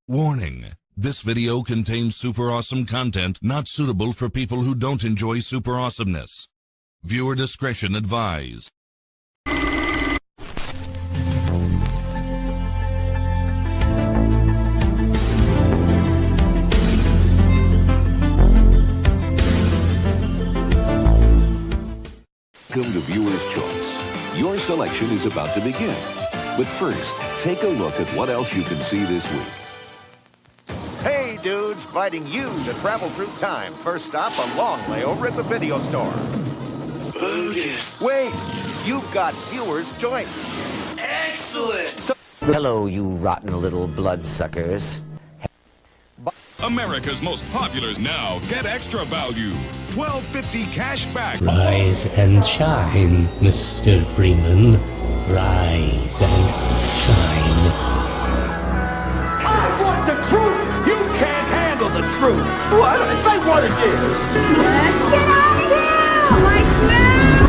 Warning. This video contains super awesome content not suitable for people who don't enjoy super awesomeness. Viewer discretion advised. Welcome to Viewer's Choice. Your selection is about to begin. But first, take a look at what else you can see this week. Hey, dudes, inviting you to travel through time. First stop, a long layover at the video store. Bogus. Wait, you've got Viewer's Choice. Excellent. Hello, you rotten little bloodsuckers. America's most popular now. Get extra value. $12.50 cash back. Rise and shine, Mr. Freeman. Rise and shine. I want the truth. You can't handle the truth. What? Say what again? Let's get out of here! Like now!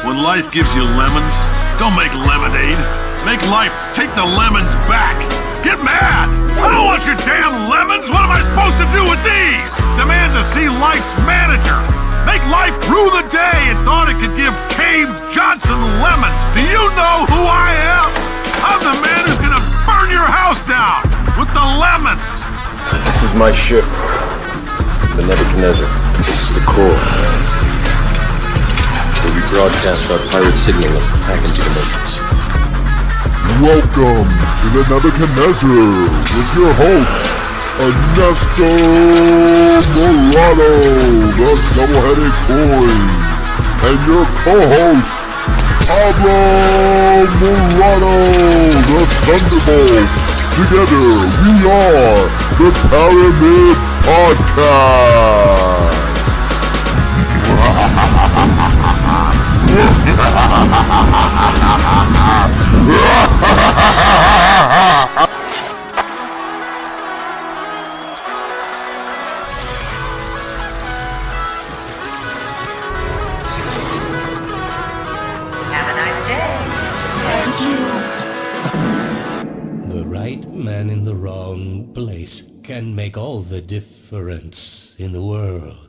When life gives you lemons, don't make lemonade. Make life take the lemons back. Get mad! I don't want your damn lemons! What am I supposed to do with these? Demand to see life's manager. Make life rue the day and thought it could give Cave Johnson lemons. Do you know who I am? I'm the man who's gonna burn your house down with the lemons. This is my ship, the Nebuchadnezzar. This is the core. Where we broadcast our pirate signal back into the nations. Welcome to the Nebuchadnezzar with your host, Ernesto Morado, the double-headed coin, and your co-host, Pablo Morado, the Thunderbolt. Together, we are the Paramid Podcast. Have a nice day. The right man in the wrong place can make all the difference in the world.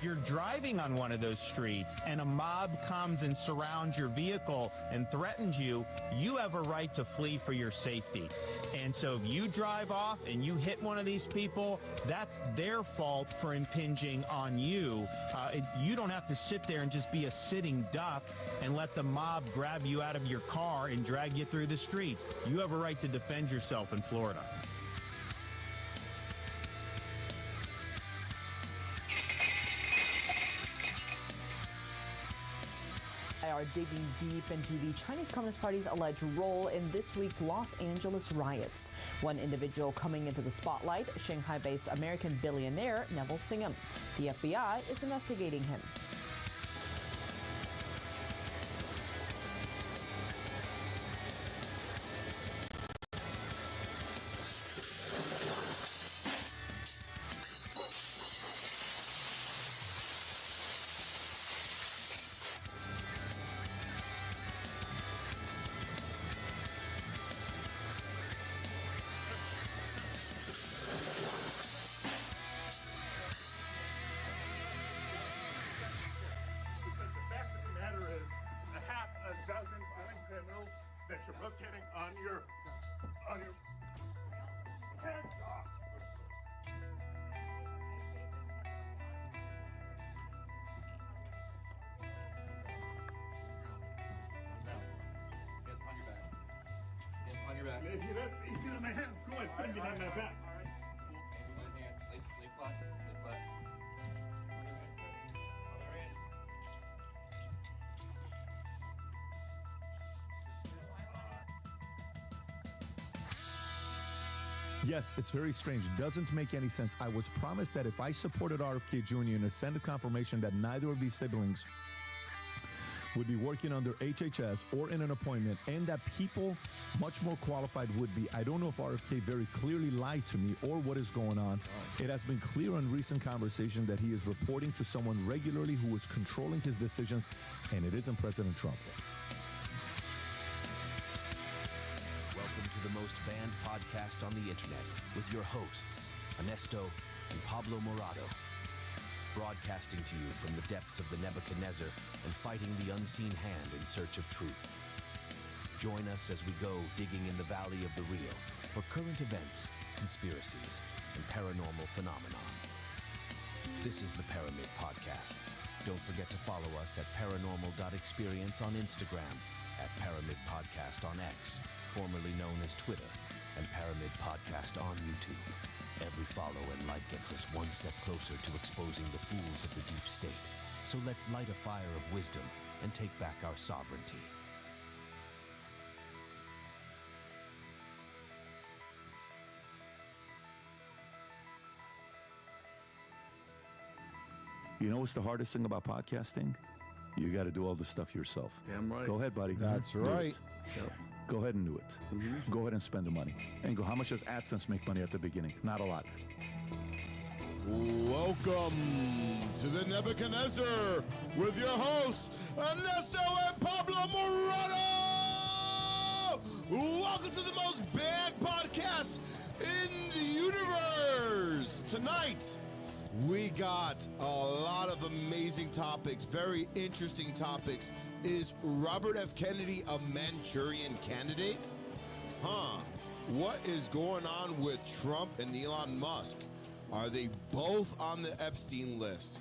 You're driving on one of those streets and a mob comes and surrounds your vehicle and threatens you, you have a right to flee for your safety. And so if you drive off and you hit one of these people, that's their fault for impinging on you. You don't have to sit there and just be a sitting duck and let the mob grab you out of your car and drag you through the streets. You have a right to defend yourself in Florida. Are digging deep into the Chinese Communist Party's alleged role in this week's Los Angeles riots. One individual coming into the spotlight, Shanghai-based American billionaire Neville Singham. The FBI is investigating him. That you're rotating on your head off. Hands on your back. If you don't, my hands, go ahead, put them behind my back. All right. Cool. Lay flat. Lay flat. Yes, it's very strange. It doesn't make any sense. I was promised that if I supported RFK Jr. and I sent a confirmation that neither of these siblings would be working under HHS or in an appointment, and that people much more qualified would be. I don't know if RFK very clearly lied to me or what is going on. It has been clear in recent conversation that he is reporting to someone regularly who is controlling his decisions, and it isn't President Trump. Welcome to the most banned podcast on the internet with your hosts, Ernesto and Pablo Morado. Broadcasting to you from the depths of the Nebuchadnezzar and fighting the unseen hand in search of truth. Join us as we go digging in the valley of the real for current events, conspiracies, and paranormal phenomenon. This is the Paramid Podcast. Don't forget to follow us at paranormal.experience on Instagram, at Paramid Podcast on X, formerly known as Twitter, and Paramid Podcast on YouTube. Every follow and like gets us one step closer to exposing the fools of the deep state. So let's light a fire of wisdom and take back our sovereignty. You know what's the hardest thing about podcasting? You got to do all the stuff yourself. Damn right. Go ahead, buddy. That's Do right. it. Go ahead and do it. Go ahead and spend the money. And go, how much does AdSense make money at the beginning? Not a lot. Welcome to the Nebuchadnezzar with your hosts, Ernesto and Pablo Morado! Welcome to the most banned podcast in the universe! Tonight, we got a lot of amazing topics, very interesting topics. Is Robert F. Kennedy a Manchurian candidate? What is going on with Trump and Elon Musk? Are they both on the Epstein list?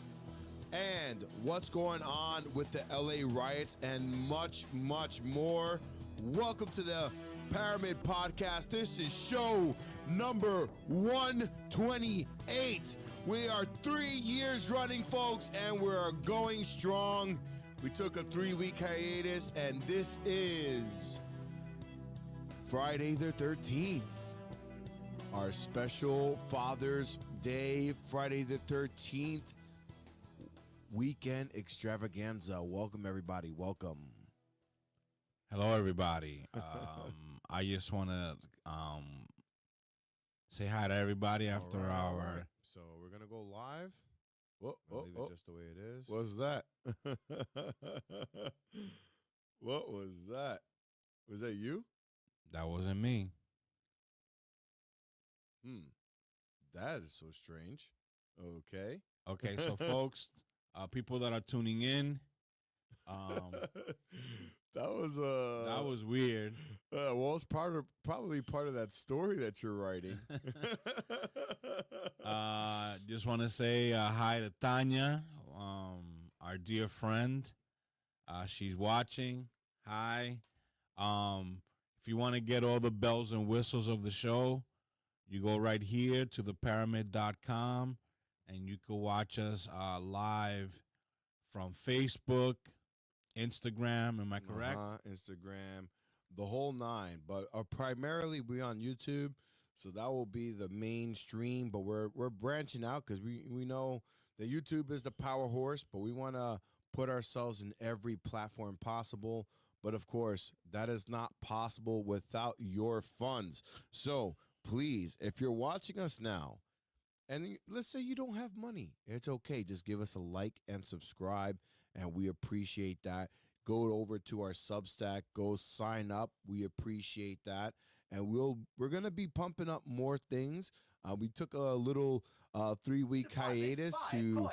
And what's going on with the LA riots and much, much more? Welcome to the Paramid Podcast. This is show number 128. We are 3 years running, folks, and we're going strong. We took a 3-week hiatus, and this is Friday the 13th, our special Father's Day, Friday the 13th weekend extravaganza. Welcome, everybody. Welcome. Hello, everybody. I just want to say hi to everybody after all our... right. So we're going to go live. Leave it just the way it is. What's that? What was that? Was that you? That wasn't me. That is so strange. Okay. Okay, so folks, people that are tuning in, that was weird. Well, it's probably part of that story that you're writing. Just want to say hi to Tanya, our dear friend. She's watching. Hi. If you want to get all the bells and whistles of the show, you go right here to theparamid.com, and you can watch us live from Facebook, Instagram. Am I correct? Instagram, the whole nine. But primarily we're on YouTube, so that will be the main stream. But we're branching out because we know that YouTube is the power horse, but we want to put ourselves in every platform possible. But of course, that is not possible without your funds. So please, if you're watching us now, and let's say you don't have money, it's okay. Just give us a like and subscribe, and we appreciate that. Go over to our Substack, go sign up. We appreciate that, and we're gonna be pumping up more things. We took a little 3-week hiatus to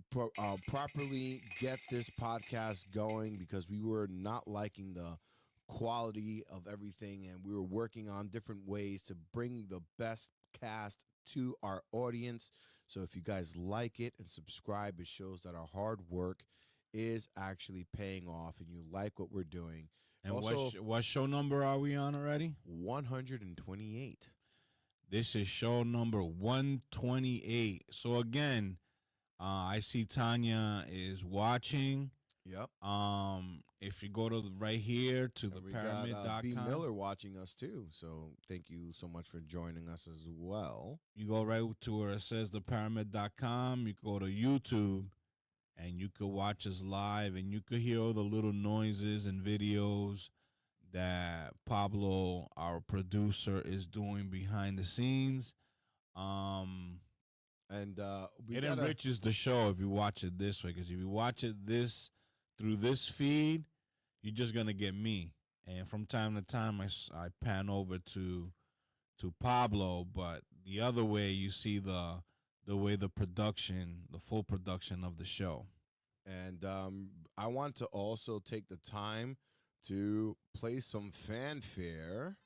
properly get this podcast going because we were not liking the quality of everything, and we were working on different ways to bring the best cast to our audience. So if you guys like it and subscribe, it shows that our hard work is actually paying off and you like what we're doing. And also, what show number are we on already? 128. This is show number 128. So again, I see Tanya is watching. Yep. If you go to right here to the Paramid.com. B. Miller watching us too. So thank you so much for joining us as well. You go right to where it says the Paramid.com. You go to YouTube, and you could watch us live, and you could hear all the little noises and videos that Pablo, our producer, is doing behind the scenes. And it enriches the show if you watch it this way, because if you watch it through this feed, you're just gonna get me. And from time to time, I pan over to Pablo, but the other way, you see the way the full production of the show. And I want to also take the time to play some fanfare.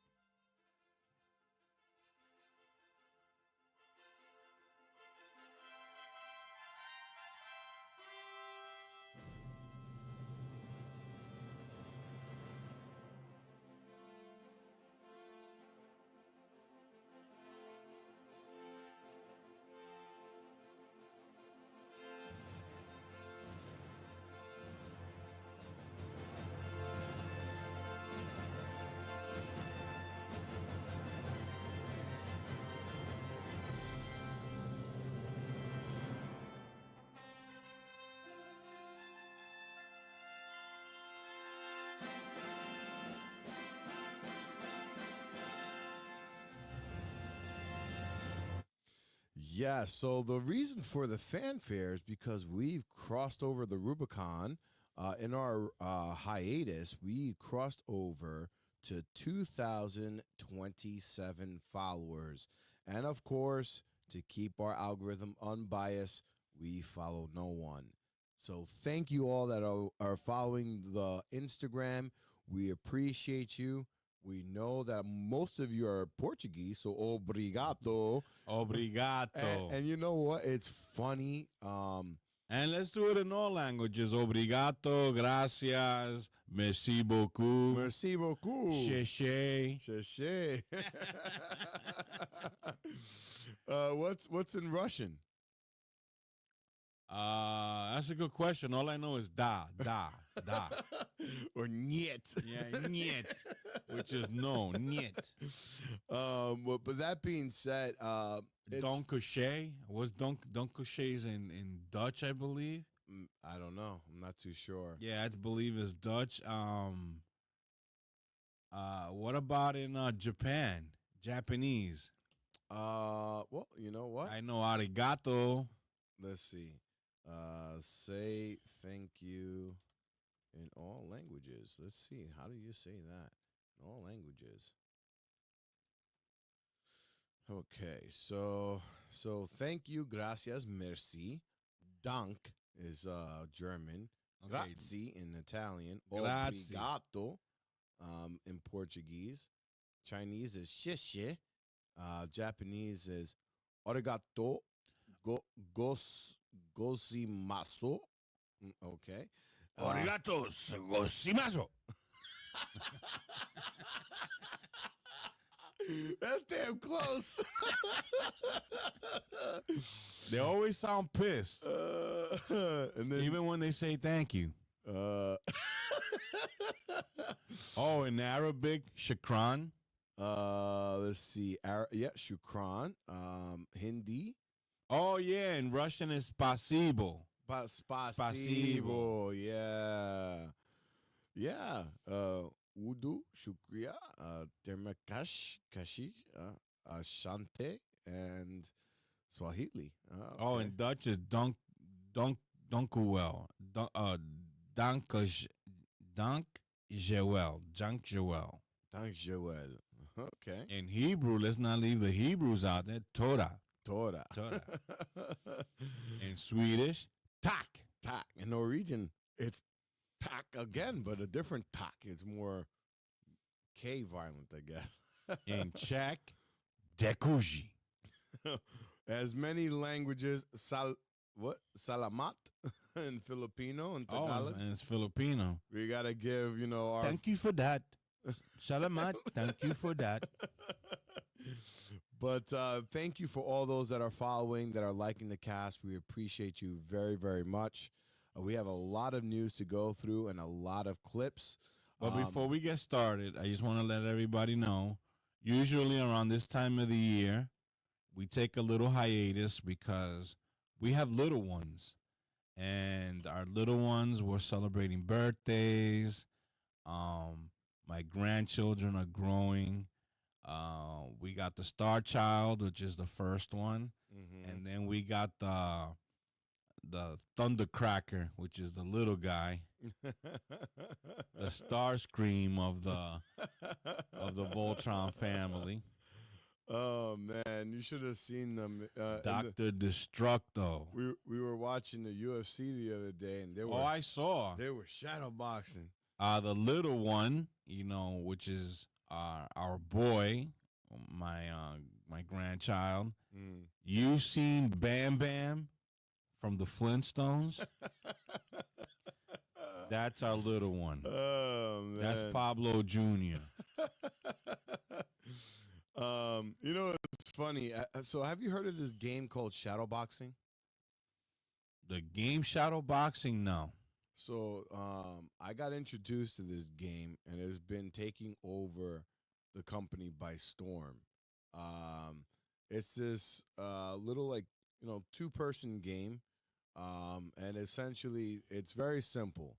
Yeah, so the reason for the fanfare is because we've crossed over the Rubicon. In our hiatus, we crossed over to 2,027 followers. And of course, to keep our algorithm unbiased, we follow no one. So thank you all that are following the Instagram. We appreciate you. We know that most of you are Portuguese, so obrigado. Obrigado. And you know what? It's funny. And let's do it in all languages. Obrigado, gracias, merci beaucoup. Merci beaucoup. Cherché. Cherché. What's in Russian? That's a good question. All I know is da. Or niet. Yeah, niet, which is no, niet. But that being said, Dankeschön. What's Dankeschön in Dutch, I believe? I don't know. I'm not too sure. Yeah, I believe it's Dutch. What about in Japan? Japanese? Well, you know what? I know arigato. Let's see. Say thank you in all languages. Let's see. How do you say that? In all languages. Okay, so thank you, gracias, merci. Dank is German. Okay. Grazie in Italian. Grazie. Obrigado in Portuguese. Chinese is xie. Japanese is arigato. Gosimaso. Okay. Arigato gosimaso. That's damn close. They always sound pissed. And then, even when they say thank you. Oh, in Arabic, shukran. Let's see. Shukran. Hindi. Oh, yeah. In Russian, it's spasibo. Spasibo. Yeah. Yeah. Udu, shukriya, termakash, kashi, ashante, and Swahili. Oh, in Dutch is dankuwel. Dankjewel. Dankjewel. Okay. In Hebrew, let's not leave the Hebrews out there. Torah. In Swedish, tak. In Norwegian, it's tak again, but a different tak. It's more K violent, I guess. In Czech, dekuji. As many languages, salamat in Filipino and Tagalog. Oh, and it's Filipino. We gotta give, our thank you for that. Salamat, thank you for that. But thank you for all those that are following, that are liking the cast. We appreciate you very, very much. We have a lot of news to go through and a lot of clips. But before we get started, I just want to let everybody know, usually around this time of the year, we take a little hiatus because we have little ones. and our little ones were celebrating birthdays. My grandchildren are growing. We got the Star Child, which is the first one, and then we got the Thundercracker, which is the little guy, the Starscream of the Voltron family. Oh man, you should have seen them. Dr. Destructo. We were watching the UFC the other day, and they were. Oh, I saw. They were shadow boxing. The little one, which is our boy, my grandchild. You seen Bam Bam from the Flintstones? That's our little one. Oh man, that's Pablo Jr. It's funny. So, have you heard of this game called shadow boxing? The game shadow boxing? No. So, I got introduced to this game, and it's been taking over the company by storm. It's this little 2-person game, and essentially it's very simple.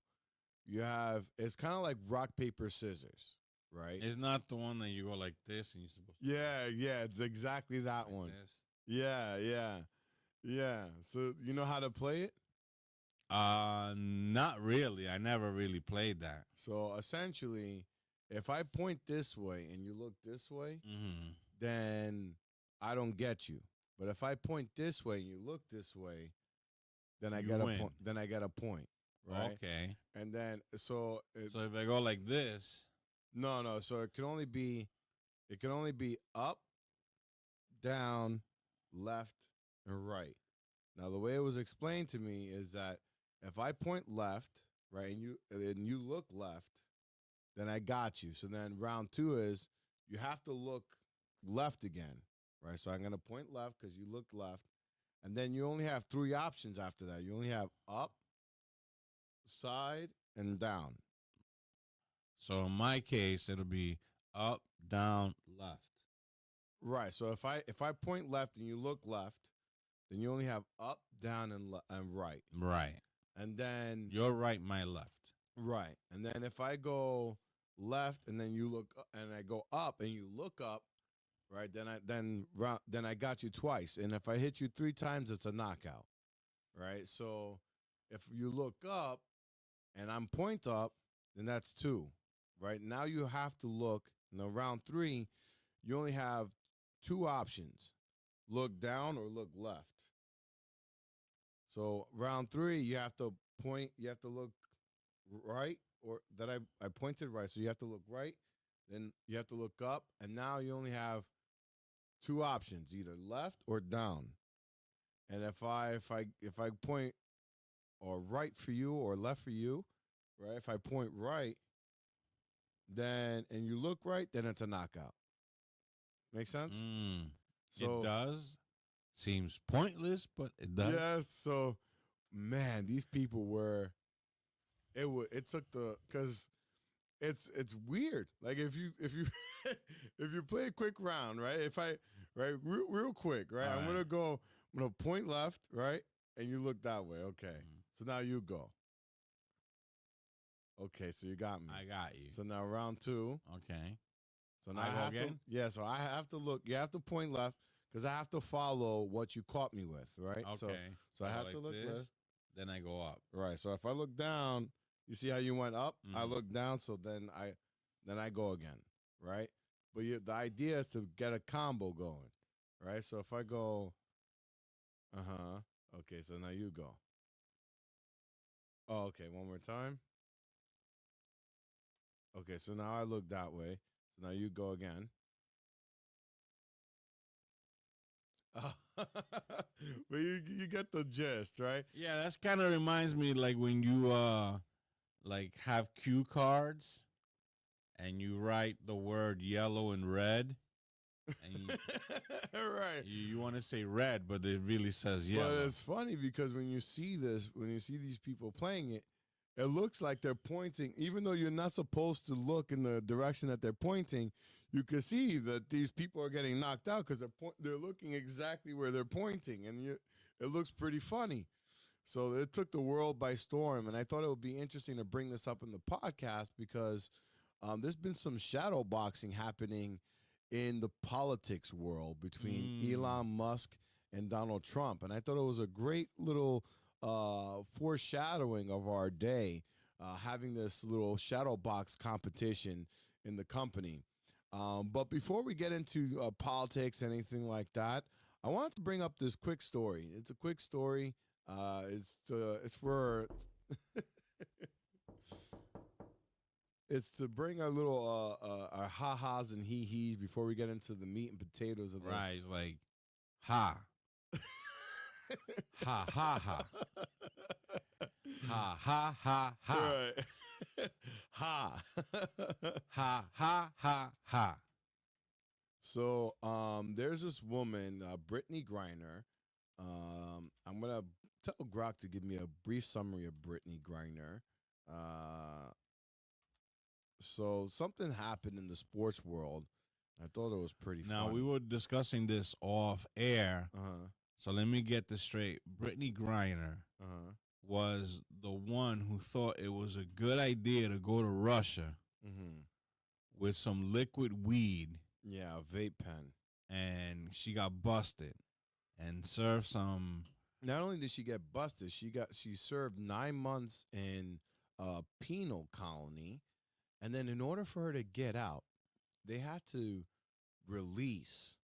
It's kind of like rock paper scissors, right? It's not the one that you go like this and you're supposed to. Yeah, it's exactly that like one. This. Yeah. So you know how to play it? Not really. I never really played that. So essentially, if I point this way and you look this way, then I don't get you. But if I point this way and you look this way, then I get a point. Then I get a point, right? Okay. And then so if I go like this, no. So it can only be up, down, left, and right. Now the way it was explained to me is that if I point left, right, and you look left, then I got you. So then round 2 is you have to look left again, right? So I'm going to point left because you looked left. And then you only have 3 options after that. You only have up, side, and down. So in my case, it'll be up, down, left. Right. So if I point left and you look left, then you only have up, down, and right. Right. And then your right, my left. Right. And then if I go left and then you look and I go up and you look up, right? Then I got you twice. And if I hit you 3 times, it's a knockout. Right? So if you look up and I'm point up, then that's 2. Right? Now you have to look. Now round 3, you only have 2 options. Look down or look left. So round 3, you have to point, you have to look right, or that I pointed right. So you have to look right, then you have to look up, and now you only have 2 options, either left or down. And if I point or right for you or left for you, right? If I point right, then and you look right, then it's a knockout. Make sense? So, it does. Seems pointless, but it does. Yes. So, man, these people were. It took because it's weird. Like if you if you play a quick round, right? If I real quick, right? I'm gonna point left, right, and you look that way. Okay. So now you go. Okay, so you got me. I got you. So now round 2. Okay. So now I have again? So I have to look. You have to point left because I have to follow what you caught me with, right? Okay. So I have to look left. Then I go up. Right. So if I look down, you see how you went up? I look down, so then I go again, right? But the idea is to get a combo going, right? So if I go, okay, so now you go. Oh, okay, one more time. Okay, so now I look that way. So now you go again. But you get the gist, right? Yeah, that's kind of reminds me like when you like have cue cards and you write the word yellow and red. And right. You want to say red, but it really says yellow. But it's funny because when you see these people playing it, it looks like they're pointing, even though you're not supposed to look in the direction that they're pointing. You can see that these people are getting knocked out because they're looking exactly where they're pointing, and it looks pretty funny. So it took the world by storm, and I thought it would be interesting to bring this up in the podcast because there's been some shadow boxing happening in the politics world between Elon Musk and Donald Trump, and I thought it was a great little foreshadowing of our day, having this little shadow box competition in the company. But before we get into politics, anything like that, I wanted to bring up this quick story. It's a quick story. It's for it's to bring our little our ha-has and hee-hees before we get into the meat and potatoes of the Right, it's like ha. Ha ha ha. Ha ha ha ha. Right. Ha. Ha ha ha ha. So there's this woman, Brittany Griner. I'm gonna tell Grok to give me a brief summary of Brittany Griner. So something happened in the sports world. I thought it was pretty Now, fun. we were discussing this off air. So let me get this straight. Brittany Griner was the one who thought it was a good idea to go to Russia with some liquid weed. Yeah, a vape pen. And she got busted and served some. Not only did she get busted, she served 9 months in a penal colony, and then in order for her to get out, they had to release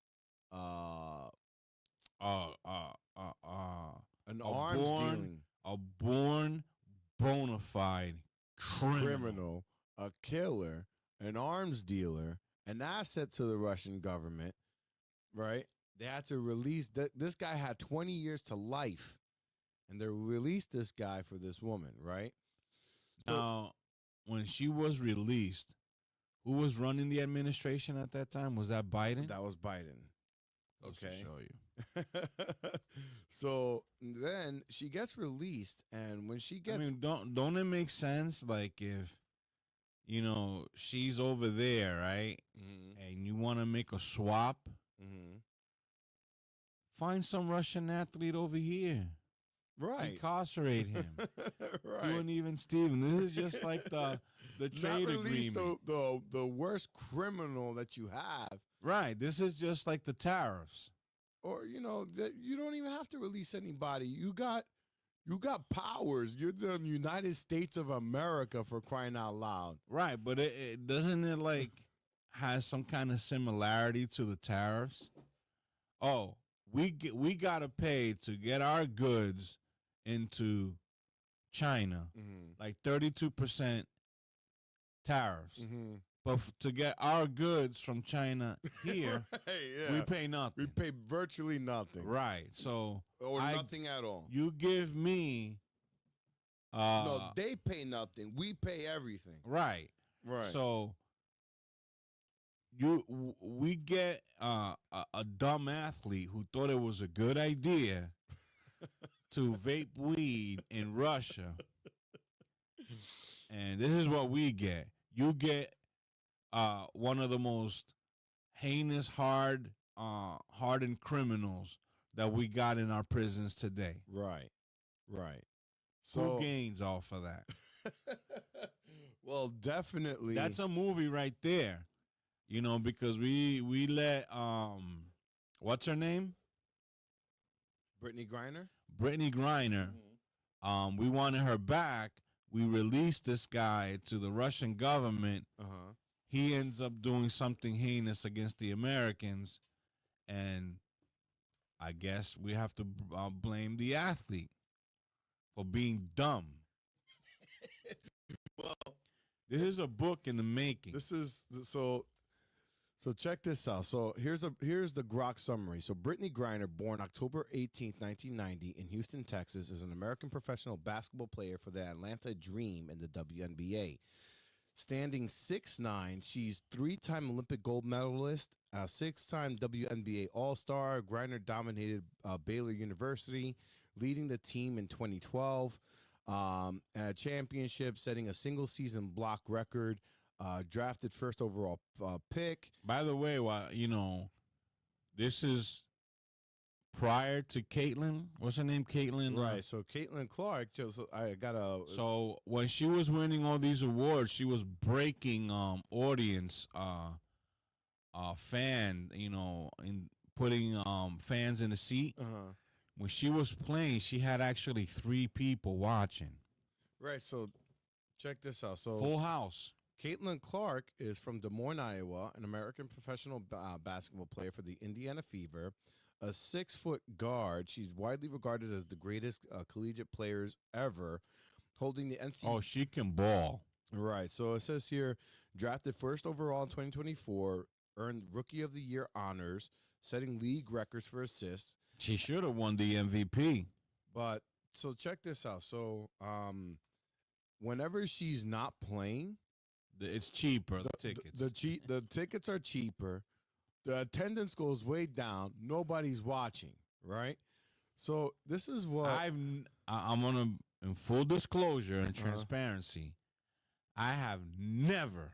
an arms dealing a born bona fide criminal, a killer, an arms dealer, an asset to the Russian government, right? They had to release this guy had 20 years to life, and they released this guy for this woman, right? So, now, when she was released, who was running the administration at that time? Was that Biden? That was Biden. Goes to show you. So then she gets released, and when she gets, I mean, don't it make sense? Like if she's over there, right, and you want to make a swap, find some Russian athlete over here, right? Incarcerate him, right? You and even Steven. This is just like the trade Not release agreement. the worst criminal that you have. Right. This is just like the tariffs. Or that you don't even have to release anybody. You got powers. You're the United States of America, for crying out loud. Right, but it doesn't it like has some kind of similarity to the tariffs? Oh, we gotta pay to get our goods into China, like 32% tariffs. But to get our goods from China here, right, yeah. we pay nothing. We pay virtually nothing. Right. So or nothing at all. You give me no, they pay nothing. We pay everything. Right. Right. So we get a dumb athlete who thought it was a good idea to vape weed in Russia. And this is what we get. You get one of the most heinous, hardened criminals that we got in our prisons today. Right. So who gains off of that? Well, definitely. That's a movie right there. Because we let what's her name? Brittany Griner. Brittany Griner. We wanted her back. We released this guy to the Russian government. He ends up doing something heinous against the Americans, and I guess we have to blame the athlete for being dumb. Well, this is a book in the making. This is so check this out. So here's the Grok summary. So Brittany Griner, born October 18th, 1990 in Houston, Texas, is an American professional basketball player for the Atlanta Dream in the WNBA. Standing 6'9", she's 3-time Olympic gold medalist, 6-time WNBA All-Star. Griner dominated Baylor University, leading the team in 2012 at a championship, setting a single-season block record. Drafted first overall pick. By the way, this is prior to Caitlyn. What's her name? Caitlyn. Right. So Caitlyn Clark. I got a. So when she was winning all these awards, she was breaking audience, fan. In putting fans in the seat. When she was playing, she had actually 3 people watching. Right. So check this out. So full house. Caitlyn Clark is from Des Moines, Iowa, an American professional basketball player for the Indiana Fever, a 6-foot guard. She's widely regarded as the greatest collegiate players ever, holding the NCAA. Oh, she can ball. Right. So it says here, drafted first overall in 2024, earned Rookie of the Year honors, setting league records for assists. She should have won the MVP. But so check this out. So whenever she's not playing, it's cheaper. The tickets. The tickets are cheaper. The attendance goes way down. Nobody's watching, right? So this is what I'm gonna, in full disclosure and transparency, I have never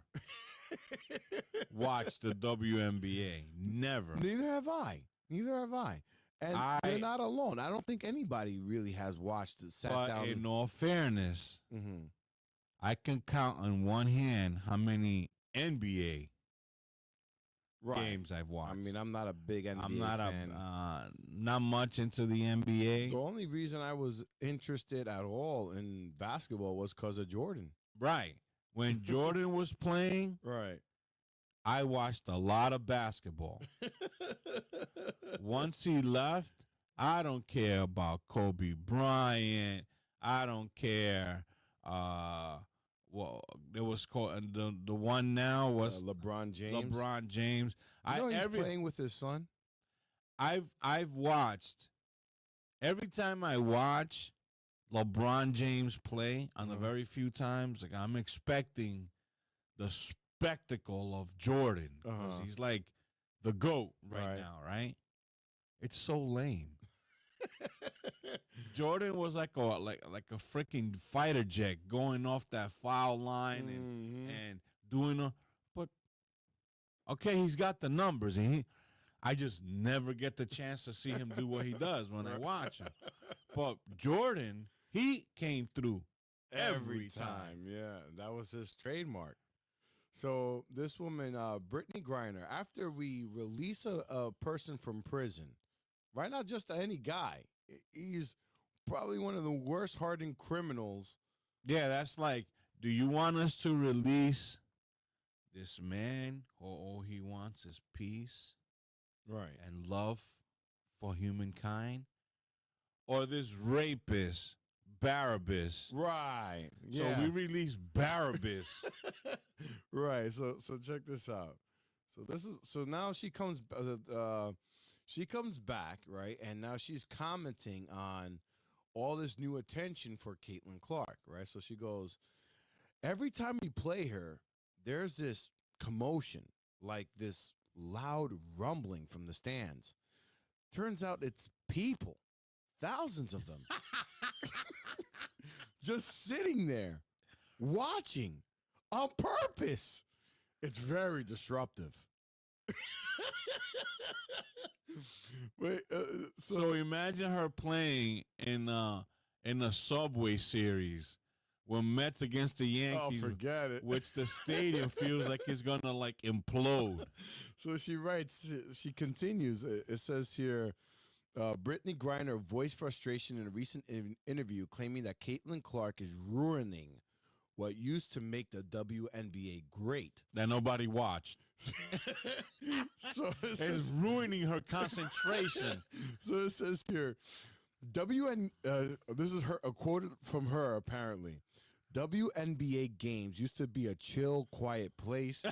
watched the WNBA. Never. Neither have I. And you're not alone. I don't think anybody really has watched it. But down. In all fairness, I can count on one hand how many NBA games I've watched. I mean, I'm not a big NBA I'm not fan. Not much into the NBA. The only reason I was interested at all in basketball was because of Jordan. Right. When Jordan was playing, right, I watched a lot of basketball. Once he left, I don't care about Kobe Bryant. I don't care. Well, it was called the one now was LeBron James. LeBron James. He's playing with his son. I've watched every time I watch LeBron James play on the very few times, like I'm expecting the spectacle of Jordan. He's like the GOAT right now, right? It's so lame. Jordan was like a freaking fighter jet going off that foul line and doing but okay, he's got the numbers and I just never get the chance to see him do what he does when I watch him. But Jordan, he came through every time. Yeah, that was his trademark. So this woman, Brittany Griner, after we release a person from prison, right? Not just any guy. He's probably one of the worst hardened criminals. Yeah, that's like, do you want us to release this man, or all he wants is peace, right, and love for humankind, or this rapist Barabbas? Right. Yeah. So we release Barabbas. Right. So check this out. So now she comes back, right? And now she's commenting on all this new attention for Caitlyn Clark, right? So she goes, every time we play her, there's this commotion, like this loud rumbling from the stands. Turns out it's people, thousands of them, just sitting there, watching on purpose. It's very disruptive. Wait, so imagine her playing in a Subway series when Mets against the Yankees. Oh, forget it. Which the stadium feels like it's gonna like implode. So she writes, she continues. It says here, Brittany Griner voiced frustration in a recent interview, claiming that Caitlyn Clark is ruining what used to make the WNBA great. That nobody watched. So it's ruining her concentration. So it says here, this is a quote from her apparently. WNBA games used to be a chill, quiet place.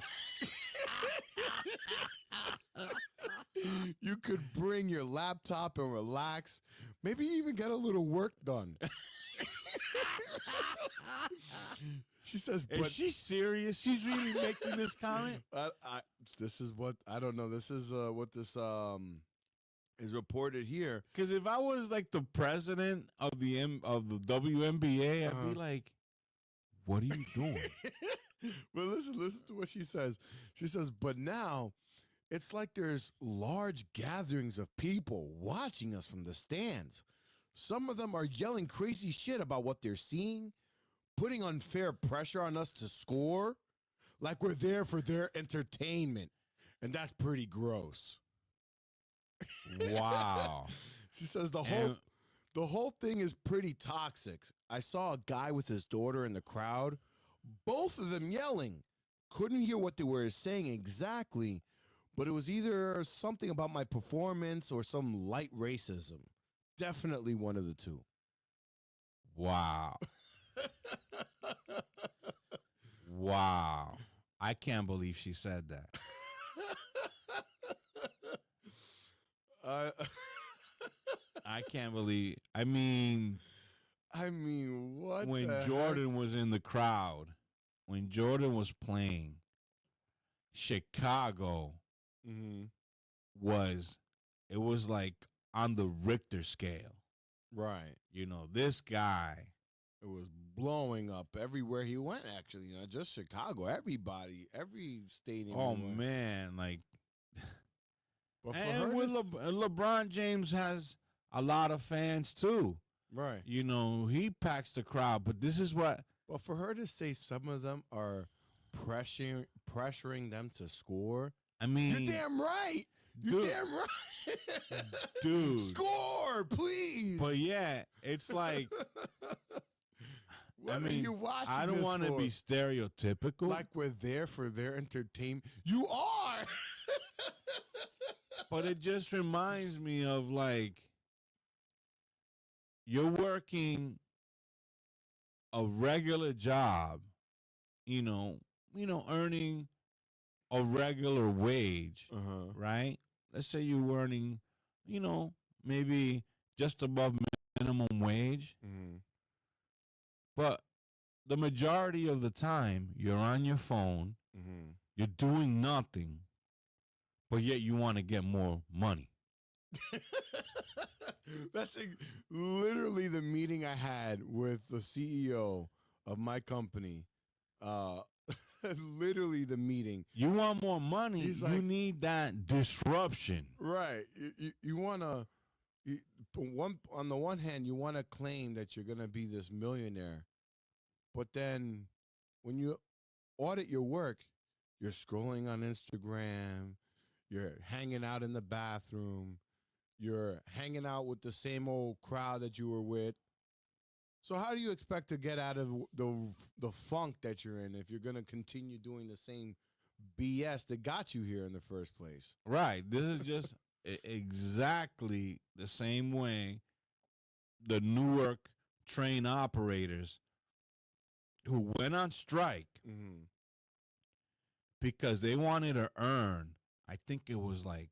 You could bring your laptop and relax, maybe even get a little work done. She says, is she serious? She's really making this comment? This is what, I don't know. This is what this is reported here. Because if I was like the president of the WNBA, I'd be like, what are you doing? But listen to what she says. She says, but now It's like there's large gatherings of people watching us from the stands. Some of them are yelling crazy shit about what they're seeing, putting unfair pressure on us to score, like we're there for their entertainment. And that's pretty gross. Wow. She says the whole thing is pretty toxic. I saw a guy with his daughter in the crowd, both of them yelling. Couldn't hear what they were saying exactly, but it was either something about my performance or some light racism. Definitely one of the two. Wow. Wow. I can't believe she said that. I can't believe. I mean, what? When Jordan was in the crowd, when Jordan was playing, Chicago was like on the Richter scale. Right. You know, this guy. It was blowing up everywhere he went, actually. Not just Chicago. Everybody, every stadium. Oh, man. Like, but for and with LeBron James has a lot of fans, too. Right. You know, he packs the crowd, but this is what. Well, for her to say some of them are pressuring them to score. I mean. You're damn right. You're damn right. Dude. Score, please. But yeah, it's like. What are you watching? I don't want to be stereotypical. Like we're there for their entertainment. You are. But it just reminds me of like you're working a regular job, you know, earning a regular wage, right? Let's say you're earning, maybe just above minimum wage. But the majority of the time, you're on your phone, you're doing nothing, but yet you want to get more money. That's literally the meeting I had with the CEO of my company. Literally the meeting. You want more money, He's you like, need that disruption. Right. You want to... on the one hand, you want to claim that you're going to be this millionaire, but then when you audit your work, you're scrolling on Instagram, you're hanging out in the bathroom, you're hanging out with the same old crowd that you were with. So how do you expect to get out of the funk that you're in if you're going to continue doing the same BS that got you here in the first place? Right. This is just... exactly the same way the Newark train operators who went on strike because they wanted to earn, I think it was like,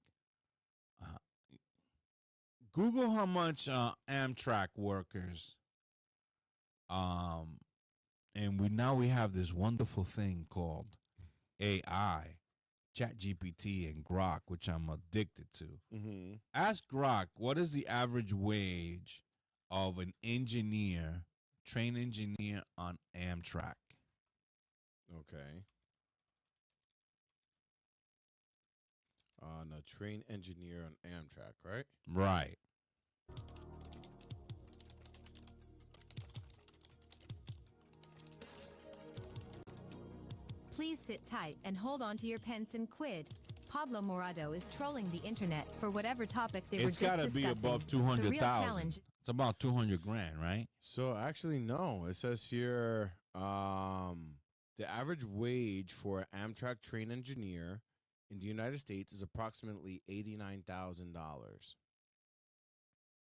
Google how much Amtrak workers, and we have this wonderful thing called AI. ChatGPT and Grok, which I'm addicted to. Ask Grok, what is the average wage of an train engineer on Amtrak? Okay. On a train engineer on Amtrak, right? Right. Please sit tight and hold on to your pence and quid. Pablo Morado is trolling the internet for whatever topic they were just discussing. It's got to be above 200,000. It's about 200 grand, right? So actually, no. It says here the average wage for an Amtrak train engineer in the United States is approximately $89,000.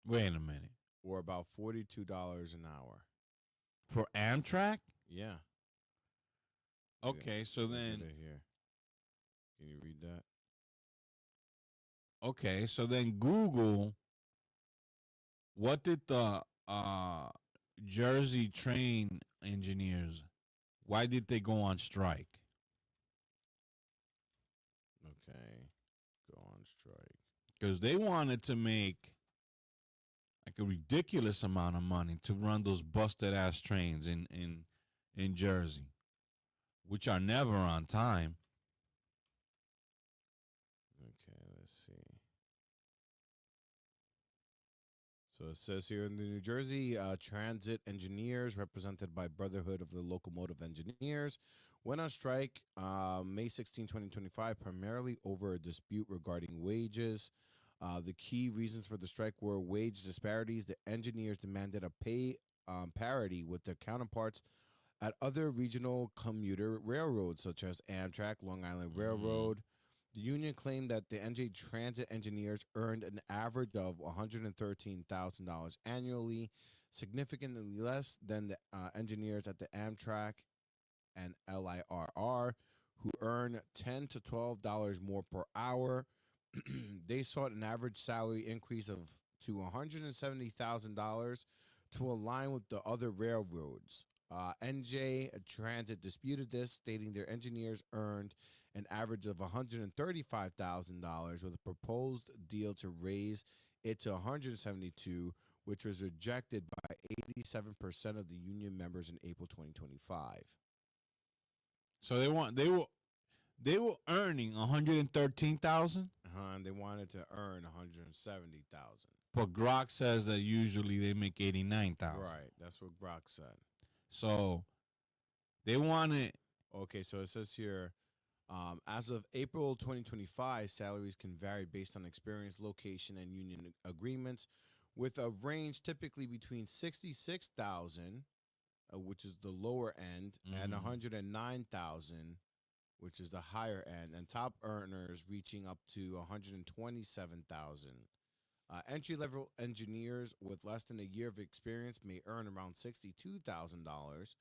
Wait a minute. Or about $42 an hour. For Amtrak? Yeah. Okay, so then... Here. Can you read that? Okay, so then Google, what did the Jersey train engineers, why did they go on strike? Okay, go on strike. Because they wanted to make like a ridiculous amount of money to run those busted-ass trains in Jersey, which are never on time. So it says here in the New Jersey, transit engineers, represented by Brotherhood of the Locomotive Engineers, went on strike May 16, 2025, primarily over a dispute regarding wages. The key reasons for the strike were wage disparities. The engineers demanded a pay parity with their counterparts at other regional commuter railroads, such as Amtrak, Long Island Railroad. The union claimed that the NJ transit engineers earned an average of $113,000 annually, significantly less than the engineers at the Amtrak and LIRR, who earn $10 to $12 more per hour. They sought an average salary increase of to $170,000 to align with the other railroads. NJ Transit disputed this, stating their engineers earned an average of $135,000 with a proposed deal to raise it to $172,000, which was rejected by 87% of the union members in April 2025. So they were earning $113,000. And they wanted to earn $170,000. But Grok says that usually they make $89,000. Right, that's what Grok said. So they wanted. Okay, so it says here, as of April 2025, salaries can vary based on experience, location, and union agreements, with a range typically between $66,000, which is the lower end, and $109,000, which is the higher end, and top earners reaching up to $127,000. Entry-level engineers with less than a year of experience may earn around $62,000,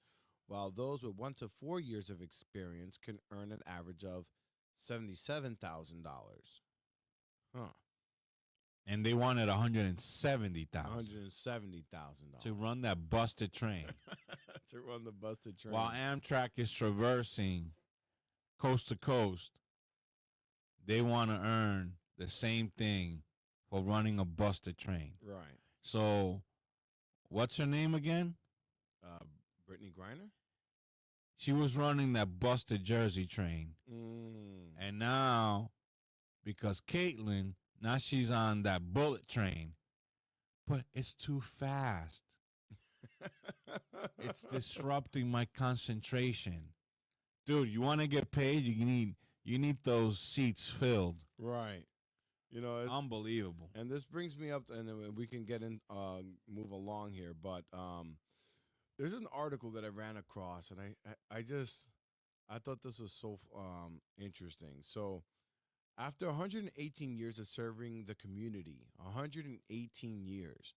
while those with 1 to 4 years of experience can earn an average of $77,000. Huh. And they wanted $170,000. $170,000 to run that busted train. To run the busted train. While Amtrak is traversing coast to coast, they want to earn the same thing for running a busted train. Right. So, what's her name again? Brittany Griner? She was running that busted Jersey train. And now, because Caitlin, now she's on that bullet train. But it's too fast. It's disrupting my concentration. Dude, you want to get paid? You need those seats filled. Right. You know, it's unbelievable. And this brings me up, and we can get in, move along here. But there's an article that I ran across, and I thought this was so interesting. So, after 118 years of serving the community, 118 years,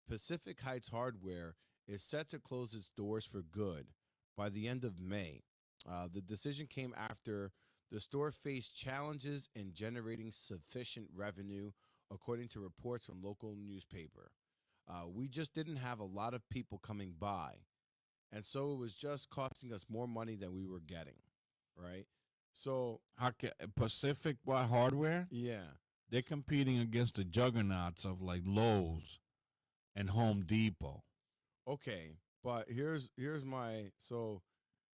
Pacific Heights Hardware is set to close its doors for good by the end of May. The decision came after the store faced challenges in generating sufficient revenue, according to reports from local newspaper. We just didn't have a lot of people coming by, and so it was just costing us more money than we were getting, right? So Pacific Hardware? Yeah. They're competing against the juggernauts of like Lowe's and Home Depot. Okay, but here's my so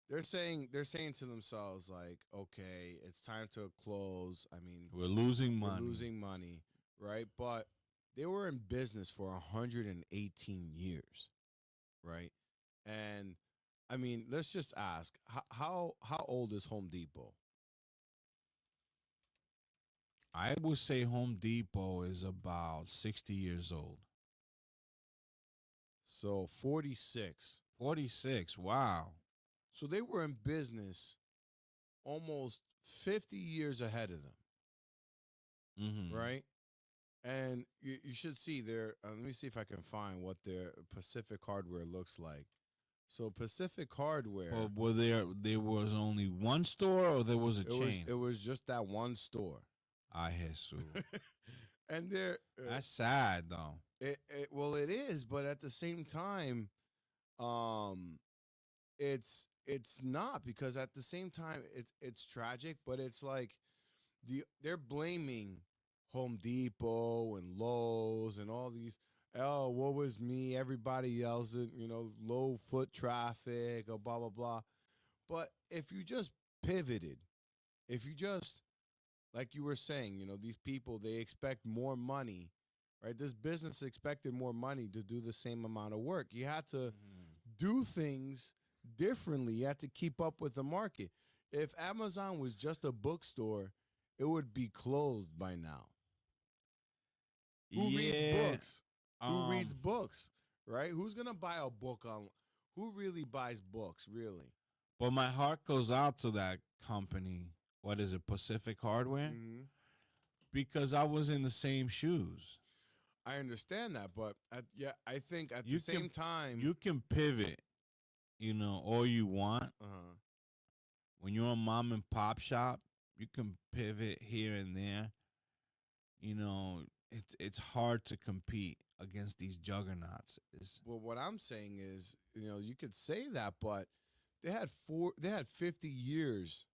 they're saying to themselves like, okay, it's time to close. I mean, we're losing money, right? But they were in business for 118 years, right? And I mean, let's just ask, how old is Home Depot? I would say Home Depot is about 60 years old. So 46. 46, wow. So they were in business almost 50 years ahead of them, right? And you should see their, let me see if I can find what their Pacific Hardware looks like. So Pacific Hardware. Well, were there was only one store or there was a chain? It was just that one store. I Jesus. And they're that's sad though. Well, it is, but at the same time, it's not, because at the same time it's tragic, but it's like they're blaming Home Depot and Lowe's and all these. Oh, what was me? Everybody else, low foot traffic or blah blah blah. But if you just pivoted, if you just, like you were saying, these people, they expect more money, right? This business expected more money to do the same amount of work. You had to do things differently. You had to keep up with the market. If Amazon was just a bookstore, it would be closed by now. Who reads books? Who reads books, right? Who's going to buy a book on? Who really buys books, really? But my heart goes out to that company. What is it, Pacific Hardware? Mm-hmm. Because I was in the same shoes. I understand that, but I think at the same time, you can pivot, all you want. Uh-huh. When you're a mom and pop shop, you can pivot here and there. It's hard to compete against these juggernauts. Well, what I'm saying is, you could say that, but they had 50 years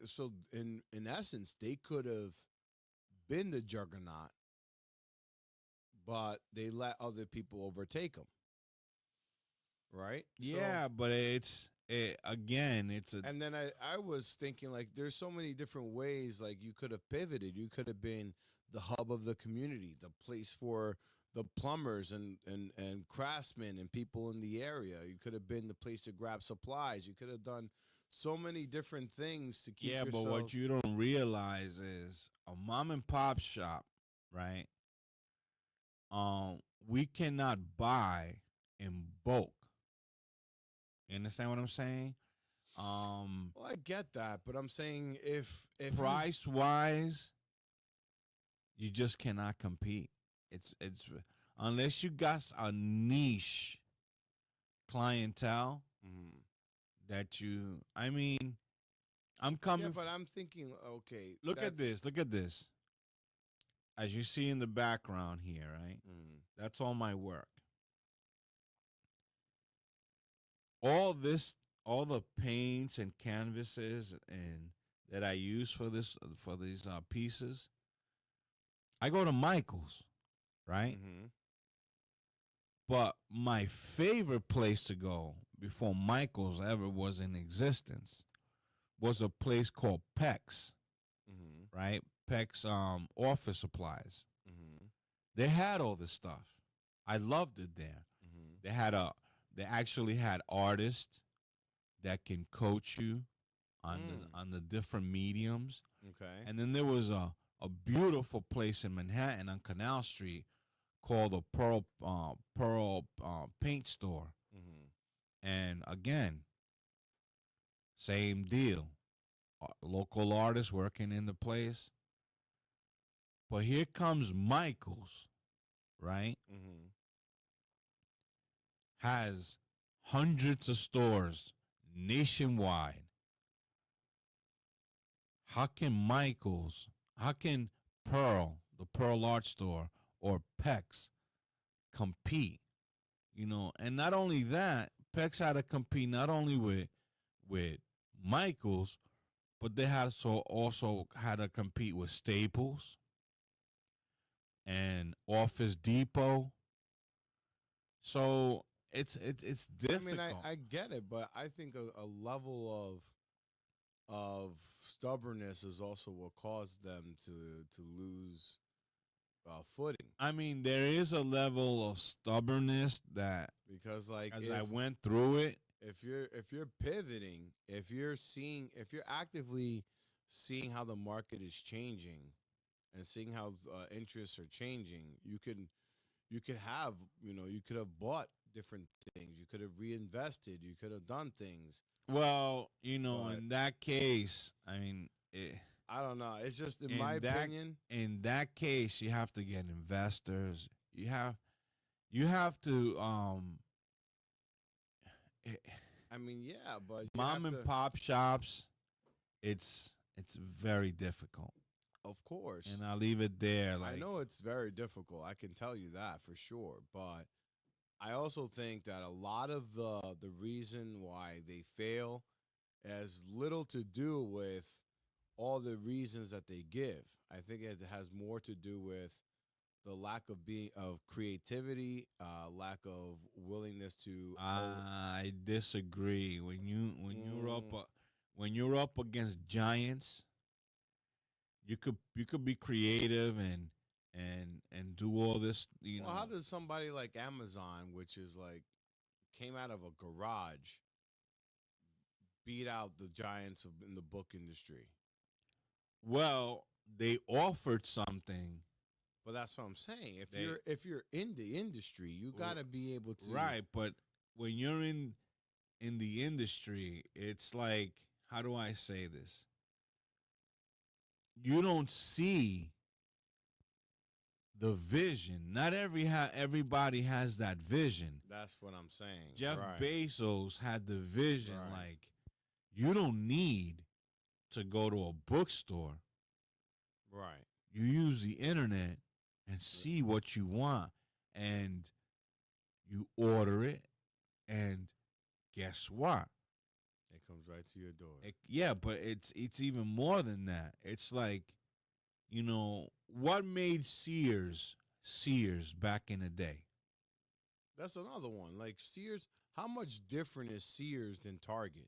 so in essence, they could have been the juggernaut, but they let other people overtake them. Right? Yeah, but again, and then I was thinking, like, there's so many different ways, like, you could have pivoted. You could have been the hub of the community, the place for the plumbers and craftsmen and people in the area. You could have been the place to grab supplies. You could have done so many different things to keep yourself. But what you don't realize is a mom and pop shop, right? We cannot buy in bulk. You understand what I'm saying? Well, I get that, but I'm saying if price wise, you just cannot compete. It's unless you got a niche clientele that I'm coming. Yeah, but I'm thinking, okay. Look at this. As you see in the background here, right? That's all my work. All the paints and canvases and that I use for these pieces, I go to Michael's, right? But my favorite place to go before Michael's ever was in existence was a place called Peck's, right? Peck's office supplies. They had all this stuff. I loved it there. They actually had artists that can coach you on the different mediums. Okay. And then there was a beautiful place in Manhattan on Canal Street called the Pearl Paint Store. And again, same deal. Local artists working in the place. But here comes Michael's, right? Has hundreds of stores nationwide. How can Pearl, the Pearl Art Store, or Peck's compete? And not only that, Peck's had to compete not only with Michael's, but they also had to compete with Staples and Office Depot. So it's difficult. I mean, I get it, but I think a level of stubbornness is also what caused them to lose footing. I mean, there is a level of stubbornness that, because, like, as I went through it, if you're pivoting, if you're actively seeing how the market is changing and seeing how interests are changing, you could have bought different things. You could have reinvested. You could have done things. Well, in that case, I mean, I don't know. It's just in my opinion. In that case, you have to get investors. You have to. I mean, yeah, but mom and pop shops, it's very difficult. Of course. And I'll leave it there. I know it's very difficult. I can tell you that for sure. But I also think that a lot of the reason why they fail has little to do with all the reasons that they give. I think it has more to do with the lack of creativity, lack of willingness to. I disagree. When you're up against giants, you could be creative and and do all this, you Well, know. how does somebody like Amazon, which is like came out of a garage, beat out the giants in the book industry? Well, they offered something. But that's what I'm saying. If you're in the industry, you got to be able to. Right, but when you're in the industry, it's like, how do I say this? You don't see the vision. Not everybody has that vision. That's what I'm saying. Jeff right. Bezos had the vision, Right. like, you don't need to go to a bookstore. Right. You use the internet and see what you want, and you order it, and guess what? It comes right to your door. Yeah, but it's even more than that. It's like, you know, what made Sears back in the day? That's another one. Like Sears, how much different is Sears than Target?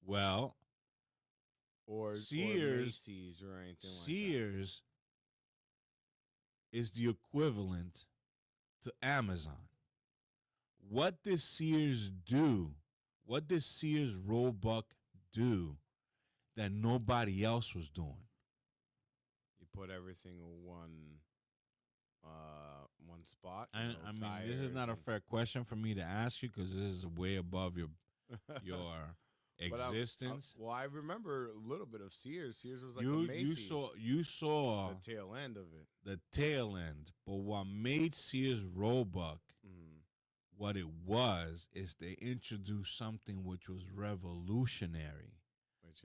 Well, or Sears, Macy's or anything like that. Sears is the equivalent to Amazon. What does Sears do? What does Sears Roebuck do that nobody else was doing? You put everything in one spot. I mean, this is not a fair question for me to ask you because this is way above your existence. I remember a little bit of Sears. Sears was like a Macy's. You saw the tail end of it. The tail end. But what made Sears Roebuck what it was is they introduced something which was revolutionary.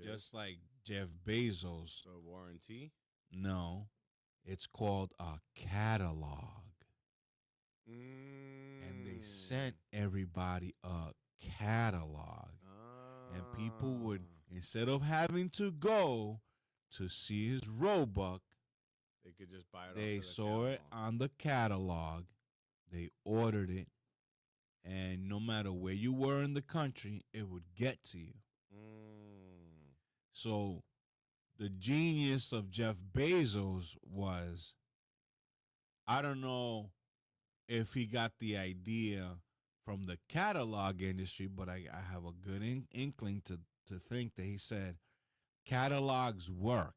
Just like Jeff Bezos. So warranty? No. It's called a catalog. And they sent everybody a catalog. And people would, instead of having to go to Sears Roebuck, they could just buy it. They saw it on the catalog. They ordered it. And no matter where you were in the country, it would get to you. So the genius of Jeff Bezos was, I don't know if he got the idea from the catalog industry, but I have a good inkling to think that he said, catalogs work.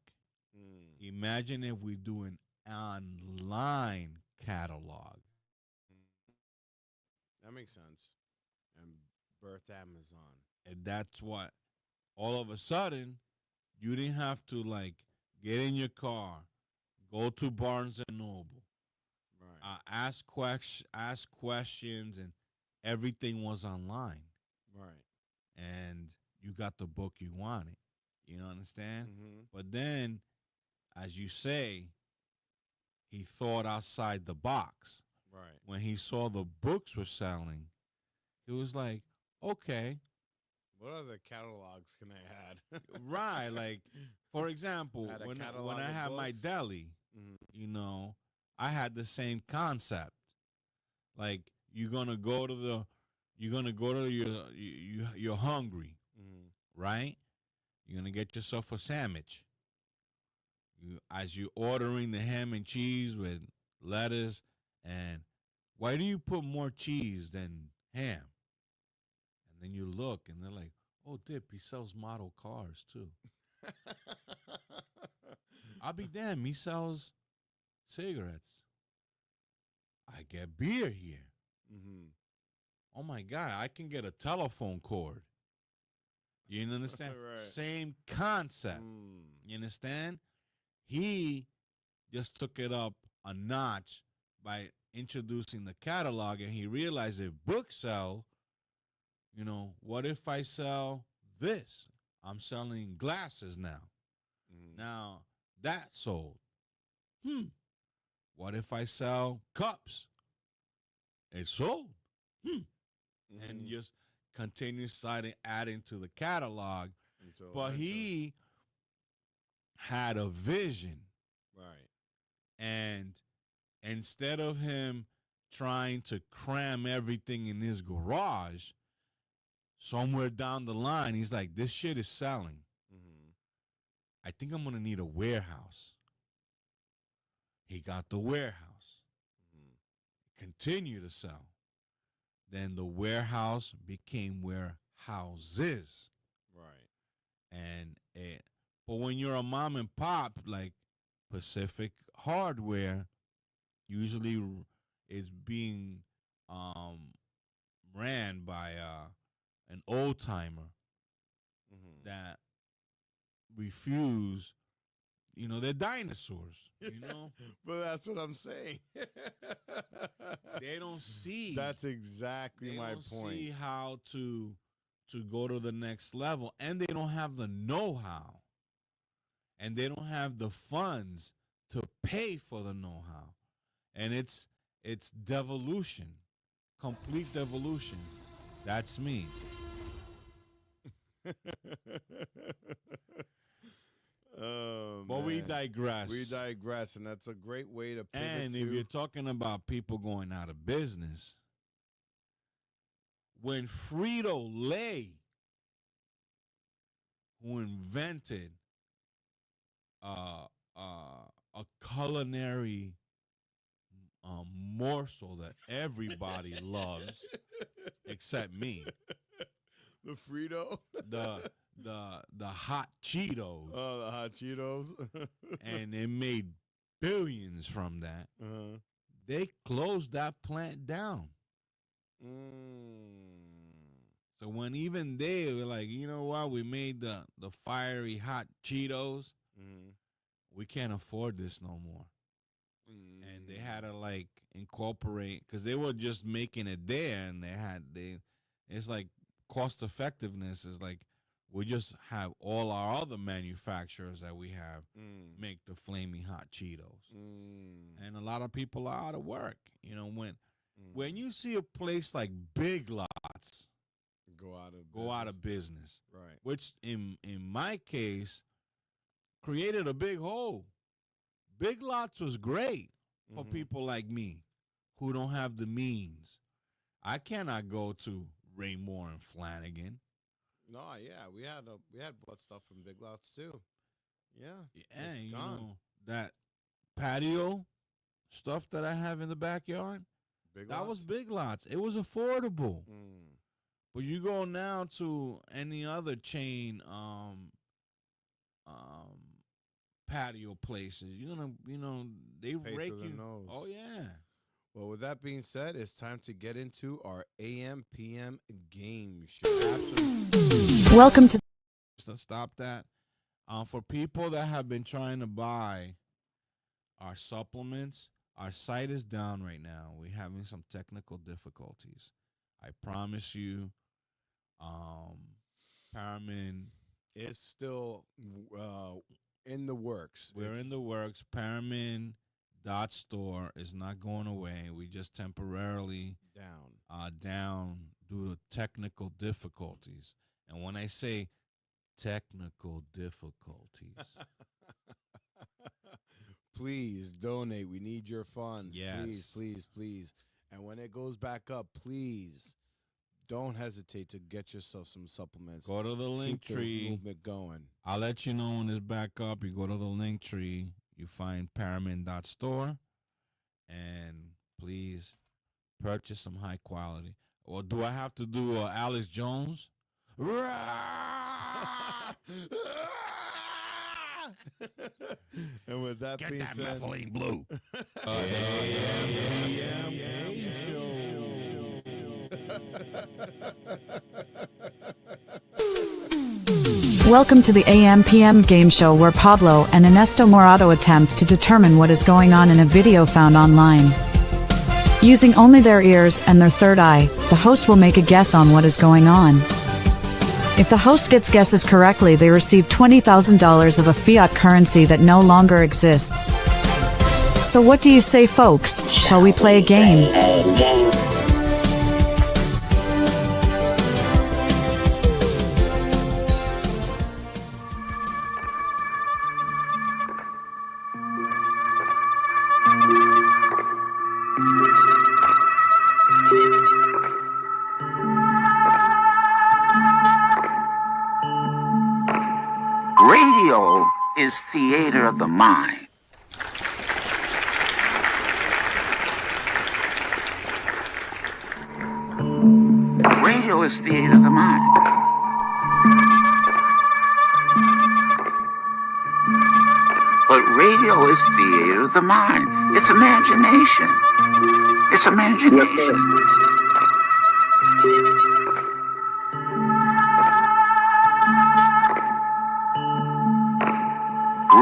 Imagine if we do an online catalog. That makes sense. And birthed Amazon. And that's what, all of a sudden, you didn't have to like get in your car, go to Barnes and Noble, right? Ask questions, and everything was online, right? And you got the book you wanted. You know, understand? Mm-hmm. But then, as you say, he thought outside the box. Right. When he saw the books were selling, he was like, okay. What other catalogs can I add? Right. Like, for example, when I had my deli, you know, I had the same concept. Like, you're gonna go to you're hungry, right? You're gonna get yourself a sandwich. As you're ordering the ham and cheese with lettuce, and why do you put more cheese than ham? And then you look, and they're like, oh, Dip, he sells model cars, too. I'll be damned, he sells cigarettes. I get beer here. Oh, my God, I can get a telephone cord. You understand? Right. Same concept. You understand? He just took it up a notch by introducing the catalog, and he realized if books sell, you know, what if I sell this? I'm selling glasses now. Now, that sold. What if I sell cups? It sold. And just continue adding to the catalog. But he had a vision. Right. And instead of him trying to cram everything in his garage, somewhere down the line, he's like, this shit is selling. I think I'm going to need a warehouse. He got the warehouse. Continued to sell. Then the warehouse became warehouses. Right. And but when you're a mom and pop, like Pacific Hardware, usually is being ran by an old timer that refuse. You know, they're dinosaurs. You know, but that's what I'm saying. They don't see. That's exactly my point. See how to go to the next level, and they don't have the know-how, and they don't have the funds to pay for the know-how, and it's devolution, complete devolution. That's me. Oh, but we digress. We digress, and that's a great way to pivot. And if you're talking about people going out of business, when Frito-Lay, who invented a culinary morsel that everybody loves except me, the Frito, the hot Cheetos. Oh, the hot Cheetos. And they made billions from that. They closed that plant down. So when even they were like, you know what, we made the fiery hot Cheetos, we can't afford this no more. And they had to like incorporate, because they were just making it there, and it's like cost effectiveness is like, we just have all our other manufacturers that we have make the flaming hot Cheetos. And a lot of people are out of work. You know, when you see a place like Big Lots go out of business, right? Which in my case created a big hole. Big Lots was great for people like me who don't have the means. I cannot go to Raymore and Flanagan. No, yeah, we had blood stuff from Big Lots too. Yeah, and you know that patio stuff that I have in the backyard, that was Big Lots. It was affordable. But you go now to any other chain patio places, they Pay rake through the you. nose. Oh yeah. Well, with that being said, it's time to get into our AM PM game show. Absolutely. Welcome to. Stop that. For people that have been trying to buy our supplements, our site is down right now. We're having some technical difficulties. I promise you, Paramid is still in the works. We're in the works. Paramid.store is not going away. We just temporarily down due to technical difficulties. And when I say technical difficulties, please donate. We need your funds. Yes. Please, please, please. And when it goes back up, please don't hesitate to get yourself some supplements. Go to the link Keep tree. The movement going. I'll let you know when it's back up. You go to the link tree. You find Paramid.store. And please purchase some high quality. Or do I have to do Alex Jones? And with that Get being that said, methylene blue. Game show. Welcome to the AM PM game show, where Pablo and Ernesto Morado attempt to determine what is going on in a video found online. Using only their ears and their third eye, the host will make a guess on what is going on. If the host gets guesses correctly, they receive $20,000 of a fiat currency that no longer exists. So what do you say, folks? Shall we play a game? Radio is theater of the mind. Radio is theater of the mind. But radio is theater of the mind. It's imagination. It's imagination.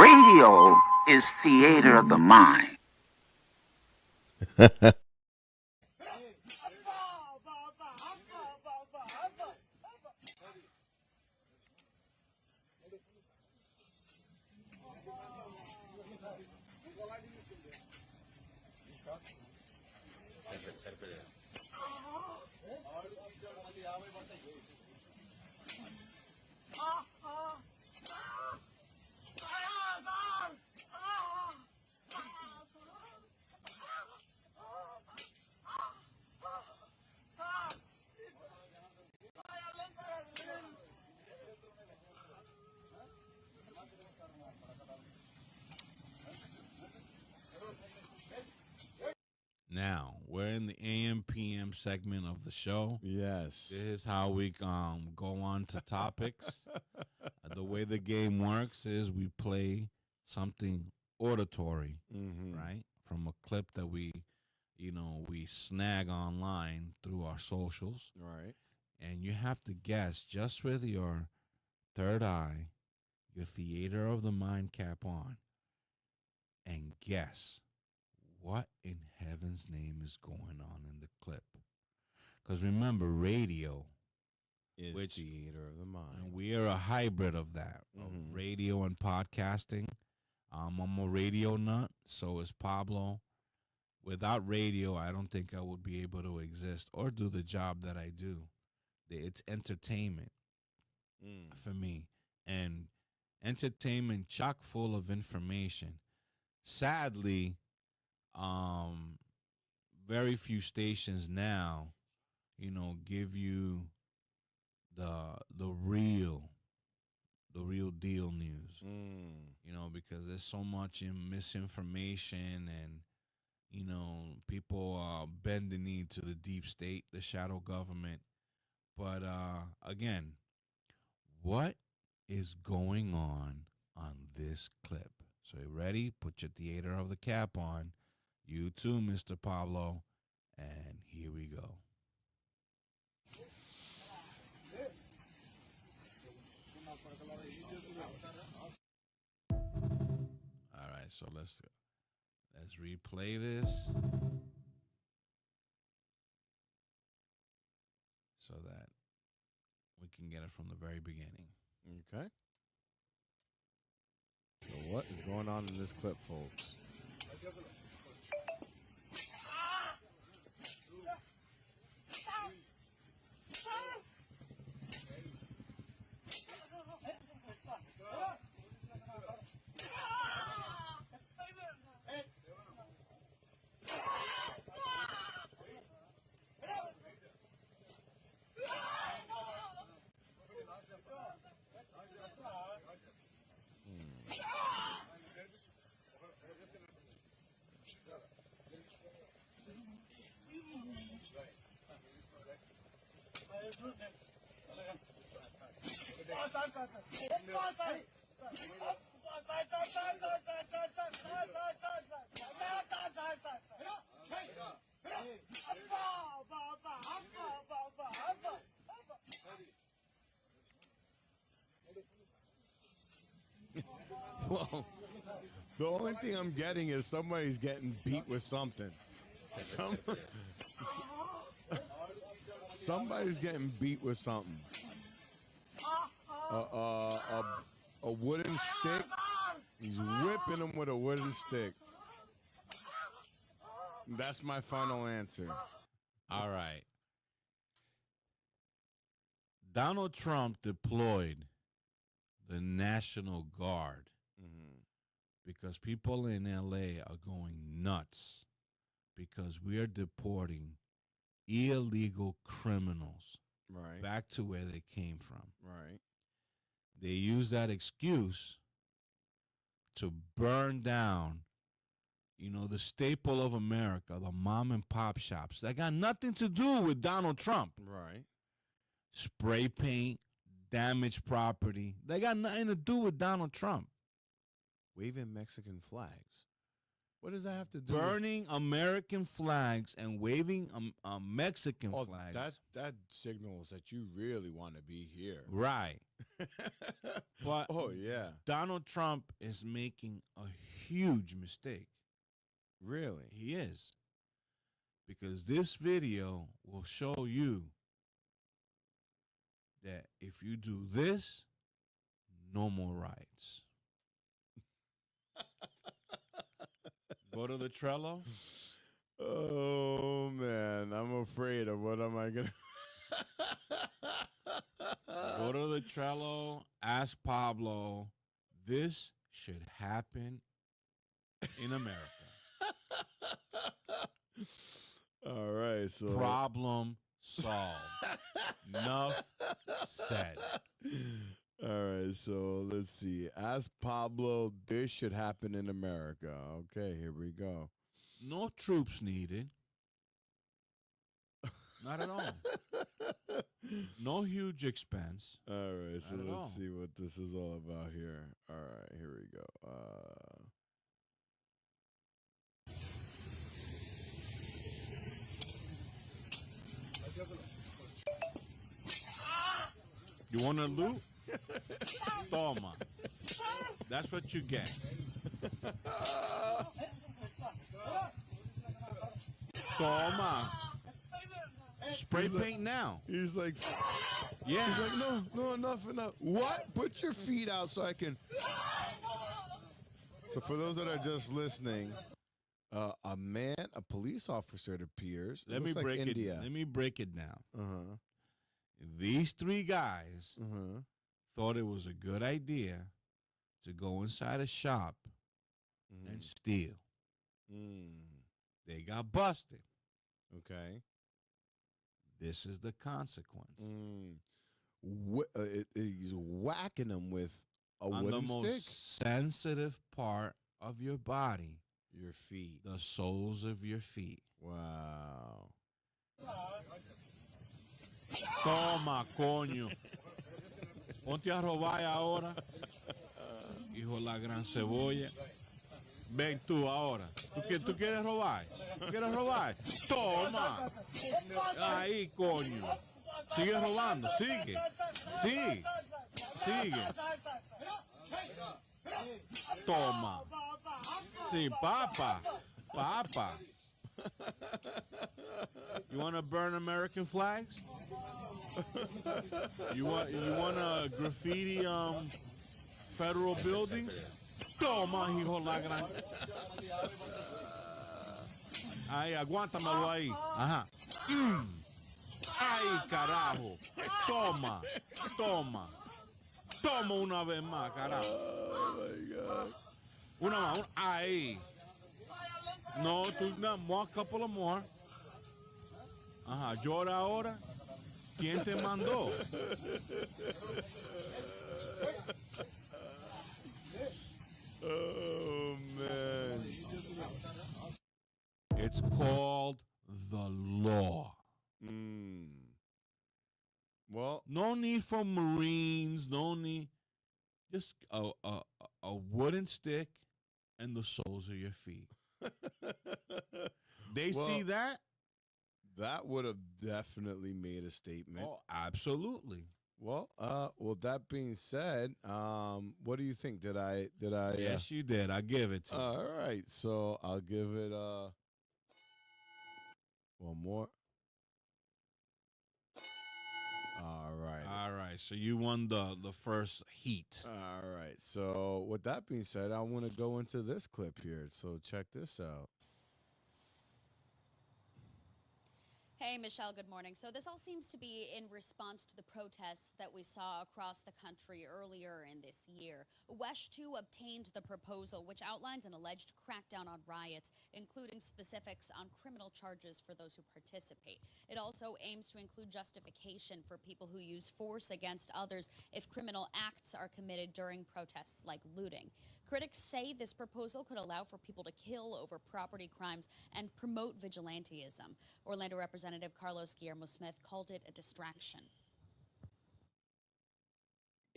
Radio is theater of the mind. Now, we're in the AM PM segment of the show. Yes. This is how we go on to topics. The way the game works is we play something auditory, right? From a clip that we snag online through our socials. Right. And you have to guess just with your third eye, your theater of the mind cap on, and guess what in heaven's name is going on in the clip. Because remember, radio is theater of the mind. And we are a hybrid of that, of radio and podcasting. I'm a radio nut, so is Pablo. Without radio, I don't think I would be able to exist or do the job that I do. It's entertainment for me. And entertainment chock full of information. Sadly, very few stations now, give you the real deal news. Because there's so much misinformation and people bend the knee to the deep state, the shadow government. But again, what is going on this clip? So you ready? Put your theater of the cap on. You too, Mr. Pablo. And here we go. All right, so let's replay this so that we can get it from the very beginning. Okay. So what is going on in this clip, folks? Well, the only thing I'm getting is somebody's getting beat with something. Somebody's getting beat with something. A wooden stick. He's whipping him with a wooden stick. That's my final answer. All right. Donald Trump deployed the National Guard because people in LA are going nuts because we are deporting illegal criminals back to where they came from. Right. They use that excuse to burn down, the staple of America, the mom and pop shops. That got nothing to do with Donald Trump. Right. spray paint, damage property. They got nothing to do with Donald Trump. Waving Mexican flags. What does that have to do? Burning American flags and waving Mexican flags. That signals that you really want to be here. Right. But oh yeah, Donald Trump is making a huge mistake. Really? He is. Because this video will show you that if you do this, no more riots. Go to the Trello. Oh man, I'm afraid of what am I gonna Go to the Trello, ask Pablo, this should happen in America. All right, so problem solved. Enough said. All right, so let's see. Ask Pablo, this should happen in America. Okay, here we go. No troops needed. Not at all. No huge expense. All right, so Not at all. let's see what this is all about here. All right, here we go. You want to loot? Toma. That's what you get. Toma. Spray paint now. He's like, yeah. He's like, no, enough. What? Put your feet out so I can. So for those that are just listening, a police officer, it appears. Let me break it down. Uh-huh. These three guys thought it was a good idea to go inside a shop and steal. They got busted. Okay. This is the consequence. He's whacking them with a on wooden the stick. most sensitive part of your body. Your feet. The soles of your feet. Wow. Toma, coño. Ponte a robar ahora. Hijo de la gran cebolla. Ven tú ahora. ¿Tú quieres robar? ¿Tú quieres robar? Toma. Ahí, coño. Sigue robando. Sigue. Toma. Sí, papa. You want to burn American flags? You want to graffiti federal buildings? Toma, hijo la gran. Ahí, aguántamelo ahí. Ajá. Ahí, carajo. Toma una vez más, carajo. Oh my God. Una más. Ahí. No, more, a couple of more. Ajá, llora ahora. ¿Quién te mandó? Oh, man. It's called the law. Well, no need for Marines. No need. Just a wooden stick and the soles of your feet. They see that? That would have definitely made a statement. Oh, absolutely. Well, that being said, what do you think? Did I? Yes, you did. I give it to you. All right, so I'll give it one more. All right. So you won the first heat. All right. So with that being said, I want to go into this clip here. So check this out. Hey, Michelle, good morning. So this all seems to be in response to the protests that we saw across the country earlier in this year. WESH 2 obtained the proposal, which outlines an alleged crackdown on riots, including specifics on criminal charges for those who participate. It also aims to include justification for people who use force against others if criminal acts are committed during protests like looting. Critics say this proposal could allow for people to kill over property crimes and promote vigilanteism. Orlando Representative Carlos Guillermo Smith called it a distraction.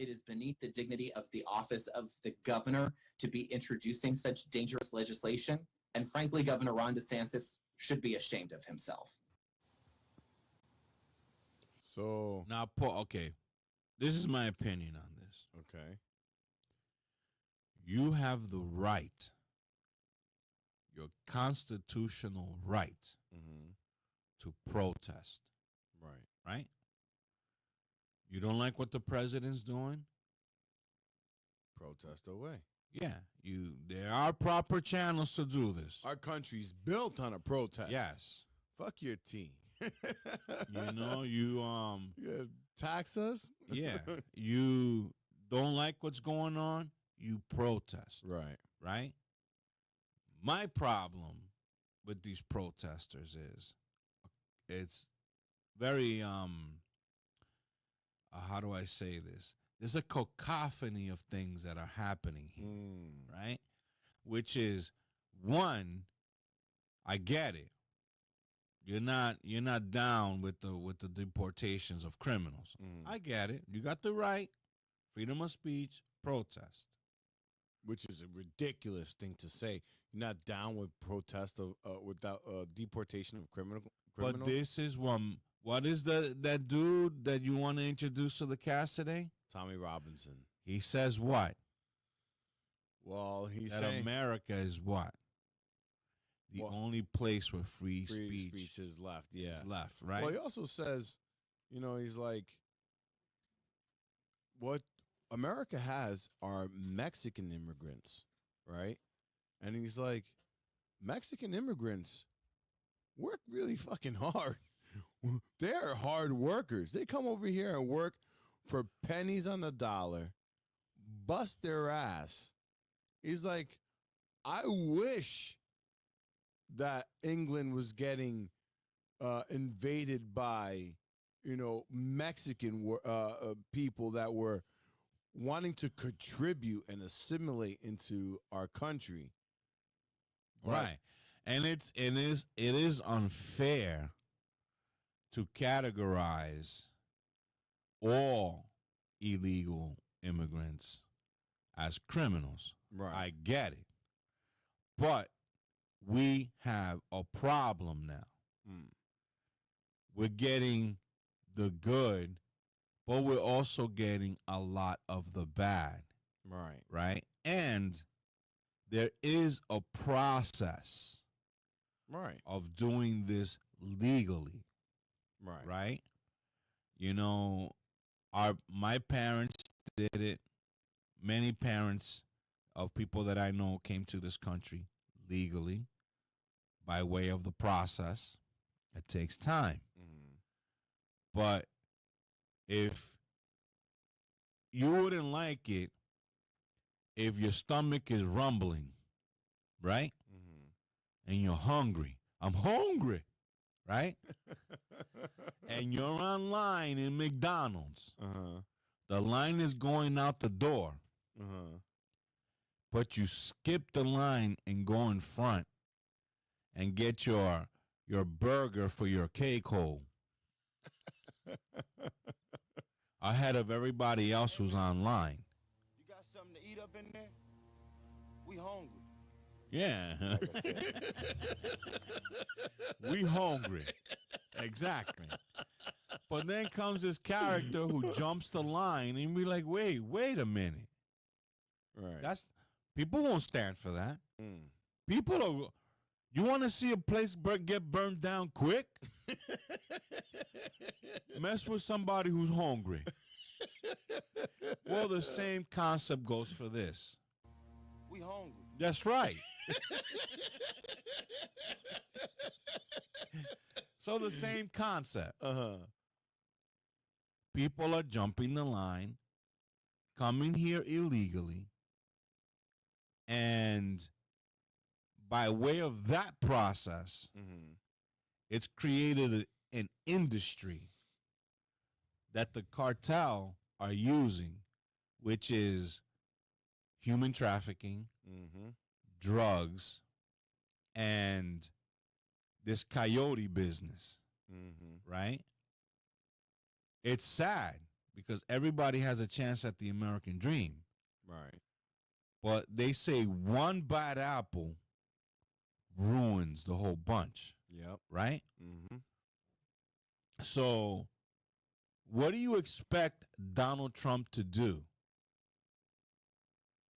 it is beneath the dignity of the office of the governor to be introducing such dangerous legislation. And frankly, Governor Ron DeSantis should be ashamed of himself. So now, Paul, okay, this is my opinion on this. Okay. You have the right, your constitutional right, to protest. Right. Right? You don't like what the president's doing? Protest away. Yeah, there are proper channels to do this. Our country's built on a protest. Yes. Fuck your team. You know, you tax us? Yeah. You don't like what's going on, you protest. Right. Right? My problem with these protesters is it's very how do I say this? There's a cacophony of things that are happening here, right? Which is, one, I get it. You're not down with the deportations of criminals. I get it. You got the right, freedom of speech, protest. Which is a ridiculous thing to say. You're not down with protest of without deportation of criminals. But this is one. What is that dude that you want to introduce to the cast today? Tommy Robinson. He says what? Well, he's that saying America is what? The only place where free speech is left. Yeah, is left. Right. Well, he also says, he's like, what America has are Mexican immigrants, right? And he's like, Mexican immigrants work really fucking hard. They're hard workers. They come over here and work for pennies on the dollar, bust their ass. He's like, I wish that England was getting invaded by, Mexican people that were wanting to contribute and assimilate into our country. Right. And it is unfair to categorize all illegal immigrants as criminals. Right. I get it. But we have a problem now. We're getting the good, but we're also getting a lot of the bad. Right. Right? And there is a process of doing this legally. Right. Right? My parents did it. Many parents of people that I know came to this country legally by way of the process. It takes time. But if you wouldn't like it if your stomach is rumbling, right? And you're hungry. I'm hungry, right? And you're online in McDonald's. The line is going out the door. But you skip the line and go in front and get your burger for your cake hole ahead of everybody else who's online. You got something to eat up in there? We hungry. Yeah. We hungry. Exactly. But then comes this character who jumps the line and be like, wait a minute. Right. People won't stand for that. You want to see a place get burned down quick? Mess with somebody who's hungry. Well, the same concept goes for this. We hungry. That's right. So the same concept. People are jumping the line, coming here illegally, and by way of that process, it's created an industry that the cartel are using, which is human trafficking, drugs, and this coyote business, right? It's sad because everybody has a chance at the American dream. Right. But they say one bad apple ruins the whole bunch. Yep. Right? Mm-hmm. So what do you expect Donald Trump to do?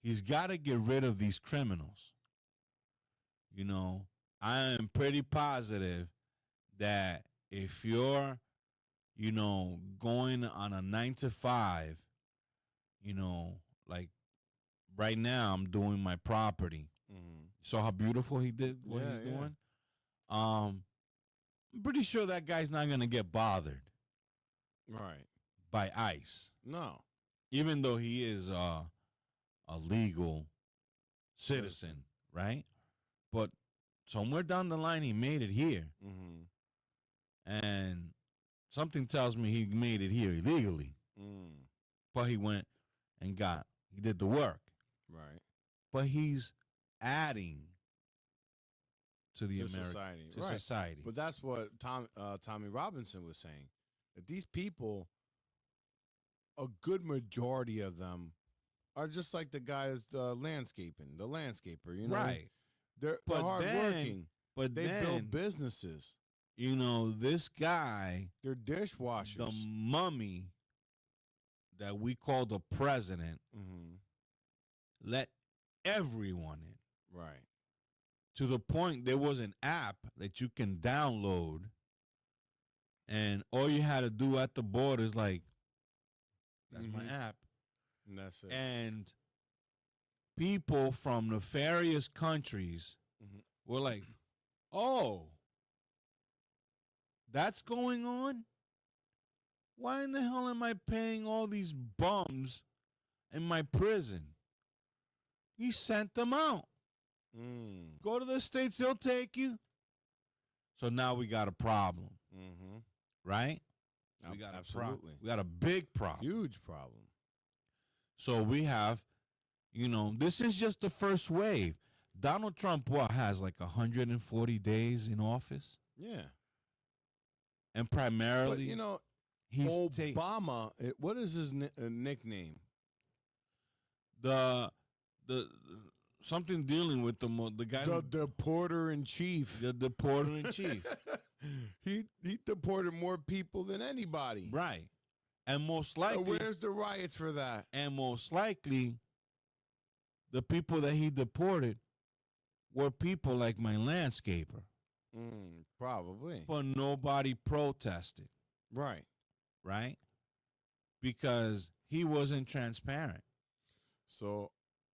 He's got to get rid of these criminals. You know, I am pretty positive that if you're, you know, going on a 9 to 5, you know, like right now I'm doing my property. Mm-hmm. Saw how beautiful he did what he's doing? I'm pretty sure that guy's not going to get bothered. Right. By ICE. No. Even though he is a legal citizen, right? But somewhere down the line, he made it here. Mm-hmm. And something tells me he made it here illegally. Mm. But he went and he did the work. Right. But he's adding to the society. To society. But that's what Tommy Robinson was saying. That these people, a good majority of them, are just like the guys the landscaper, you know? Right. They're hardworking. But they then, build businesses. You know, this guy, they're dishwashers. The mummy that we call the president, let everyone in. Right. To the point there was an app that you can download, and all you had to do at the border is like, that's my app. And that's it. And people from nefarious countries were like, oh, that's going on? Why in the hell am I paying all these bums in my prison? He sent them out. Go to the States, they'll take you. So now we got a problem. Right? We got Absolutely. We got a big problem. Huge problem. So we have, you know, this is just the first wave. Donald Trump, has like 140 days in office? Yeah. And primarily, but, you know, he's Obama, what is his nickname? The something dealing with the guy. The deporter-in-chief. The deporter-in-chief. He deported more people than anybody. Right. And most likely. So where's the riots for that? And most likely, the people that he deported were people like my landscaper. Probably. But nobody protested. Right. Right? Because he wasn't transparent. So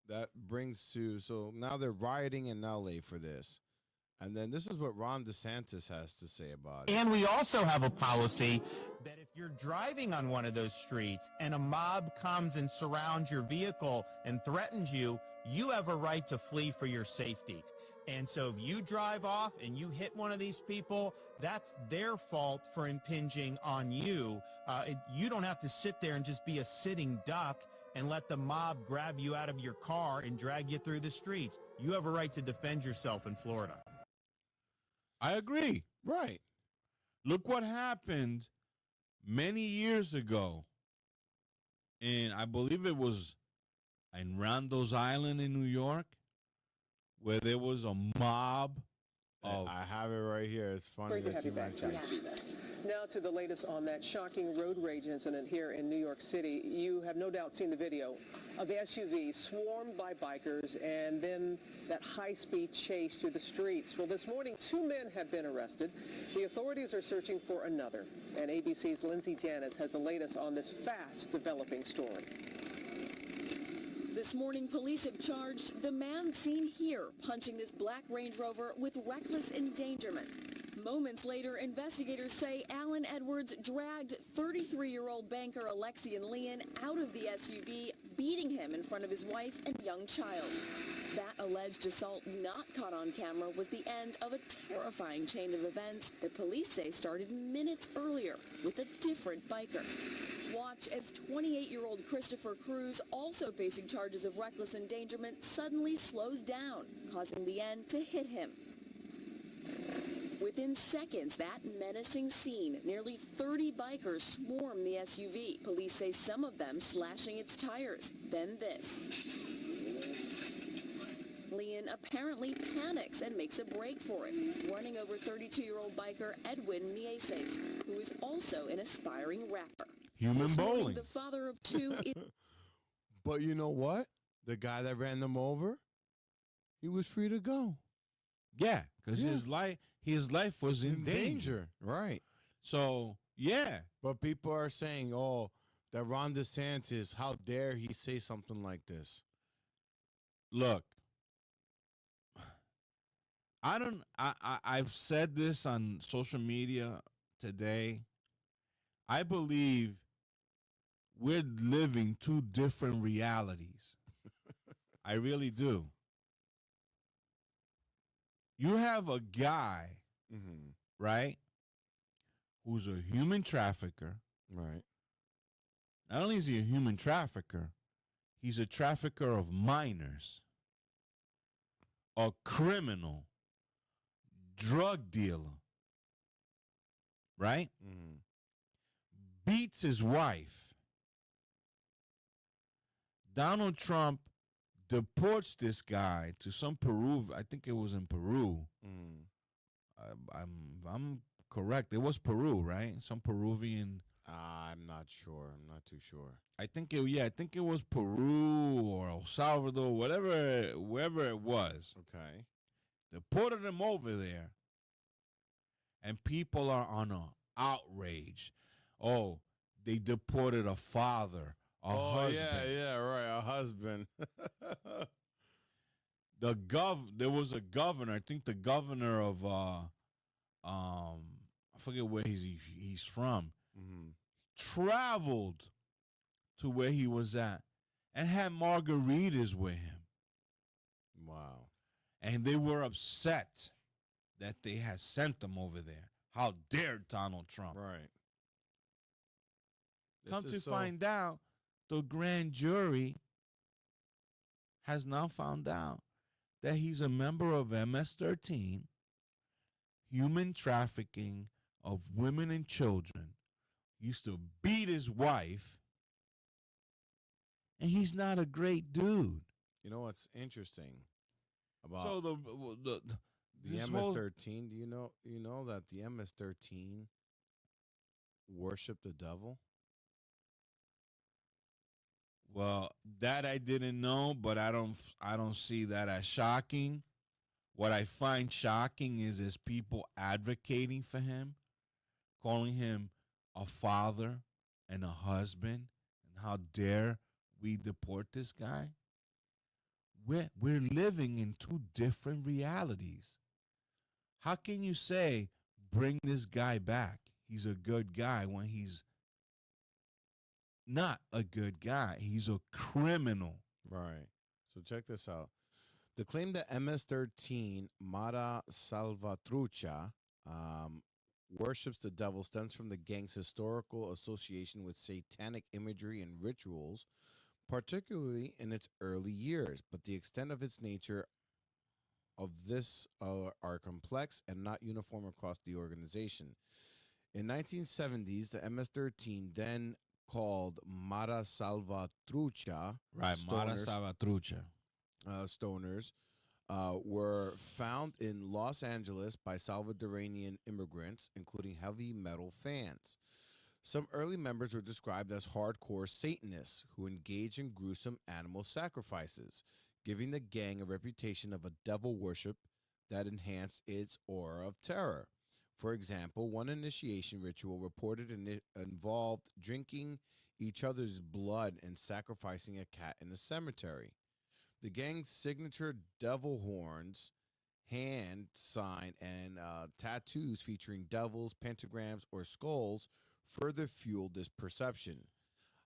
that brings to, so now they're rioting in LA for this. And then this is what Ron DeSantis has to say about it. And we also have a policy that if you're driving on one of those streets and a mob comes and surrounds your vehicle and threatens you, you have a right to flee for your safety. And so if you drive off and you hit one of these people, that's their fault for impinging on you. You don't have to sit there and just be a sitting duck and let the mob grab you out of your car and drag you through the streets. You have a right to defend yourself in Florida. I agree. Right. Look what happened many years ago. And I believe it was in Randos Island in New York, where there was a mob of... I have it right here. It's funny that you mentioned it. Now to the latest on that shocking road rage incident here in New York City. You have no doubt seen the video of the SUV swarmed by bikers and then that high-speed chase through the streets. Well, this morning, 2 men have been arrested. The authorities are searching for another. And ABC's Lindsay Janis has the latest on this fast-developing story. This morning, police have charged the man seen here punching this black Range Rover with reckless endangerment. Moments later, investigators say Alan Edwards dragged 33-year-old banker Alexian Leon out of the SUV, beating him in front of his wife and young child. That alleged assault not caught on camera was the end of a terrifying chain of events that police say started minutes earlier with a different biker. Watch as 28-year-old Christopher Cruz, also facing charges of reckless endangerment, suddenly slows down, causing Leon to hit him. Within seconds, that menacing scene, nearly 30 bikers swarm the SUV. Police say some of them slashing its tires. Then this. Leon apparently panics and makes a break for it, running over 32-year-old biker Edwin Mieses, who is also an aspiring rapper. Human This morning, bowling. the father of two is But you know what? The guy that ran them over, he was free to go. Yeah, because Yeah. his life was in danger. Right. So, yeah. But people are saying, oh, that Ron DeSantis, how dare he say something like this? Look, I've said this on social media today. I believe we're living two different realities. I really do. You have a guy, right, who's a human trafficker. Right. Not only is he a human trafficker, he's a trafficker of minors, a criminal, drug dealer, right? Beats his wife. Donald Trump deports this guy to some Peru. I think it was in Peru. I'm correct. It was Peru, right? Some Peruvian. I'm not sure. I'm not too sure. I think it was Peru or El Salvador, wherever it was. Okay. Deported him over there, and people are on a outrage. Oh, they deported a father, a husband. Yeah, right, a husband. There was a governor. I think the governor of I forget where he's from. Traveled to where he was at and had margaritas with him. Wow. And they were upset that they had sent them over there. How dare Donald Trump? Right. Come to find out, the grand jury has now found out that he's a member of MS-13, human trafficking of women and children, used to beat his wife, and he's not a great dude. You know what's interesting about So the this MS-13? Do you know that the MS-13 worship the devil? Well, that I didn't know, but I don't see that as shocking. What I find shocking is people advocating for him, calling him a father and a husband, and how dare we deport this guy? We're living in two different realities. How can you say bring this guy back? He's a good guy when he's not a good guy. He's a criminal. Right. So check this out. The claim that MS-13 Mara Salvatrucha worships the devil stems from the gang's historical association with satanic imagery and rituals, particularly in its early years. But the extent of its nature of this are complex and not uniform across the organization. In 1970s, the MS-13, then called Mara Salvatrucha, Right, Mara Salvatrucha. Stoners, were found in Los Angeles by Salvadoranian immigrants, including heavy metal fans. Some early members were described as hardcore Satanists who engaged in gruesome animal sacrifices, giving the gang a reputation of a devil worship that enhanced its aura of terror. For example, one initiation ritual reported involved drinking each other's blood and sacrificing a cat in a cemetery. The gang's signature devil horns, hand sign, and tattoos featuring devils, pentagrams, or skulls further fueled this perception.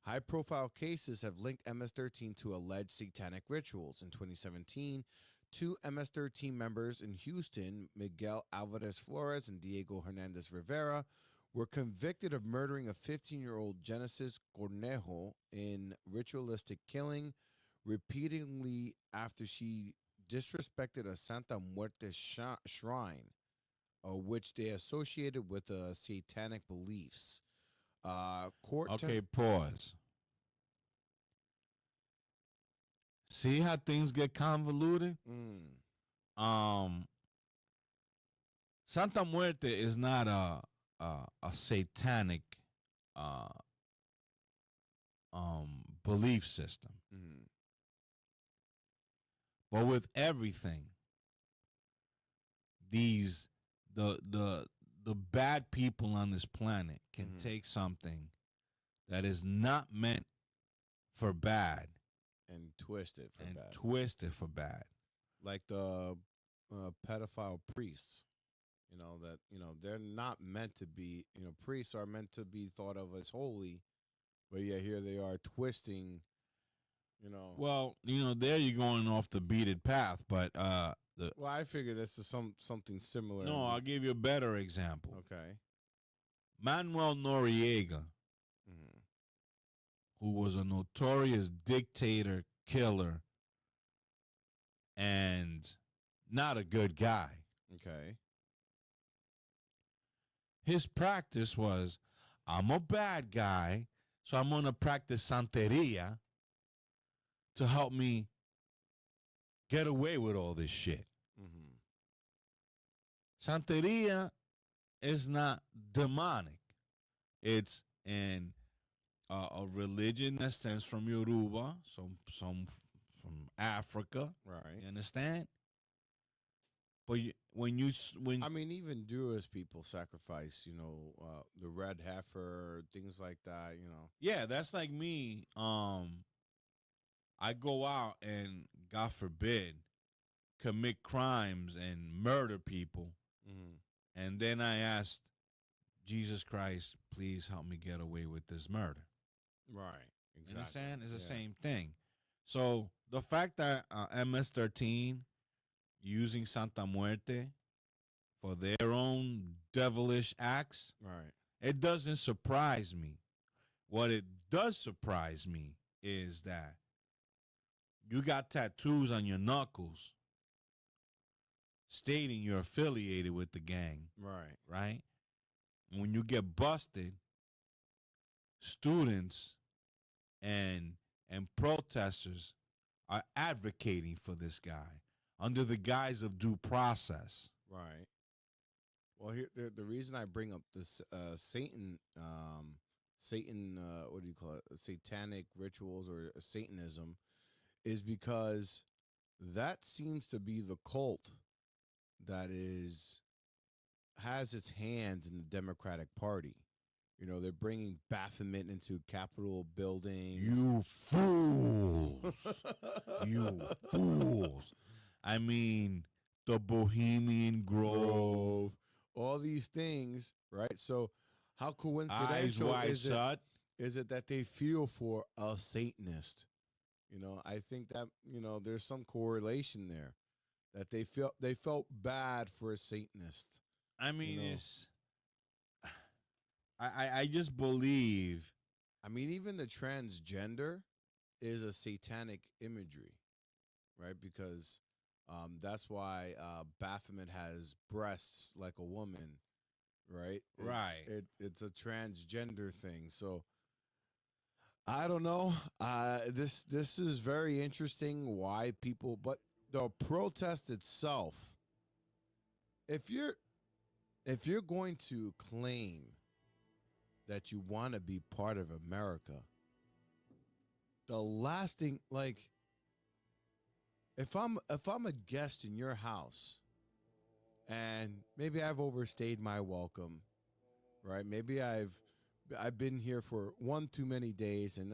High-profile cases have linked MS-13 to alleged satanic rituals. In 2017, two MS-13 members in Houston, Miguel Alvarez Flores and Diego Hernandez Rivera, were convicted of murdering a 15-year-old Genesis Cornejo in ritualistic killing, repeatedly after she disrespected a Santa Muerte shrine. which they associated with satanic beliefs. Okay, pause. See how things get convoluted? Santa Muerte is not a satanic belief system. But with everything, the bad people on this planet can take something that is not meant for bad and twist it for bad. Like the pedophile priests, they're not meant to be. Priests are meant to be thought of as holy, but yeah, here they are twisting. Well, there you're going off the beaten path, but well, I figure this is something similar. No, I'll give you a better example. Okay. Manuel Noriega, who was a notorious dictator, killer, and not a good guy. Okay. His practice was, I'm a bad guy, so I'm going to practice Santeria to help me get away with all this shit. Santeria is not demonic. It's a religion that stems from Yoruba, some from Africa. Right. You understand? But I mean, even Jewish people sacrifice, the red heifer, things like that, Yeah, that's like me. I go out and, God forbid, commit crimes and murder people. And then I asked Jesus Christ, please help me get away with this murder. Right. Exactly. You understand? It's the same thing. So the fact that MS-13 using Santa Muerte for their own devilish acts, right, it doesn't surprise me. What it does surprise me is that you got tattoos on your knuckles stating you're affiliated with the gang. Right. Right? And when you get busted, students and protesters are advocating for this guy under the guise of due process. Right. Well, here the reason I bring up this Satan, what do you call it? Satanic rituals or Satanism, is because that seems to be the cult that has its hands in the Democratic Party. They're bringing Baphomet into Capitol buildings. You fools. You fools. I mean, the Bohemian Grove. All these things, right? So how coincidental Eyes wide shut. Is it that they feel for a Satanist? I think that, there's some correlation there, that they felt bad for a Satanist. I mean, I just believe. I mean, even the transgender is a satanic imagery, right? Because that's why Baphomet has breasts like a woman, right? Right. It's a transgender thing. So I don't know. This is very interesting. Why people, but the protest itself. If you're going to claim that you want to be part of America, the last thing, like, if I'm a guest in your house and maybe I've overstayed my welcome, right? Maybe I've been here for one too many days, and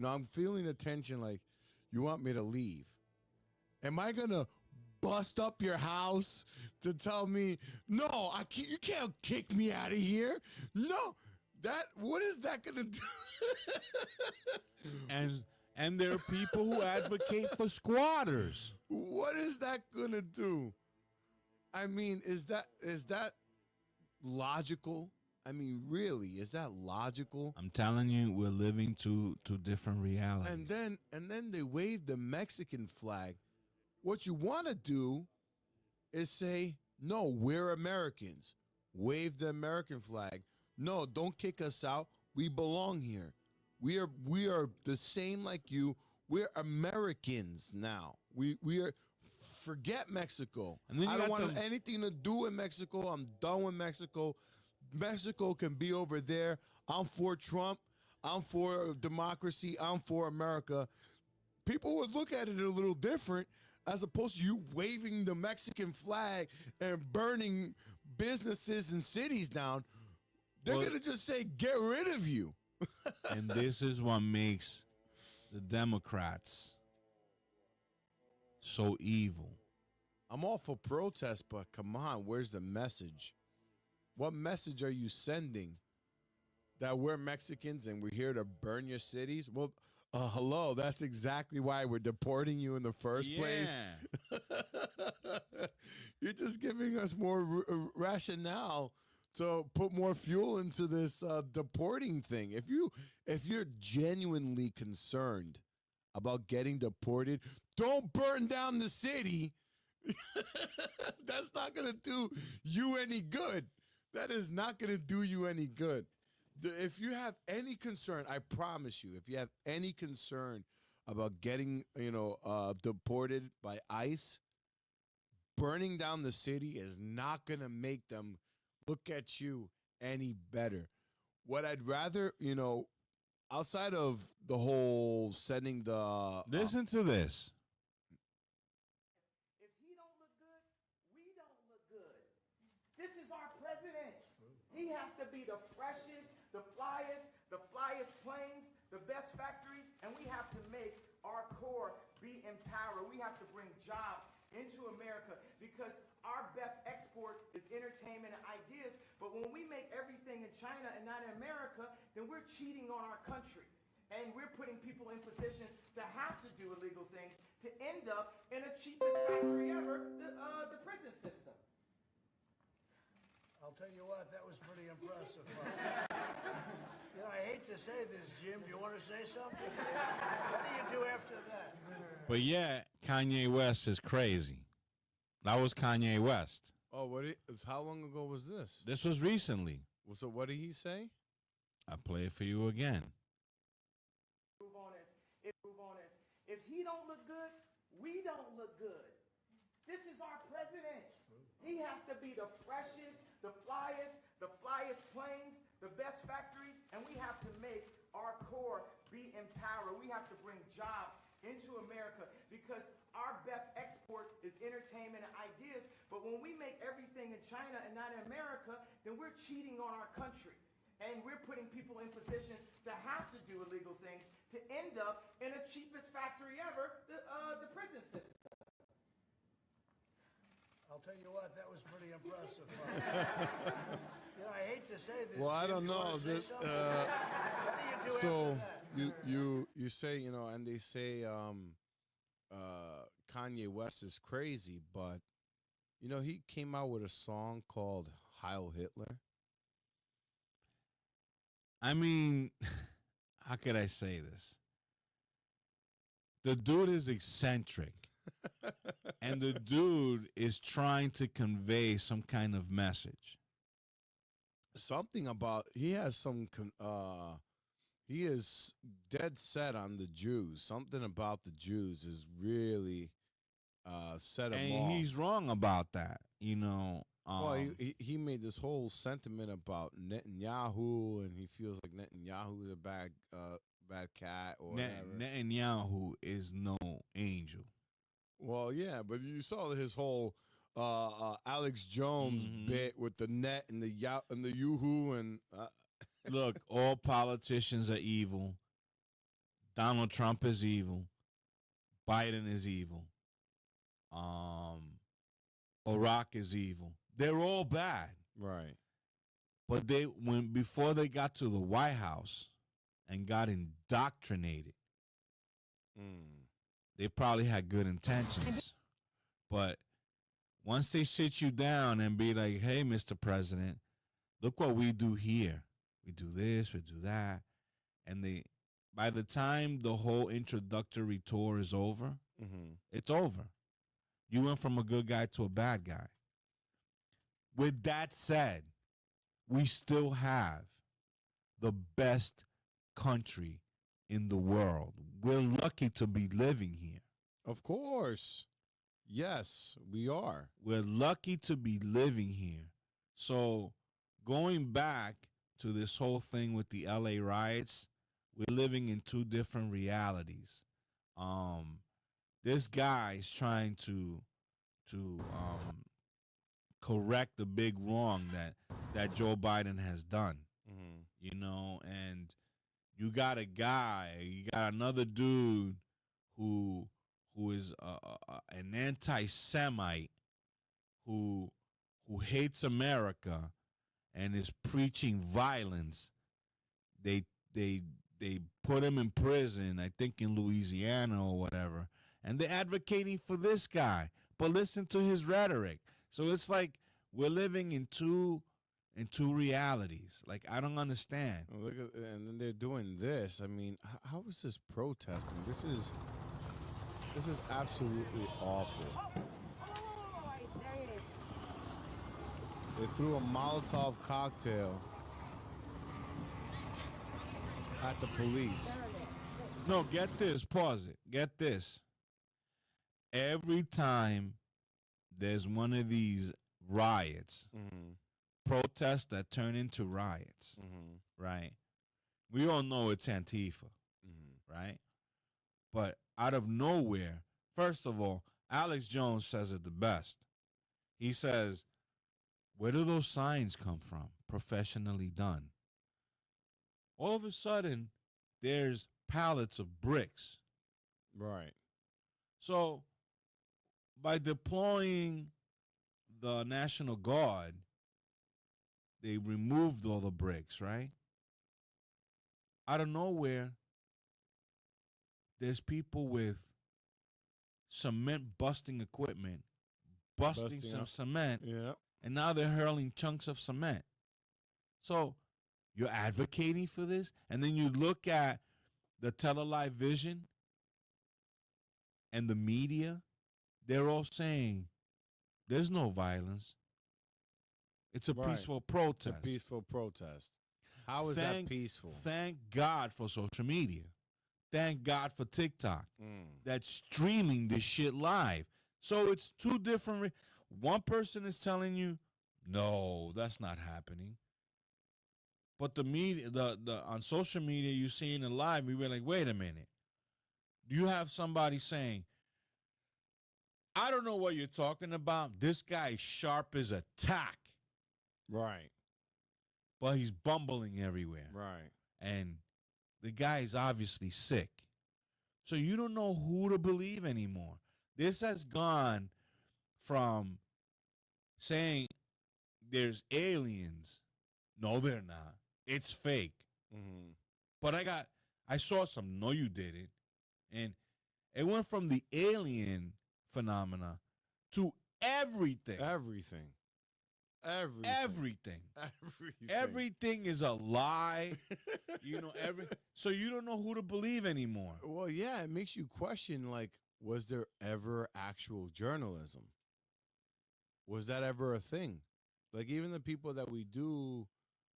I'm feeling the tension, like you want me to leave. Am I gonna bust up your house to tell me, no, you can't kick me out of here? No, what is that gonna do? And there are people who advocate for squatters. What is that gonna do? I mean, is that logical? I mean, really, is that logical? I'm telling you, we're living two different realities. And then they wave the Mexican flag. What you want to do is say, No, we're Americans. Wave the American flag. No, don't kick us out. We belong here. We are the same like you. We're Americans now. We are. Forget Mexico. And then I don't want anything to do with Mexico. I'm done with Mexico. Mexico can be over there. I'm for Trump. I'm for democracy. I'm for America. People would look at it a little different as opposed to you waving the Mexican flag and burning businesses and cities down. They're going to just say, get rid of you. And this is what makes the Democrats so evil. I'm all for protest, but come on, where's the message? What message are you sending? That we're Mexicans and we're here to burn your cities? Well, hello, that's exactly why we're deporting you in the first place. You're just giving us more rationale to put more fuel into this deporting thing. If you're genuinely concerned about getting deported, don't burn down the city. That's not going to do you any good. That is not going to do you any good. If you have any concern, I promise you, if you have any concern about getting, deported by ICE, burning down the city is not going to make them look at you any better. What I'd rather, outside of the whole sending the... Listen to this. If he don't look good, we don't look good. This is our president. He has to be the freshest, the flyest planes, the best factories, and we have to make our core be empowered. We have to bring jobs into America because our best export is entertainment and ideas. But when we make everything in China and not in America, then we're cheating on our country. And we're putting people in positions to have to do illegal things to end up in the cheapest factory ever, the prison system. I'll tell you what, that was pretty impressive. I hate to say this, Jim. Do you want to say something? What do you do after that? But yeah, Kanye West is crazy. That was Kanye West. Oh, how long ago was this? This was recently. Well, so what did he say? I'll play it for you again. If he don't look good, we don't look good. This is our president. He has to be the freshest, the flyest planes, the best factories, and we have to make our core be empowered. We have to bring jobs into America because our best export is entertainment and ideas. But when we make everything in China and not in America, then we're cheating on our country. And we're putting people in positions to have to do illegal things to end up in the cheapest factory ever, the prison system. I'll tell you what, that was pretty impressive. I hate to say this. Well, I don't know. What do you do So after that? you say, and they say Kanye West is crazy, but he came out with a song called Heil Hitler. I mean, how could I say this? The dude is eccentric. And the dude is trying to convey some kind of message. Something about, he has some, he is dead set on the Jews. Something about the Jews is really set him off. And he's wrong about that, Well, he made this whole sentiment about Netanyahu, and he feels like Netanyahu is a bad cat or whatever. Netanyahu is no angel. Well, yeah, but you saw his whole Alex Jones bit with the net and the yoo-hoo and Look, all politicians are evil. Donald Trump is evil. Biden is evil. Iraq is evil. They're all bad. Right. But before they got to the White House and got indoctrinated, they probably had good intentions. But once they sit you down and be like, hey, Mr. President, look what we do here. We do this, we do that. And by the time the whole introductory tour is over, it's over. You went from a good guy to a bad guy. with that said, we still have the best country in the world. We're lucky to be living here. Of course. Yes, we are. We're lucky to be living here. So going back to this whole thing with the LA riots, we're living in two different realities. This guy is trying to correct the big wrong that Joe Biden has done. You know, and you got another dude who is an anti-Semite who hates America and is preaching violence. They put him in prison, I think in Louisiana or whatever, and they're advocating for this guy. But listen to his rhetoric. So it's like we're living in two realities. Like, I don't understand. Look at, and then they're doing this. I mean, how is this protesting? This is absolutely awful. There it is. They threw a Molotov cocktail at the police. No, get this. Pause it. Get this. Every time there's one of these riots, protests that turn into riots, right? We all know it's Antifa, right? But out of nowhere, first of all, Alex Jones says it the best. He says, where do those signs come from? Professionally done. All of a sudden, there's pallets of bricks. Right. So, by deploying the National Guard, they removed all the bricks, right? Out of nowhere, there's people with cement busting equipment, busting some up cement, Yeah. and now they're hurling chunks of cement. So you're advocating for this, and then you look at the Tele-Live Vision and the media, they're all saying there's no violence. It's a Right. peaceful protest. It's a peaceful protest. How is that peaceful? Thank God for social media. Thank God for TikTok that's streaming this shit live. So it's two different. One person is telling you, no, that's not happening. But the media, the on social media, you seeing it live. We were like, wait a minute. You have somebody saying, I don't know what you're talking about. This guy is sharp as a tack. Right. But he's bumbling everywhere. Right. And the guy is obviously sick. So you don't know who to believe anymore. This has gone from saying there's aliens. No, they're not. It's fake. But I saw some. No, you didn't. And it went from the alien phenomena to everything. Everything. Everything is a lie. So you don't know who to believe anymore. Well, yeah, it makes you question, like, was there ever actual journalism? Was that ever a thing? Like, even the people that we do,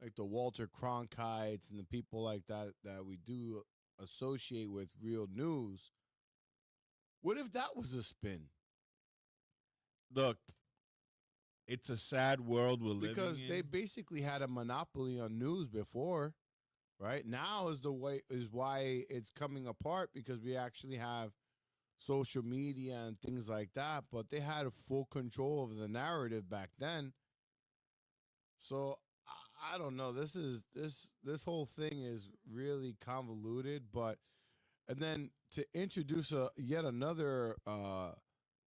like the Walter Cronkites and the people like that we do associate with real news, what if that was a spin? Look, it's a sad world we're living in. Because they basically had a monopoly on news before, right? Now is why it's coming apart, because we actually have social media and things like that, but they had a full control of the narrative back then. So I don't know. This whole thing is really convoluted, and then to introduce yet another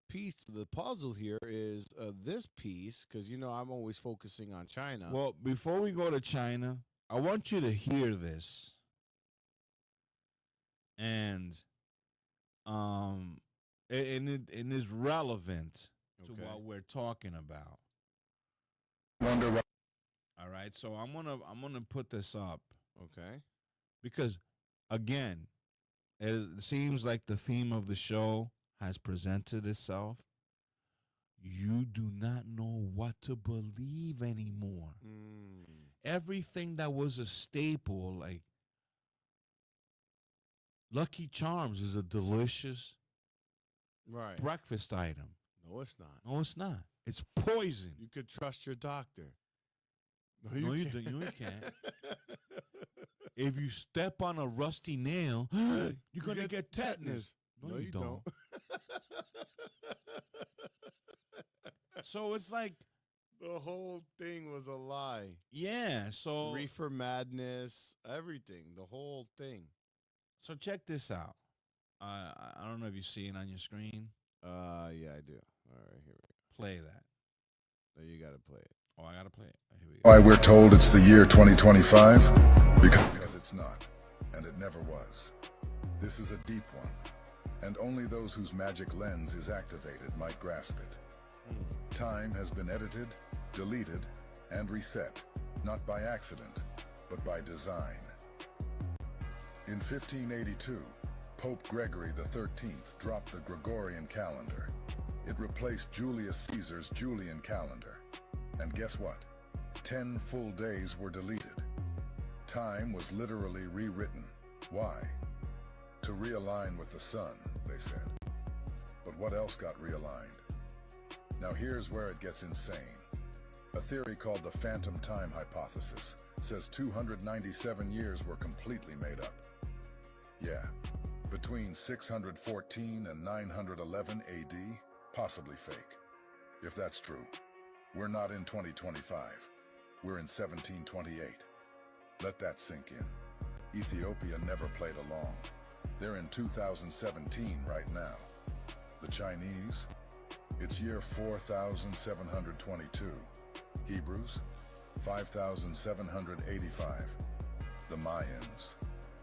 piece to the puzzle here is this piece, because I'm always focusing on China. Well, before we go to China, I want you to hear this, and it is relevant to what we're talking about. Wonder what. All right, so I'm gonna put this up, okay, because again, it seems like the theme of the show has presented itself. you do not know what to believe anymore. Everything that was a staple, like Lucky Charms, is a delicious breakfast item. No, it's not. No, it's not. It's poison. You could trust your doctor. No, you can't. If you step on a rusty nail, you're going to get tetanus. No, you don't. So it's like the whole thing was a lie. Yeah, so reefer madness, everything, the whole thing. So check this out. I don't know if you see it on your screen. Yeah, I do. All right, here we go. Play that. No, you got to play it. Oh, I got to play it. Here we go. Why we're told it's the year 2025? Because it's not, and it never was. This is a deep one, and only those whose magic lens is activated might grasp it. Time has been edited, deleted, and reset, not by accident, but by design. In 1582, Pope Gregory XIII dropped the Gregorian calendar. It replaced Julius Caesar's Julian calendar. And guess what? 10 full days were deleted. Time was literally rewritten. Why? To realign with the sun, they said. But what else got realigned? Now here's where it gets insane. A theory called the phantom time hypothesis says 297 years were completely made up. Yeah, between 614 and 911 AD, possibly fake. If that's true, we're not in 2025. We're in 1728. Let that sink in. Ethiopia never played along. They're in 2017 right now. The Chinese? It's year 4722. Hebrews? 5785. The Mayans?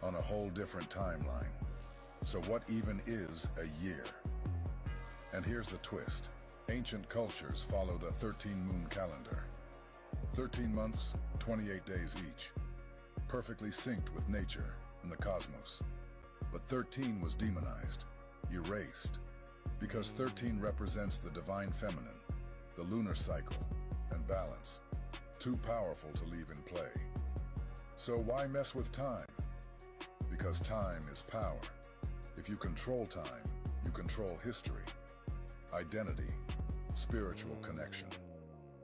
On a whole different timeline. So what even is a year? And here's the twist. Ancient cultures followed a 13-moon calendar. 13 months, 28 days each. Perfectly synced with nature and the cosmos. But 13 was demonized, erased, because 13 represents the divine feminine, the lunar cycle, and balance. Too powerful to leave in play. So why mess with time? Because time is power. If you control time, you control history, identity, spiritual connection.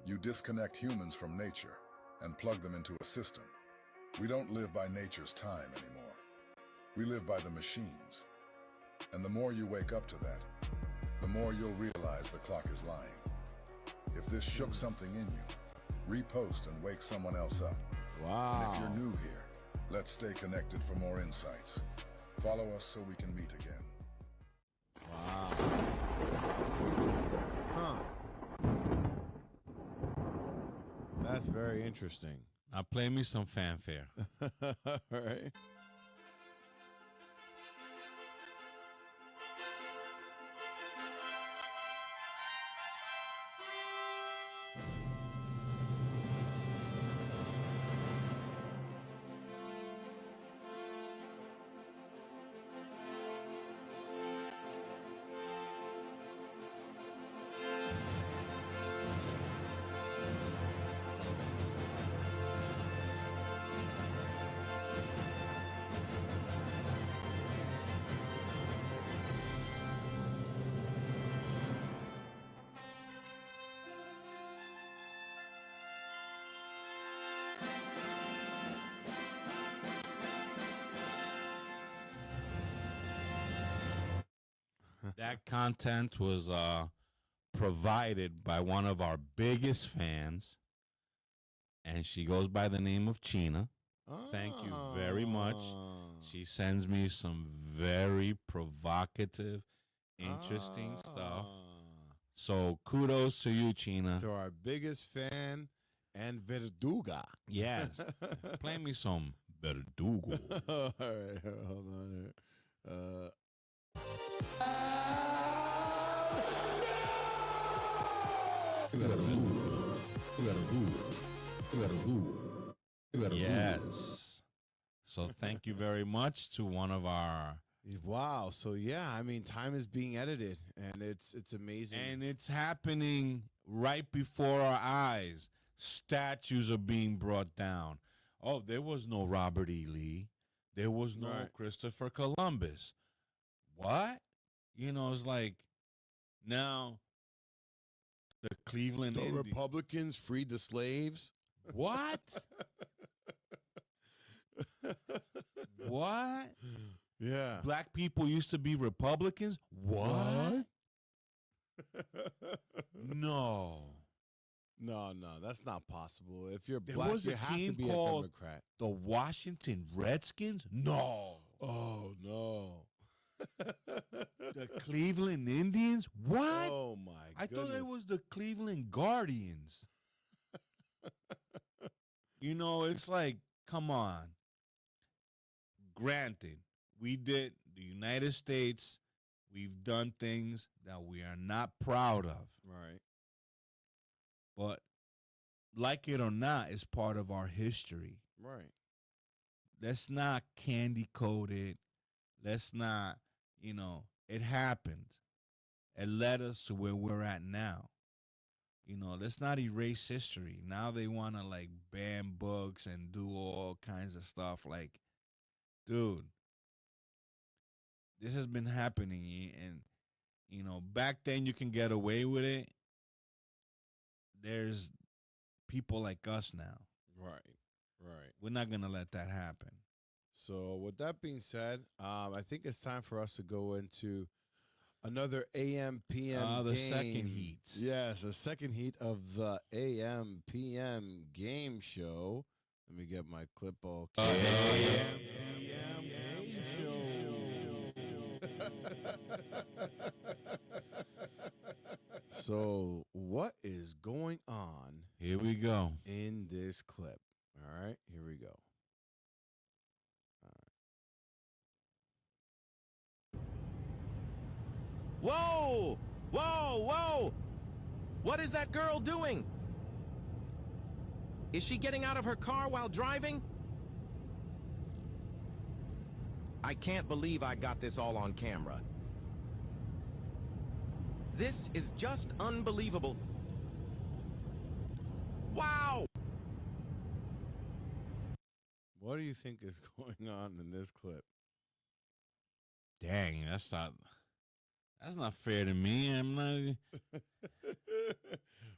You disconnect humans from nature and plug them into a system. We don't live by nature's time anymore. We live by the machines. And the more you wake up to that, the more you'll realize the clock is lying. If this shook something in you, repost and wake someone else up. Wow. And if you're new here, let's stay connected for more insights. Follow us so we can meet again. Wow. Huh. That's very interesting. Now play me some fanfare. All right. That content was provided by one of our biggest fans, and she goes by the name of China. Thank you very much. She sends me some very provocative, interesting stuff. So kudos to you, China. To our biggest fan and Verduga. Yes. Play me some Verdugo. All right, hold on here. Yes. So thank you very much to one of our Wow. So yeah, I mean, time is being edited, and it's amazing. And it's happening right before our eyes. Statues are being brought down. Oh, there was no Robert E. Lee. There was no Christopher Columbus. What? It's like now the Cleveland The Indians. Republicans freed the slaves. What? What? Yeah. Black people used to be Republicans? What? No. No, that's not possible. If you're There black, was you a have to team be called a Democrat. the Washington Redskins? No. Oh, no. The Cleveland Indians? What? Oh, my I goodness. thought it was the Cleveland Guardians. It's like, come on. Granted, we did the United States, we've done things that we are not proud of. Right. But like it or not, it's part of our history. Right. Let's not candy coat it. Let's not, it happened. It led us to where we're at now. Let's not erase history. Now they want to like ban books and do all kinds of stuff. Like, dude, this has been happening. And, back then you can get away with it. There's people like us now. Right. We're not going to let that happen. So with that being said, I think it's time for us to go into another AM PM the game. second heat. Yes, the second heat of the AM PM game show. Let me get my clip all AM game show. So what is going on? Here we go. In this clip. All right, here we go. Whoa! Whoa! Whoa! What is that girl doing? Is she getting out of her car while driving? I can't believe I got this all on camera. This is just unbelievable. Wow! What do you think is going on in this clip? Dang, that's not fair to me. I'm not.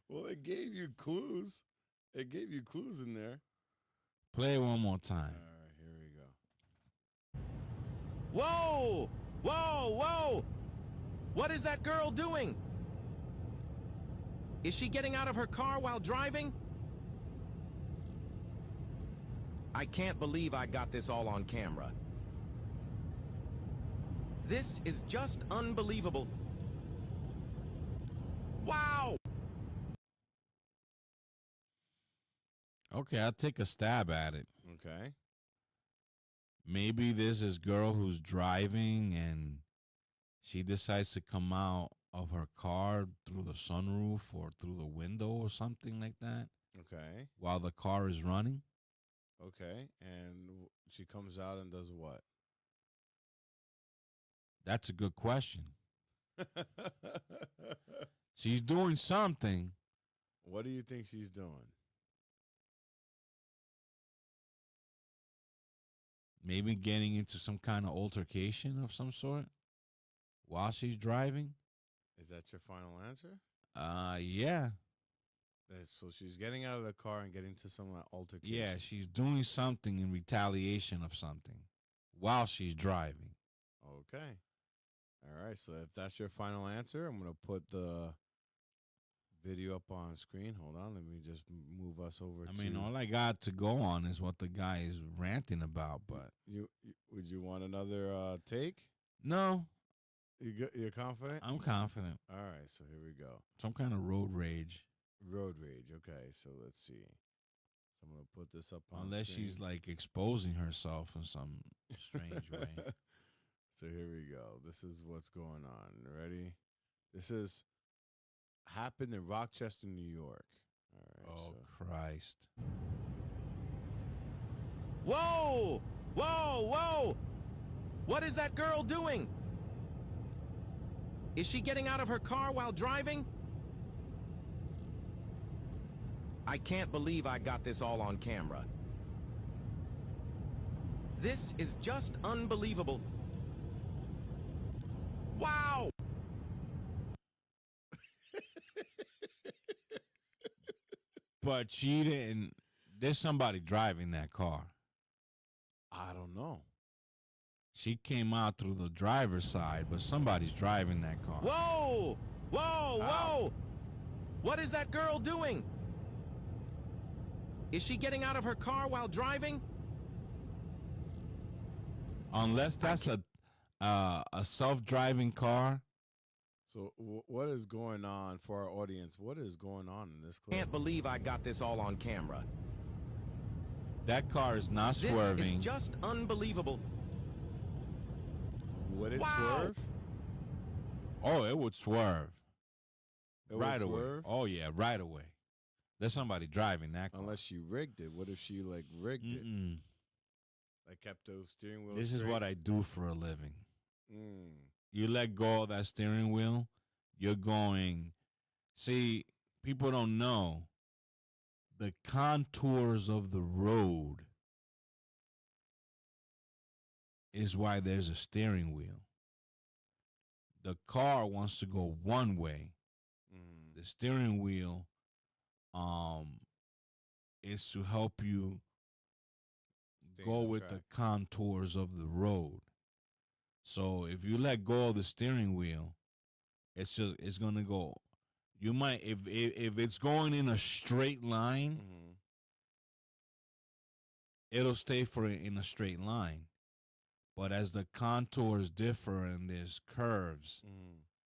Well, it gave you clues. It gave you clues in there. Play it one more time. All right, here we go. Whoa! Whoa! Whoa! What is that girl doing? Is she getting out of her car while driving? I can't believe I got this all on camera. This is just unbelievable. Wow! Okay, I'll take a stab at it. Okay. Maybe there's this girl who's driving and she decides to come out of her car through the sunroof or through the window or something like that. Okay. While the car is running. Okay. And she comes out and does what? That's a good question. She's doing something. What do you think she's doing? Maybe getting into some kind of altercation of some sort while she's driving. Is that your final answer? Yeah. So she's getting out of the car and getting to some altercation. Yeah, she's doing something in retaliation of something while she's driving. Okay. All right. So if that's your final answer, I'm going to put the video up on screen. Hold on. Let me just move us over. I mean, all I got to go on is what the guy is ranting about, but would you want another take? No. You're confident? I'm confident. All right. So here we go. Some kind of road rage. Road rage. Okay. So let's see. So I'm going to put this up on Unless screen. she's like exposing herself in some strange way. So here we go. This is what's going on. Ready? This is happened in Rochester, New York. All right. Christ. Whoa! Whoa! Whoa! What is that girl doing? Is she getting out of her car while driving? I can't believe I got this all on camera. This is just unbelievable. Wow! But she didn't. There's somebody driving that car. I don't know. She came out through the driver's side, but somebody's driving that car. Whoa! Whoa! Whoa! What is that girl doing? Is she getting out of her car while driving? Unless that's a self-driving car. So what is going on for our audience? What is going on in this clip? Can't believe I got this all on camera. That car is not swerving. This is just unbelievable. Would it Wow. swerve? Oh, it would swerve. It right would away. swerve? Oh, yeah, right away. There's somebody driving that car. Unless she rigged it. What if she like rigged it? Like kept those steering wheels This is straight? what I do for a living. Mm. You let go of that steering wheel, you're going. See, people don't know the contours of the road is why there's a steering wheel. The car wants to go one way. The steering wheel is to help you go on with track. the contours of the road. So if you let go of the steering wheel, it's gonna go. You might if it's going in a straight line, it'll stay in a straight line. But as the contours differ and there's curves,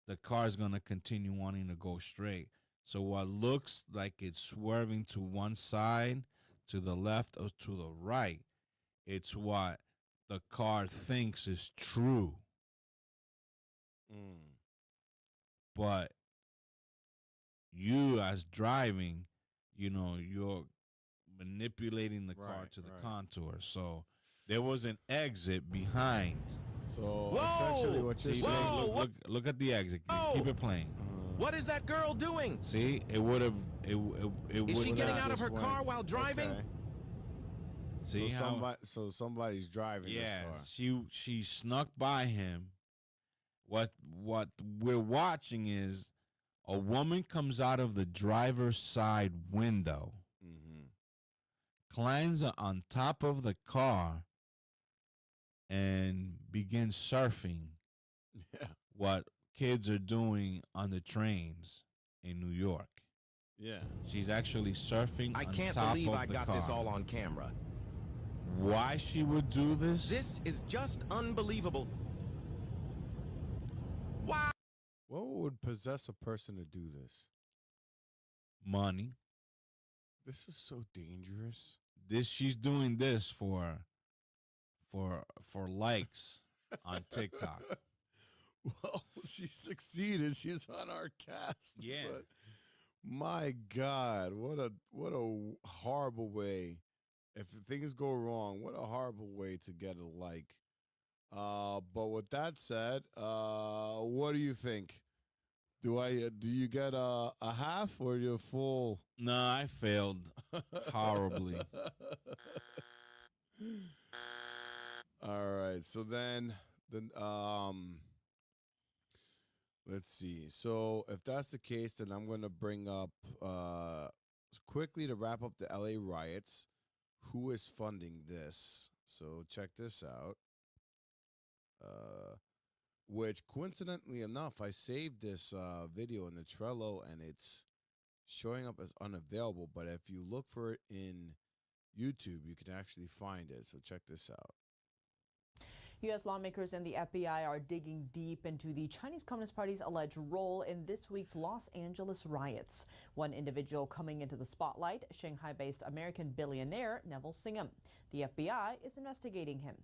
the car's gonna continue wanting to go straight. So what looks like it's swerving to one side, to the left, or to the right, it's what the car thinks is true. But you as driving, you're manipulating the car to the contour. So there was an exit behind. So essentially what you're See, saying. look at the exit. Keep it playing. What is that girl doing? See, it would have. Is she getting out of her car while driving? Okay. See so somebody's driving this car. she snuck by him. What we're watching is a woman comes out of the driver's side window, climbs on top of the car, and begins surfing. Yeah. What kids are doing on the trains in New York. Yeah. She's actually surfing I on can't top believe of I the got car. this all on camera. Why she would do this? This is just unbelievable. Wow. What would possess a person to do this? Money. This is so dangerous. She's doing this for likes on TikTok. Well, she succeeded. She's on our cast. Yeah. But my God, what a horrible way. If things go wrong, what a horrible way to get a like. But with that said, what do you think? Do you get a half or you're full? No, I failed horribly. All right. So then let's see. So if that's the case, then I'm going to bring up quickly to wrap up the LA riots. Who is funding this? So check this out. Which coincidentally enough, I saved this video in the Trello and it's showing up as unavailable. But if you look for it in YouTube, you can actually find it. So check this out. U.S. lawmakers and the FBI are digging deep into the Chinese Communist Party's alleged role in this week's Los Angeles riots. One individual coming into the spotlight, Shanghai-based American billionaire Neville Singham. The FBI is investigating him.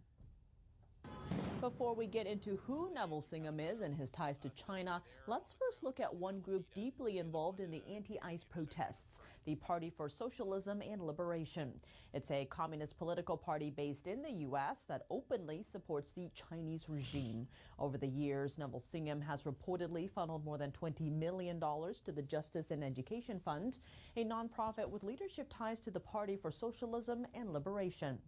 Before we get into who Neville Singham is and his ties to China, let's first look at one group deeply involved in the anti-ICE protests, the Party for Socialism and Liberation. It's a communist political party based in the U.S. that openly supports the Chinese regime. Over the years, Neville Singham has reportedly funneled more than $20 million to the Justice and Education Fund, a nonprofit with leadership ties to the Party for Socialism and Liberation.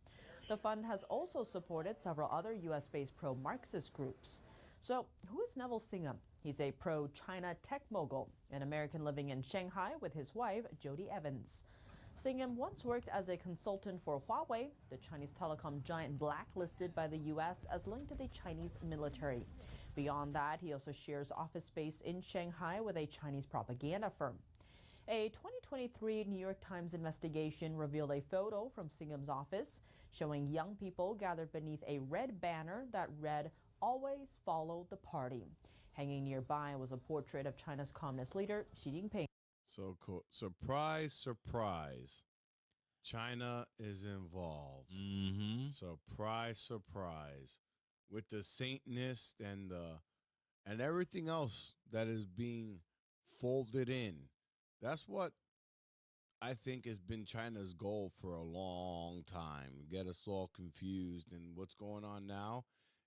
The fund has also supported several other U.S.-based pro-Marxist groups. So, who is Neville Singham? He's a pro-China tech mogul, an American living in Shanghai with his wife, Jody Evans. Singham once worked as a consultant for Huawei, the Chinese telecom giant blacklisted by the U.S. as linked to the Chinese military. Beyond that, he also shares office space in Shanghai with a Chinese propaganda firm. A 2023 New York Times investigation revealed a photo from Singham's office showing young people gathered beneath a red banner that read, "Always follow the party." Hanging nearby was a portrait of China's communist leader, Xi Jinping. So cool. Surprise, surprise. China is involved. Mm-hmm. Surprise, surprise. With the Satanist and everything else that is being folded in. That's what I think has been China's goal for a long time. Get us all confused. And what's going on now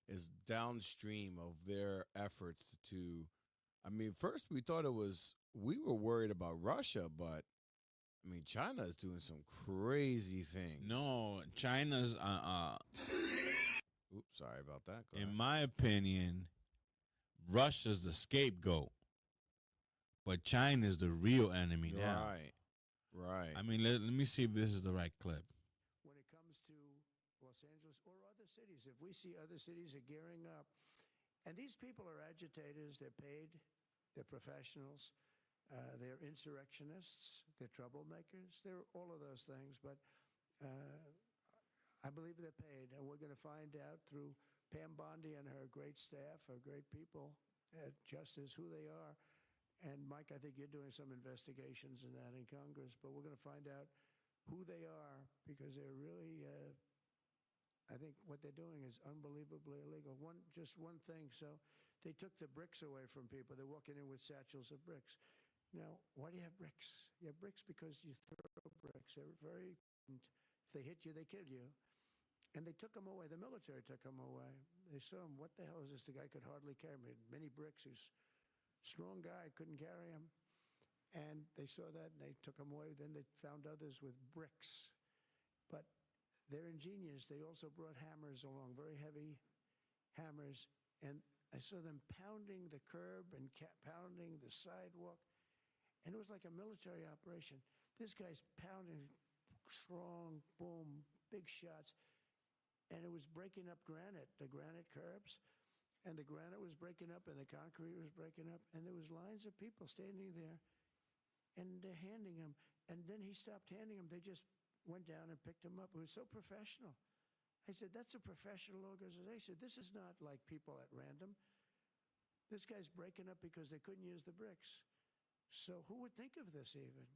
is downstream of their efforts to, I mean, first we thought we were worried about Russia, but I mean, China is doing some crazy things. No, China's, Oops, sorry about that. Go in ahead. my opinion, Russia's the scapegoat. But China's the real enemy now. Right. I mean, let me see if this is the right clip. When it comes to Los Angeles or other cities, if we see other cities are gearing up, and these people are agitators, they're paid, they're professionals, they're insurrectionists, they're troublemakers, they're all of those things, but I believe they're paid, and we're going to find out through Pam Bondi and her great staff, her great people at Justice, who they are. And Mike, I think you're doing some investigations in that in Congress, but we're going to find out who they are, because they're really, I think what they're doing is unbelievably illegal. Just one thing. So they took the bricks away from people. They're walking in with satchels of bricks. Now, why do you have bricks? You have bricks because you throw bricks. They're very important. If they hit you, they kill you. And they took them away. The military took them away. They saw him. What the hell is this? The guy could hardly carry me. Many bricks. He's strong guy, couldn't carry him. And they saw that and they took him away. Then they found others with bricks. But they're ingenious. They also brought hammers along, very heavy hammers. And I saw them pounding the curb and pounding the sidewalk. And it was like a military operation. This guy's pounding strong, boom, big shots. And it was breaking up granite, the granite curbs. And the granite was breaking up, and the concrete was breaking up, and there was lines of people standing there, and they're handing him. And then he stopped handing them. They just went down and picked him up. It was so professional. I said, that's a professional organization. This is not like people at random. This guy's breaking up because they couldn't use the bricks. So who would think of this even?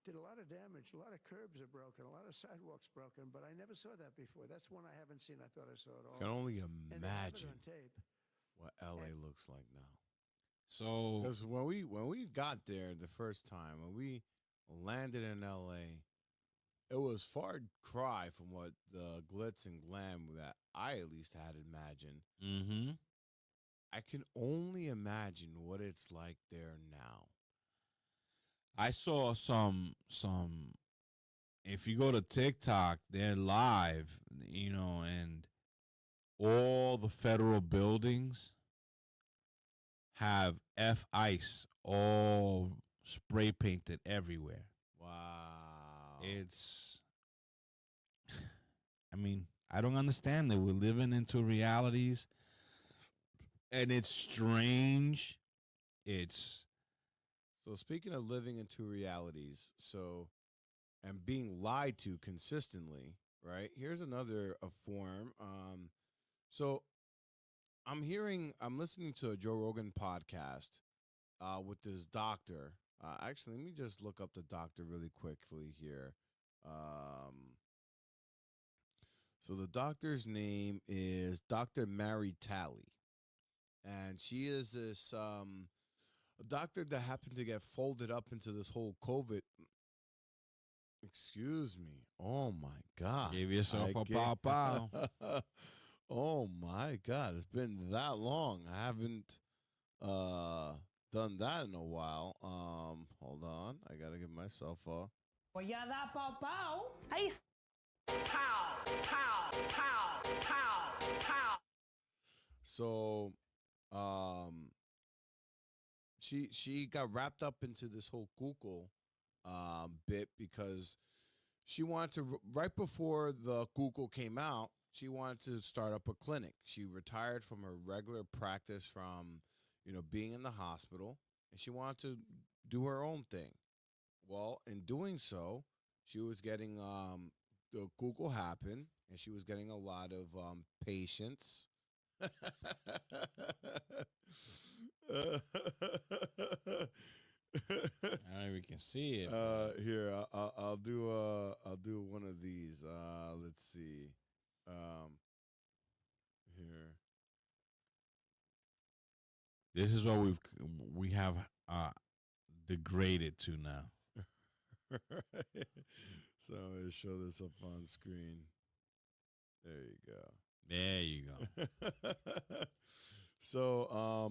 Did a lot of damage. A lot of curbs are broken. A lot of sidewalks broken. But I never saw that before. That's one I haven't seen. I thought I saw it all. I can only And they have it imagine on tape. what LA looks like now. So, because when we got there the first time, when we landed in LA, it was far cry from what the glitz and glam that I at least had imagined. mm-hmm. I can only imagine what it's like there now. I saw some. If you go to TikTok, they're live, and all the federal buildings have F-ICE all spray painted everywhere. Wow. It's, I mean, I don't understand that we're living into realities, and it's strange. So speaking of living into realities, and being lied to consistently, right? Here's another form. So I'm listening to a Joe Rogan podcast with this doctor. Actually, let me just look up the doctor really quickly here. So the doctor's name is Dr. Mary Talley. And she is this a doctor that happened to get folded up into this whole COVID. Excuse me. Oh, my God. Gave yourself a pow-pow. Oh, my God. It's been that long. I haven't done that in a while. Hold on. I got to give myself a... Pues ya da pow-pow. Hey. Pow, pow, pow, pow, pow. So, she got wrapped up into this whole Google bit because she wanted to, right before the Google came out, she wanted to start up a clinic. She retired from her regular practice from, being in the hospital, and she wanted to do her own thing. Well, in doing so, she was getting the Google happen, and she was getting a lot of patients. We can see it. Here, I'll do one of these. Let's see. Here. This is what we have degraded to now. So I'm going to show this up on screen. There you go. There you go. So,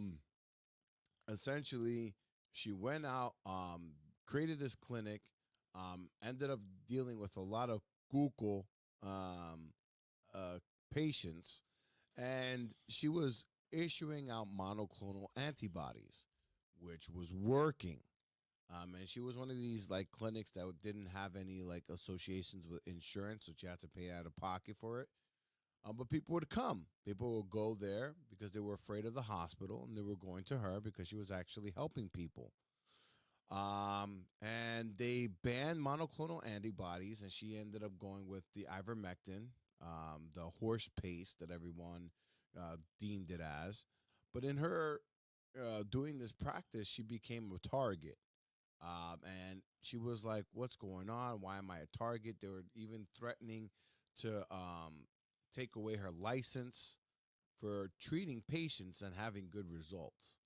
essentially, she went out, created this clinic, ended up dealing with a lot of Google patients, and she was issuing out monoclonal antibodies, which was working. And she was one of these like clinics that didn't have any like associations with insurance, so you had to pay out of pocket for it. But people would come. People would go there because they were afraid of the hospital, and they were going to her because she was actually helping people. And they banned monoclonal antibodies, and she ended up going with the ivermectin, the horse paste that everyone deemed it as. But in her doing this practice, she became a target. And she was like, what's going on? Why am I a target? They were even threatening to take away her license for treating patients and having good results,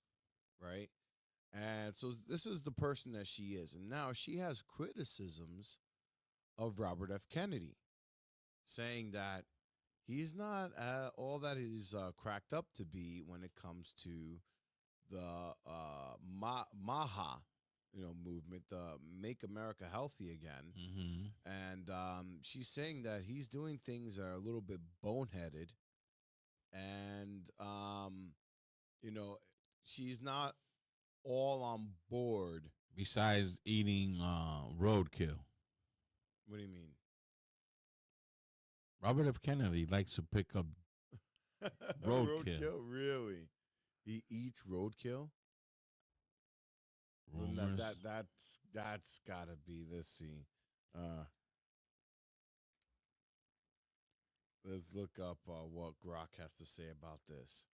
right? And so this is the person that she is. And now she has criticisms of Robert F. Kennedy, saying that he's not all that he's cracked up to be when it comes to the MAHA, movement, the Make America Healthy Again. Mm-hmm. And she's saying that he's doing things that are a little bit boneheaded. And, she's not all on board. Besides eating roadkill. What do you mean? Robert F. Kennedy likes to pick up roadkill. Really? He eats roadkill? Rumors. That's gotta be this scene. Let's look up what Grok has to say about this.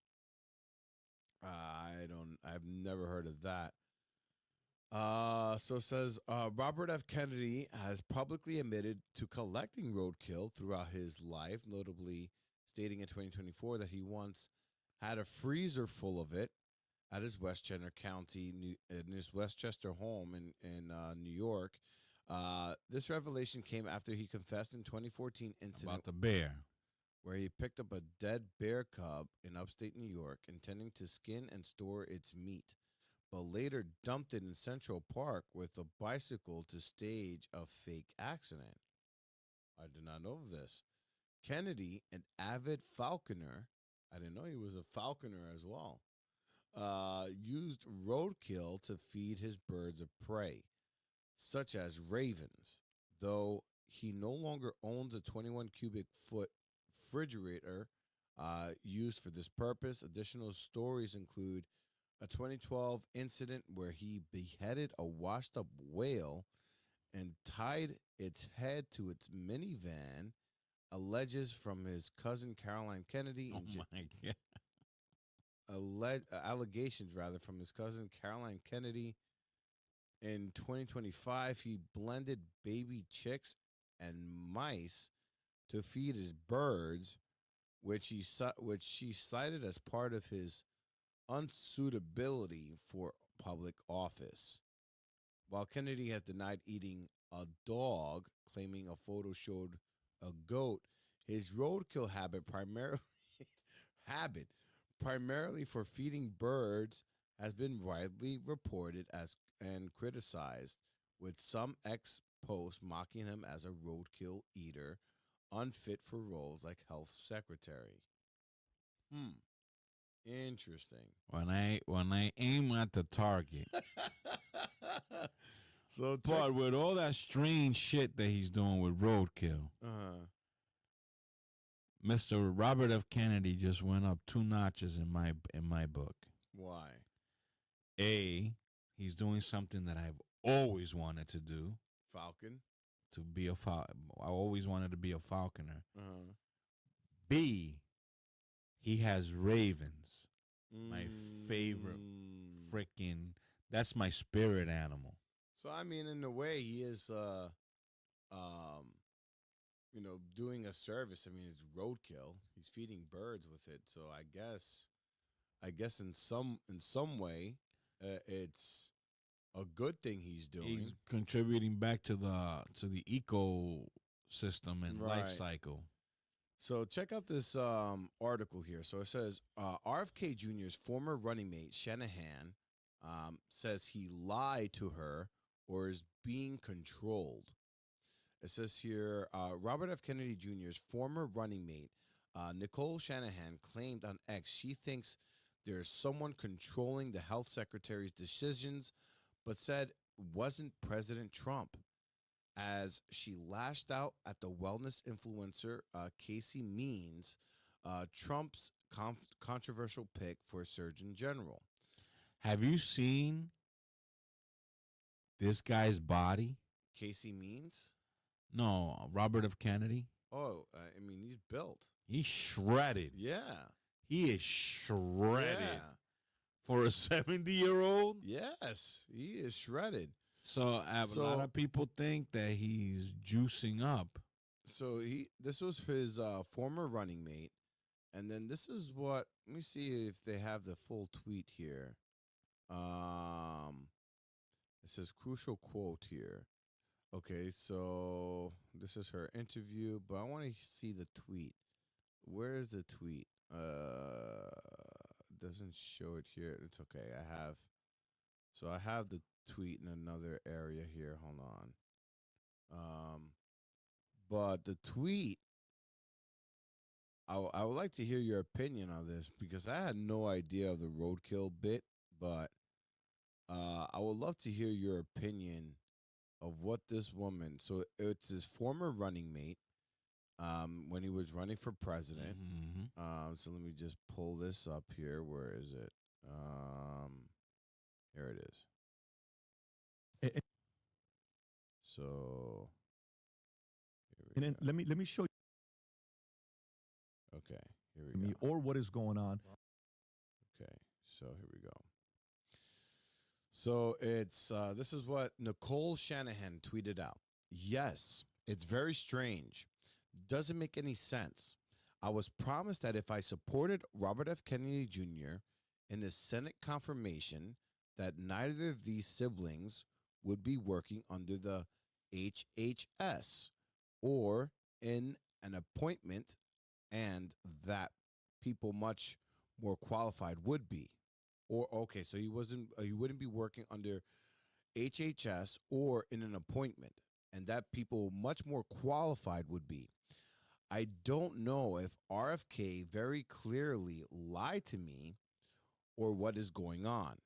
I've never heard of that. So it says Robert F. Kennedy has publicly admitted to collecting roadkill throughout his life, notably stating in 2024 that he once had a freezer full of it at his Westchester home in New York. This revelation came after he confessed in 2014 incident about the bear, where he picked up a dead bear cub in upstate New York, intending to skin and store its meat, but later dumped it in Central Park with a bicycle to stage a fake accident. I did not know of this. Kennedy, an avid falconer, I didn't know he was a falconer as well, used roadkill to feed his birds of prey, such as ravens. Though he no longer owns a 21 cubic foot refrigerator used for this purpose, additional stories include a 2012 incident where he beheaded a washed up whale and tied its head to its minivan, alleges from his cousin Caroline Kennedy. Oh my God. Allegations from his cousin Caroline Kennedy. In 2025, he blended baby chicks and mice to feed his birds, which she cited as part of his unsuitability for public office. While Kennedy has denied eating a dog, claiming a photo showed a goat, his roadkill primarily for feeding birds has been widely reported as and criticized, with some ex-posts mocking him as a roadkill eater, unfit for roles like health secretary. Interesting. When I aim at the target. But with all that strange shit that he's doing with roadkill, Mr. Robert F. Kennedy just went up 2 notches in my book. Why? A, he's doing something that I've always wanted to do. Falcon. To be I always wanted to be a falconer. B, he has ravens. My favorite freaking. That's my spirit animal. So I mean, in a way, he is, doing a service. I mean, it's roadkill. He's feeding birds with it. So I guess in some way, it's a good thing he's doing. He's contributing back to the ecosystem and life cycle. So check out this article here. So it says RFK Jr.'s former running mate Shanahan says he lied to her or is being controlled. It says here, Robert F. Kennedy Jr.'s former running mate, Nicole Shanahan, claimed on X she thinks there's someone controlling the health secretary's decisions, but said wasn't President Trump, as she lashed out at the wellness influencer Casey Means, Trump's controversial pick for Surgeon General. Have you seen this guy's body? Casey Means? No, Robert F. Kennedy. Oh, I mean, he's built. He's shredded. Yeah. He is shredded. Yeah. For a 70-year-old? Yes, he is shredded. So a lot of people think that he's juicing up. So this was his former running mate. And then this is what, let me see if they have the full tweet here. It says crucial quote here. Okay, so this is her interview, but I want to see the tweet. Where is the tweet? Doesn't show it here. It's okay. I have the tweet in another area here. Hold on. But the tweet, I would like to hear your opinion on this because I had no idea of the roadkill bit, but I would love to hear your opinion of what this woman. So it's his former running mate when he was running for president. So let me just pull this up here. Where is it? Here it is. So and then let me show you. Okay, here we go. Or what is going on. Okay, so here we go. So it's this is what Nicole Shanahan tweeted out. Yes, it's very strange. Doesn't make any sense. I was promised that if I supported Robert F. Kennedy Jr. in the Senate confirmation, that neither of these siblings would be working under the HHS or in an appointment, and that people much more qualified would be. Or okay, so he wouldn't be working under HHS or in an appointment, and that people much more qualified would be. I don't know if RFK very clearly lied to me or what is going on.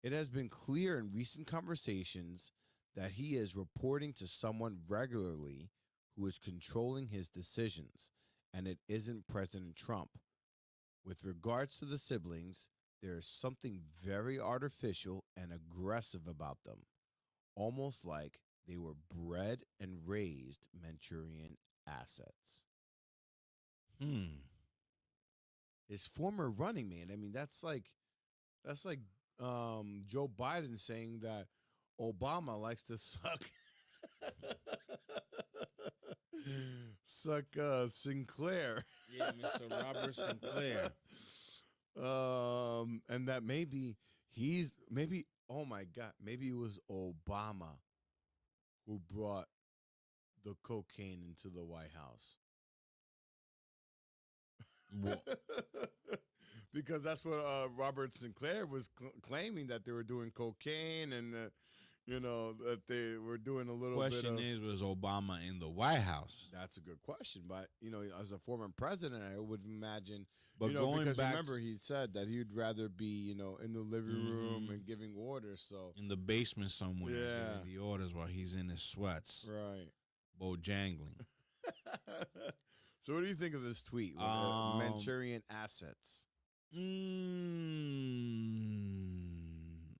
It has been clear in recent conversations that he is reporting to someone regularly who is controlling his decisions, and it isn't President Trump. With regards to the siblings, there is something very artificial and aggressive about them, almost like they were bred and raised Manchurian assets. His former running mate. I mean, that's like Joe Biden saying that Obama likes to suck Suck Sinclair. Yeah, Mr. Robert Sinclair. And that maybe oh my God, maybe it was Obama who brought the cocaine into the White House. Because that's what Robert Sinclair was claiming, that they were doing cocaine and that they were doing a little Question bit of... was Obama in the White House? That's a good question, but as a former president, I would imagine. But going because back, remember, he said that he'd rather be in the living room and giving orders. So in the basement somewhere, yeah, giving the orders while he's in his sweats, right? Bojangling. So, what do you think of this tweet? With Manchurian assets.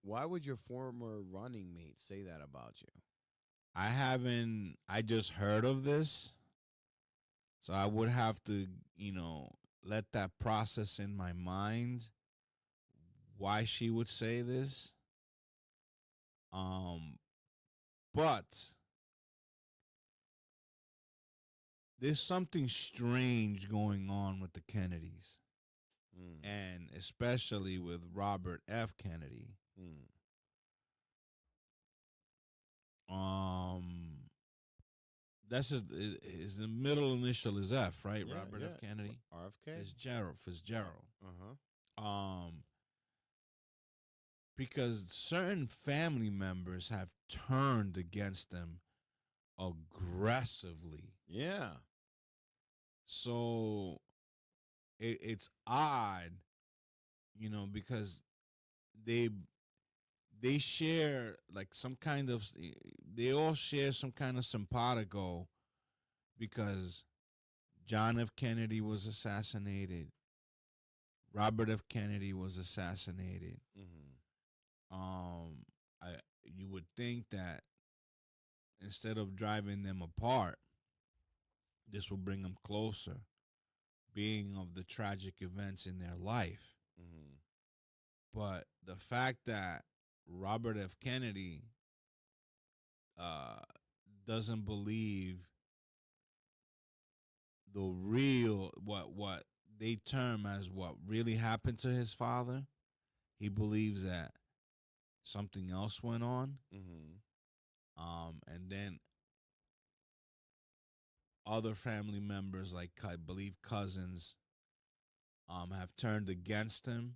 Why would your former running mate say that about you? I just heard of this. So I would have to, let that process in my mind why she would say this. But there's something strange going on with the Kennedys. And especially with Robert F. Kennedy. That's his the middle initial is F, right? Yeah, Robert F. Kennedy. RFK. Fitzgerald. Because certain family members have turned against them aggressively. Yeah. So it's odd, because they share like some kind of, they all share some kind of simpatico, because John F. Kennedy was assassinated. Robert F. Kennedy was assassinated. You would think that instead of driving them apart, this will bring them closer, being of the tragic events in their life. But the fact that Robert F. Kennedy doesn't believe the real, what they term as what really happened to his father, he believes that something else went on. And then other family members, like I believe cousins, have turned against him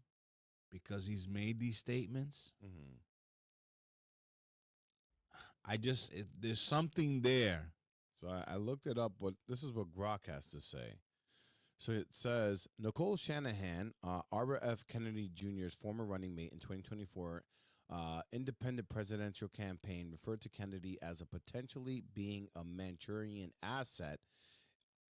because he's made these statements. There's something there. So I looked it up. This is what Grok has to say. So it says, Nicole Shanahan, Robert F. Kennedy Jr.'s former running mate in 2024 independent presidential campaign, referred to Kennedy as a potentially being a Manchurian asset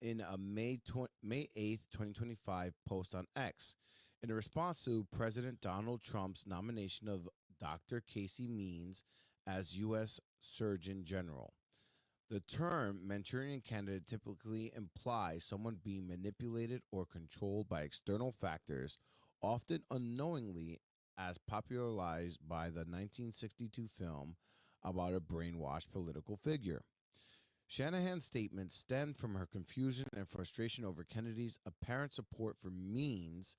in a May 8th, 2025 post on X. In a response to President Donald Trump's nomination of Dr. Casey Means as U.S. Surgeon General. The term Manchurian candidate typically implies someone being manipulated or controlled by external factors, often unknowingly, as popularized by the 1962 film about a brainwashed political figure. Shanahan's statement stemmed from her confusion and frustration over Kennedy's apparent support for Means'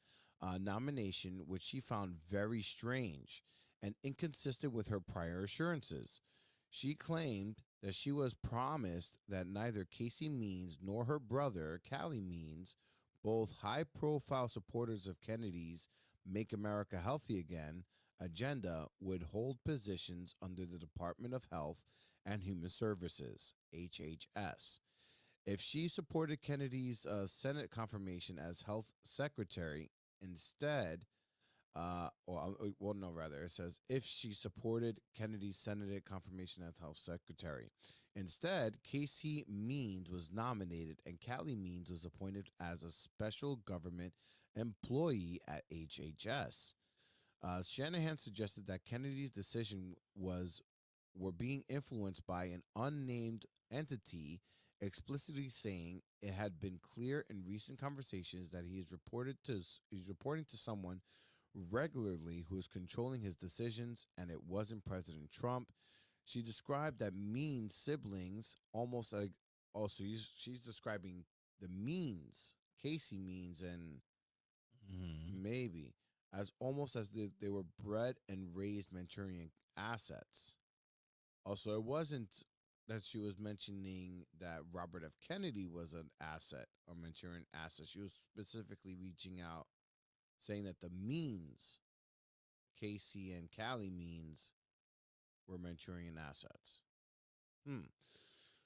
nomination, which she found very strange and inconsistent with her prior assurances. She claimed that she was promised that neither Casey Means nor her brother, Callie Means, both high-profile supporters of Kennedy's Make America Healthy Again agenda, would hold positions under the Department of Health and Human Services, HHS. If she supported Kennedy's Senate confirmation as health secretary, instead, it says if she supported Kennedy's Senate confirmation as health secretary. Instead, Casey Means was nominated and Callie Means was appointed as a special government employee at HHS. Shanahan suggested that Kennedy's decision were being influenced by an unnamed entity, explicitly saying it had been clear in recent conversations that he's reporting to someone regularly who is controlling his decisions, and it wasn't President Trump. She described that mean siblings almost like also she's describing the Means, Casey Means, and maybe as almost as they were bred and raised Manchurian assets. Also, it wasn't that she was mentioning that Robert F. Kennedy was an asset or Manchurian asset. She was specifically reaching out, saying that the Means, Casey and Callie Means, were Manchurian assets.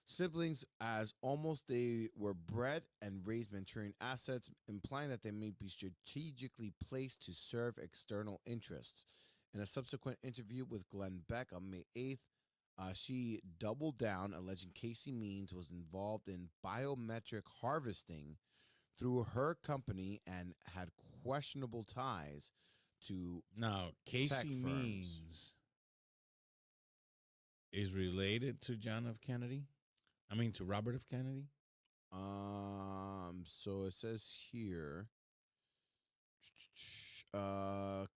Siblings as almost they were bred and raised Manchurian assets, implying that they may be strategically placed to serve external interests. In a subsequent interview with Glenn Beck on May 8th, she doubled down, alleging Casey Means was involved in biometric harvesting through her company and had questionable ties to Now, tech Casey firms. Means is related to John F. Kennedy? I mean, to Robert F. Kennedy? So it says here, let's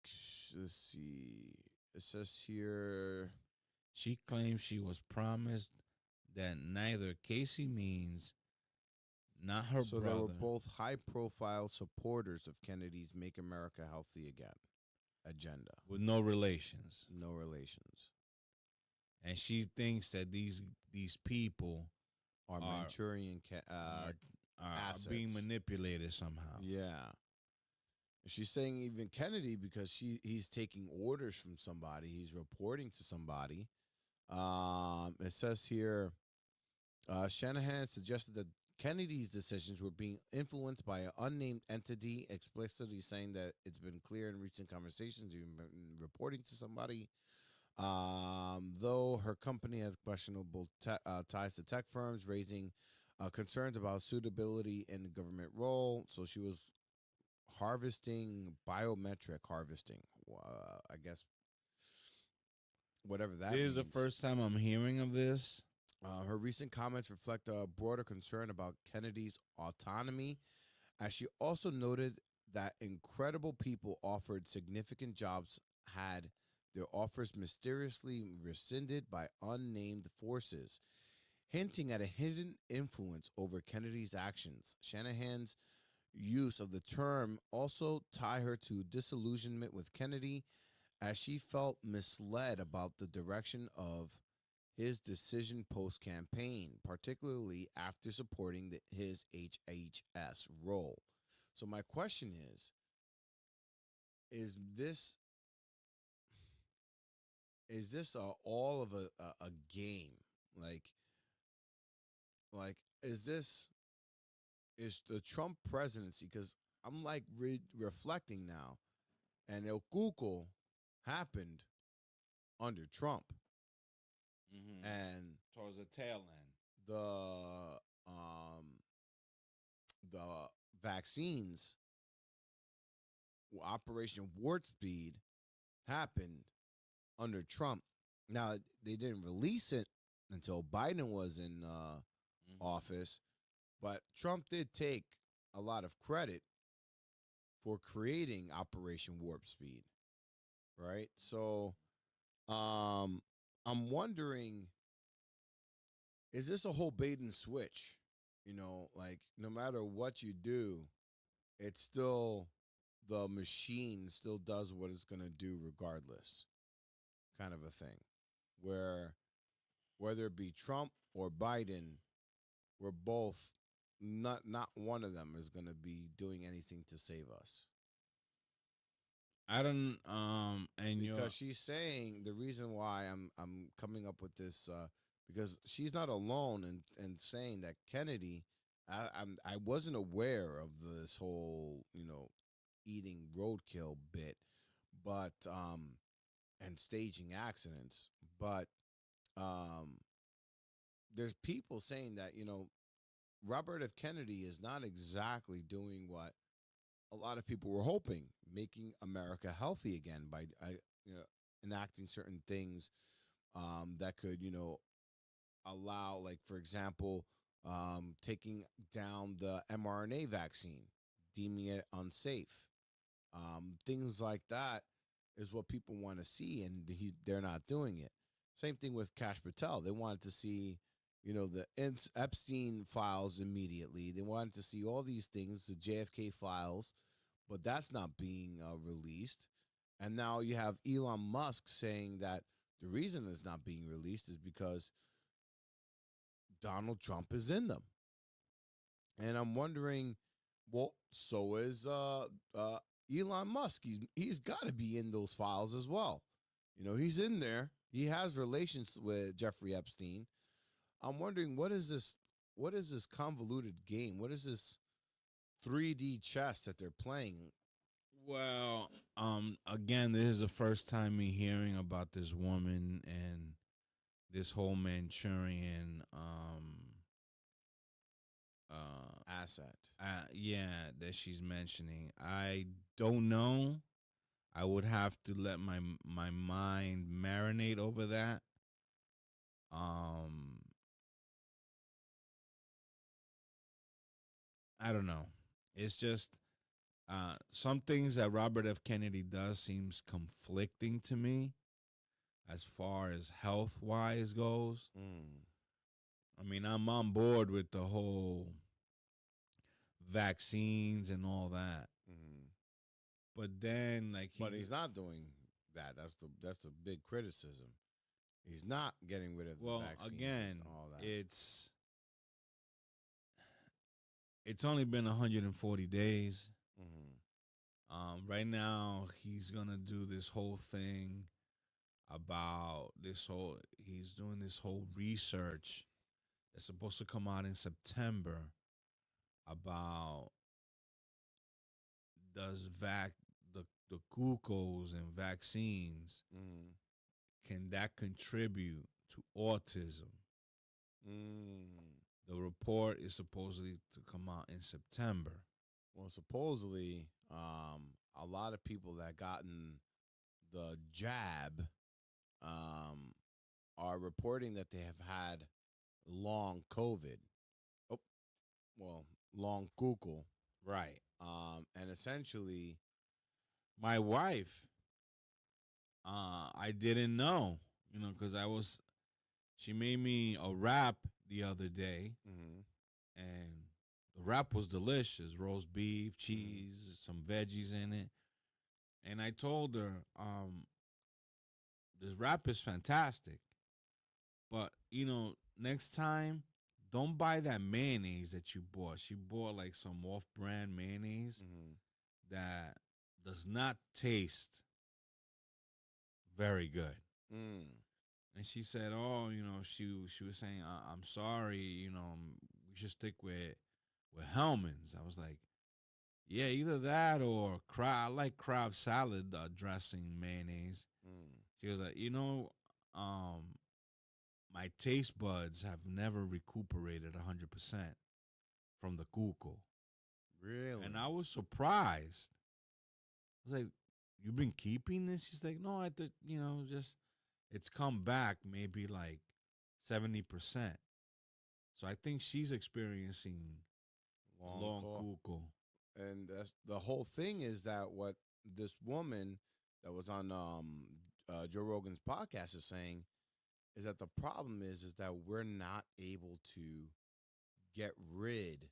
see. It says here, She claims she was promised that neither Casey Means, not her so brother. they were both high-profile supporters of Kennedy's "Make America Healthy Again" agenda. With no relations. No relations. And she thinks that these people Are Manchurian are assets. being manipulated somehow. Yeah. She's saying even Kennedy, because he's taking orders from somebody, he's reporting to somebody. It says here, Shanahan suggested that Kennedy's decisions were being influenced by an unnamed entity, explicitly saying that it's been clear in recent conversations, you've been reporting to somebody. Though her company has questionable ties to tech firms, raising concerns about suitability in the government role. So she was harvesting, biometric harvesting, I guess, whatever that This means. is the first time I'm hearing of this. Her recent comments reflect a broader concern about Kennedy's autonomy, as she also noted that incredible people offered significant jobs had their offers mysteriously rescinded by unnamed forces, hinting at a hidden influence over Kennedy's actions. Shanahan's use of the term also tie her to disillusionment with Kennedy, as she felt misled about the direction of his decision post-campaign, particularly after supporting his HHS role. So my question is this all of a game? Like is the Trump presidency? Because I'm like reflecting now, and El Cuco happened under Trump, and towards the tail end, the vaccines, Operation Warp Speed, happened under Trump. Now, they didn't release it until Biden was in office, but Trump did take a lot of credit for creating Operation Warp Speed, right? So I'm wondering, is this a whole bait and switch? You know, like no matter what you do, it's still, the machine still does what it's going to do regardless, kind of a thing, where whether it be Trump or Biden, we're both not one of them is going to be doing anything to save us. I don't and because she's saying the reason why I'm coming up with this, because she's not alone in saying that Kennedy, I wasn't aware of this whole, eating roadkill bit, but and staging accidents, but there's people saying that Robert F. Kennedy is not exactly doing what a lot of people were hoping, making America healthy again by enacting certain things that could allow, like, for example, taking down the mRNA vaccine, deeming it unsafe. Things like that is what people want to see, and they're not doing it. Same thing with Cash Patel. They wanted to see, the Epstein files immediately. They wanted to see all these things, the JFK files, but that's not being released. And now you have Elon Musk saying that the reason it's not being released is because Donald Trump is in them. And I'm wondering, well, so is Elon Musk. He's got to be in those files as well. He's in there. He has relations with Jeffrey Epstein. I'm wondering, what is this convoluted game? What is this 3D chess that they're playing? Well, again, this is the first time me hearing about this woman and this whole Manchurian asset. That she's mentioning. I don't know. I would have to let my mind marinate over that. I don't know. It's just some things that Robert F. Kennedy does seems conflicting to me as far as health-wise goes. I mean, I'm on board with the whole vaccines and all that. But then, but he's not doing that. That's the big criticism. He's not getting rid of the vaccines. Again, and all that. It's only been 140 days. Right now, he's gonna do this whole thing about he's doing this whole research that's supposed to come out in September about does the glucose and vaccines, can that contribute to autism? The report is supposedly to come out in September. Well, supposedly, a lot of people that gotten the jab are reporting that they have had long COVID. Long Google. Right. And essentially, my wife, I didn't know, because she made me a wrap the other day, and the wrap was delicious, roast beef, cheese, some veggies in it. And I told her, this wrap is fantastic, but, next time, don't buy that mayonnaise that you bought. She bought like some off-brand mayonnaise that does not taste very good. And she said, she was saying, I'm sorry, we should stick with Hellman's. I was like, yeah, either that or I like crab salad dressing mayonnaise. She was like, my taste buds have never recuperated 100% from the cuco. Really? And I was surprised. I was like, you've been keeping this? She's like, no, I thought, just it's come back maybe like 70%. So I think she's experiencing long cuco. And that's the whole thing is that what this woman that was on Joe Rogan's podcast is saying is that the problem is that we're not able to get rid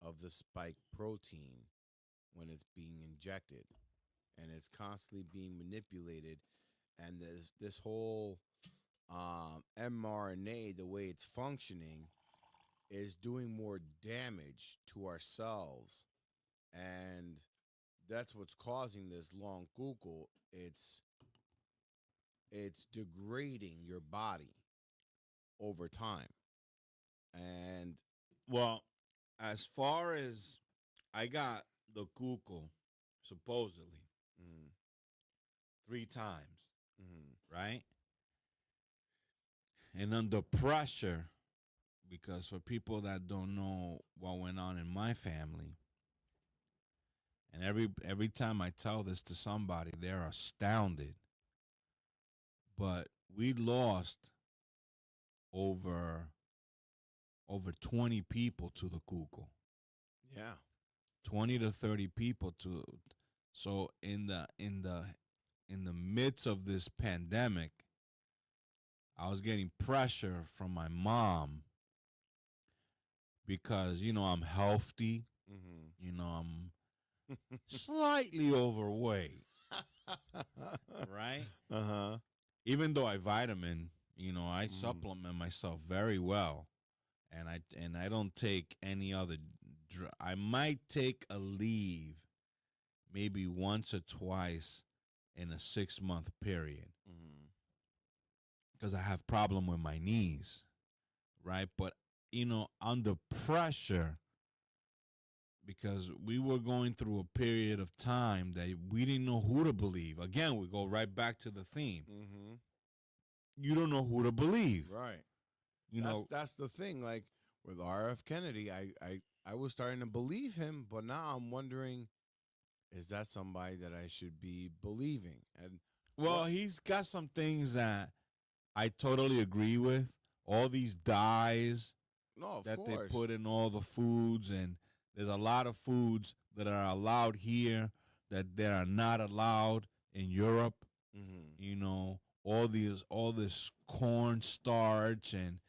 of the spike protein when it's being injected, and it's constantly being manipulated. And this whole mRNA, the way it's functioning, is doing more damage to our cells, and that's what's causing this long cuco. It's degrading your body over time. And well, as far as I got the cuco, supposedly 3 times, right? And under pressure, because for people that don't know what went on in my family, and every time I tell this to somebody, they're astounded. But we lost over 20 people to the cuco. Yeah. 20 to 30 people to. So in the midst of this pandemic, I was getting pressure from my mom because, I'm healthy. I'm slightly overweight. Right? Uh-huh. Even though I vitamin, I supplement myself very well. And I don't take any other I might take a leave maybe once or twice in a 6-month period. Because I have problem with my knees, right? But, under pressure, because we were going through a period of time that we didn't know who to believe. Again, we go right back to the theme. You don't know who to believe. Right. You that's the thing. Like with RF Kennedy, I was starting to believe him, but now I'm wondering, is that somebody that I should be believing? And well, he's got some things that I totally agree with. All these dyes that they put in all the foods, and there's a lot of foods that are allowed here that they are not allowed in Europe. All this corn starch and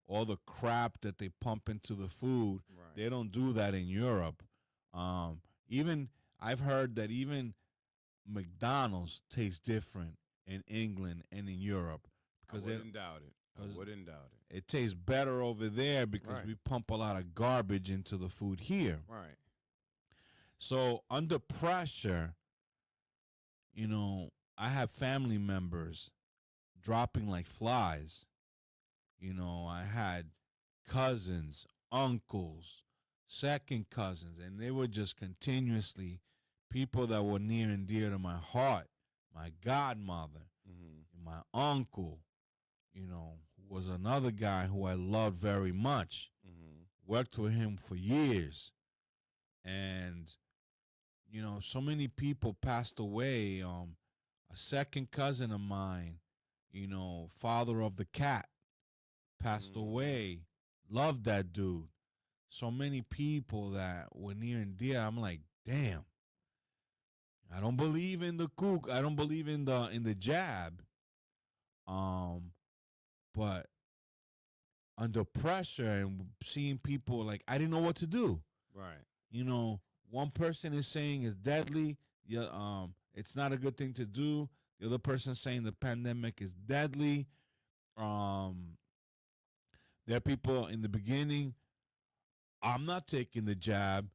all the crap that they pump into the food. Right. They don't do that in Europe. Even I've heard that even McDonald's tastes different in England and in Europe because I wouldn't doubt it. I wouldn't doubt it. It tastes better over there because we pump a lot of garbage into the food here. Right. So under pressure, I have family members dropping like flies. I had cousins, uncles, second cousins, and they were just continuously people that were near and dear to my heart. My godmother, my uncle, who was another guy who I loved very much. Worked with him for years. And, so many people passed away. A second cousin of mine, father of the cat, passed away. Loved that dude. So many people that were near and dear. I'm like, damn. I don't believe in the kook. I don't believe in the jab. But under pressure and seeing people, like, I didn't know what to do. Right. One person is saying it's deadly. Yeah, it's not a good thing to do. The other person saying the pandemic is deadly. There are people in the beginning, I'm not taking the jab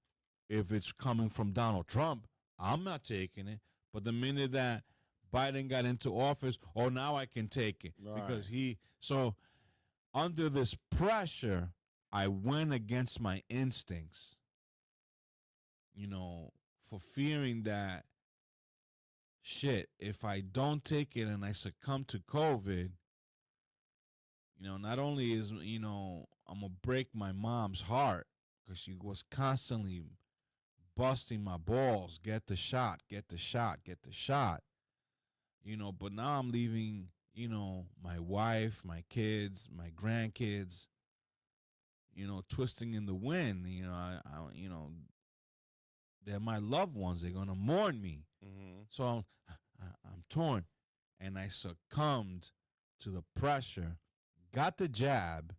if it's coming from Donald Trump. I'm not taking it. But the minute that Biden got into office, now I can take it. Right. Because so under this pressure, I went against my instincts, for fearing that, shit, if I don't take it and I succumb to COVID, not only is, I'm going to break my mom's heart because she was constantly busting my balls, get the shot, get the shot, get the shot. But now I'm leaving, my wife, my kids, my grandkids, twisting in the wind. They're my loved ones. They're going to mourn me. So I'm torn. And I succumbed to the pressure, got the jab,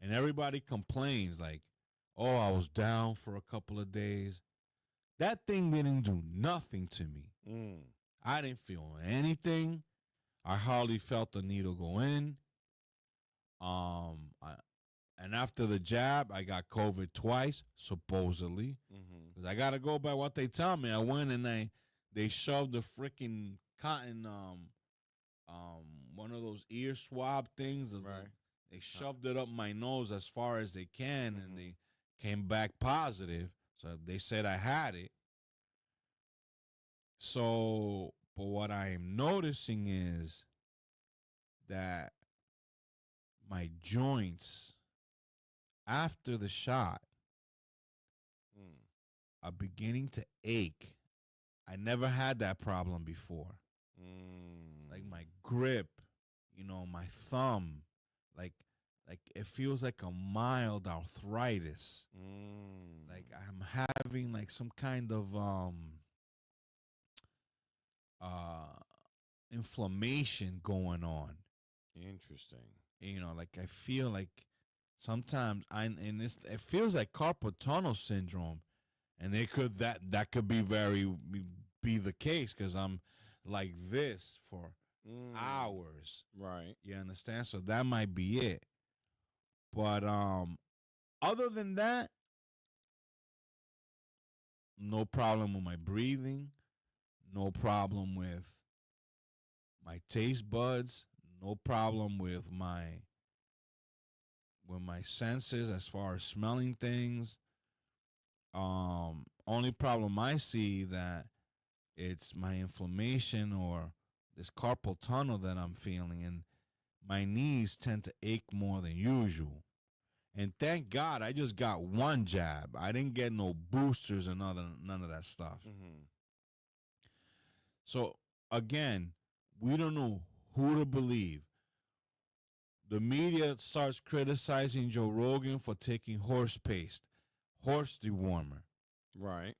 and everybody complains like, oh, I was down for a couple of days. That thing didn't do nothing to me. I didn't feel anything. I hardly felt the needle go in. And after the jab, I got COVID twice, supposedly. Because I got to go by what they tell me. I went and they shoved the freaking cotton, one of those ear swab things. Right. They shoved it up my nose as far as they can, and they came back positive. So they said I had it. So, but what I am noticing is that my joints after the shot are beginning to ache. I never had that problem before. Like my grip, my thumb, like it feels like a mild arthritis. Like I'm having like some kind of inflammation going on. Interesting. You know, like I feel like sometimes it feels like carpal tunnel syndrome, and that could be be the case because I'm like this for hours. Right. You understand? So that might be it. But other than that, no problem with my breathing, no problem with my taste buds, no problem with my senses as far as smelling things. Only problem I see that it's my inflammation or this carpal tunnel that I'm feeling, and my knees tend to ache more than usual. And thank God I just got one jab. I didn't get no boosters and none of that stuff. Mm-hmm. So again, we don't know who to believe. The media starts criticizing Joe Rogan for taking horse paste, horse dewormer. Right.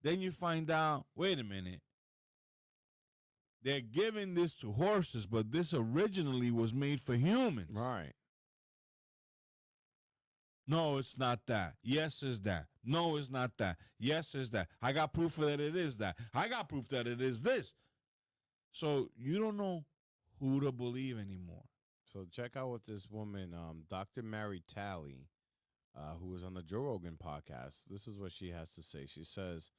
Then you find out, wait a minute, they're giving this to horses, but this originally was made for humans. Right. No, it's not that. Yes, it's that. No, it's not that. Yes, it's that. I got proof that it is that. I got proof that it is this. So you don't know who to believe anymore. So check out what this woman, Dr. Mary Talley, who was on the Joe Rogan podcast, this is what she has to say. She says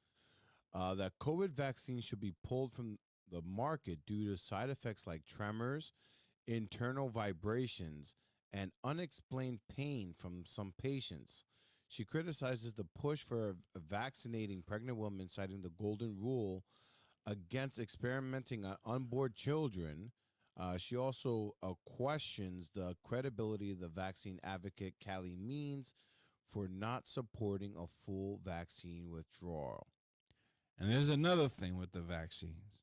that COVID vaccines should be pulled from the market due to side effects like tremors, internal vibrations, and unexplained pain from some patients. She criticizes the push for vaccinating pregnant women, citing the golden rule against experimenting on unborn children. She also questions the credibility of the vaccine advocate Callie Means for not supporting a full vaccine withdrawal. And there's another thing with the vaccines.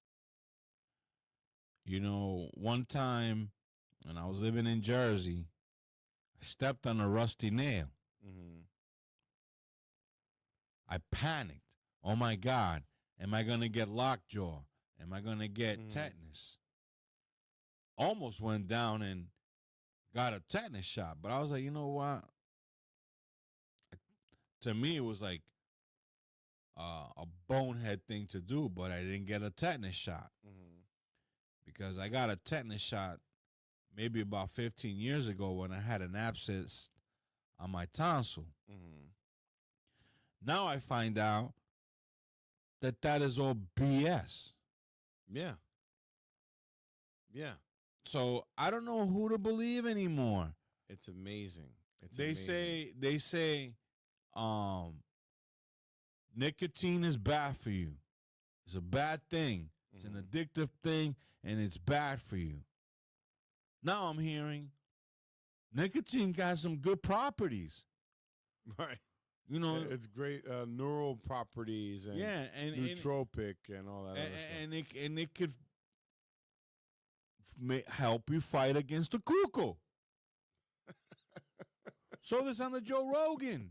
You know, one time when I was living in Jersey, I stepped on a rusty nail. Mm-hmm. I panicked. Oh my God, am I going to get lockjaw? Am I going to get tetanus? Almost went down and got a tetanus shot. But I was like, you know what? To me, it was like a bonehead thing to do, but I didn't get a tetanus shot. Because I got a tetanus shot maybe about 15 years ago when I had an abscess on my tonsil. Now I find out that that is all BS. Yeah. Yeah. So I don't know who to believe anymore. It's amazing. They say nicotine is bad for you. It's a bad thing. It's an addictive thing, and it's bad for you. Now I'm hearing nicotine got some good properties. Right. You know, it's great neural properties and nootropic and all that other stuff. And it could help you fight against the cuckoo. So this on the Joe Rogan.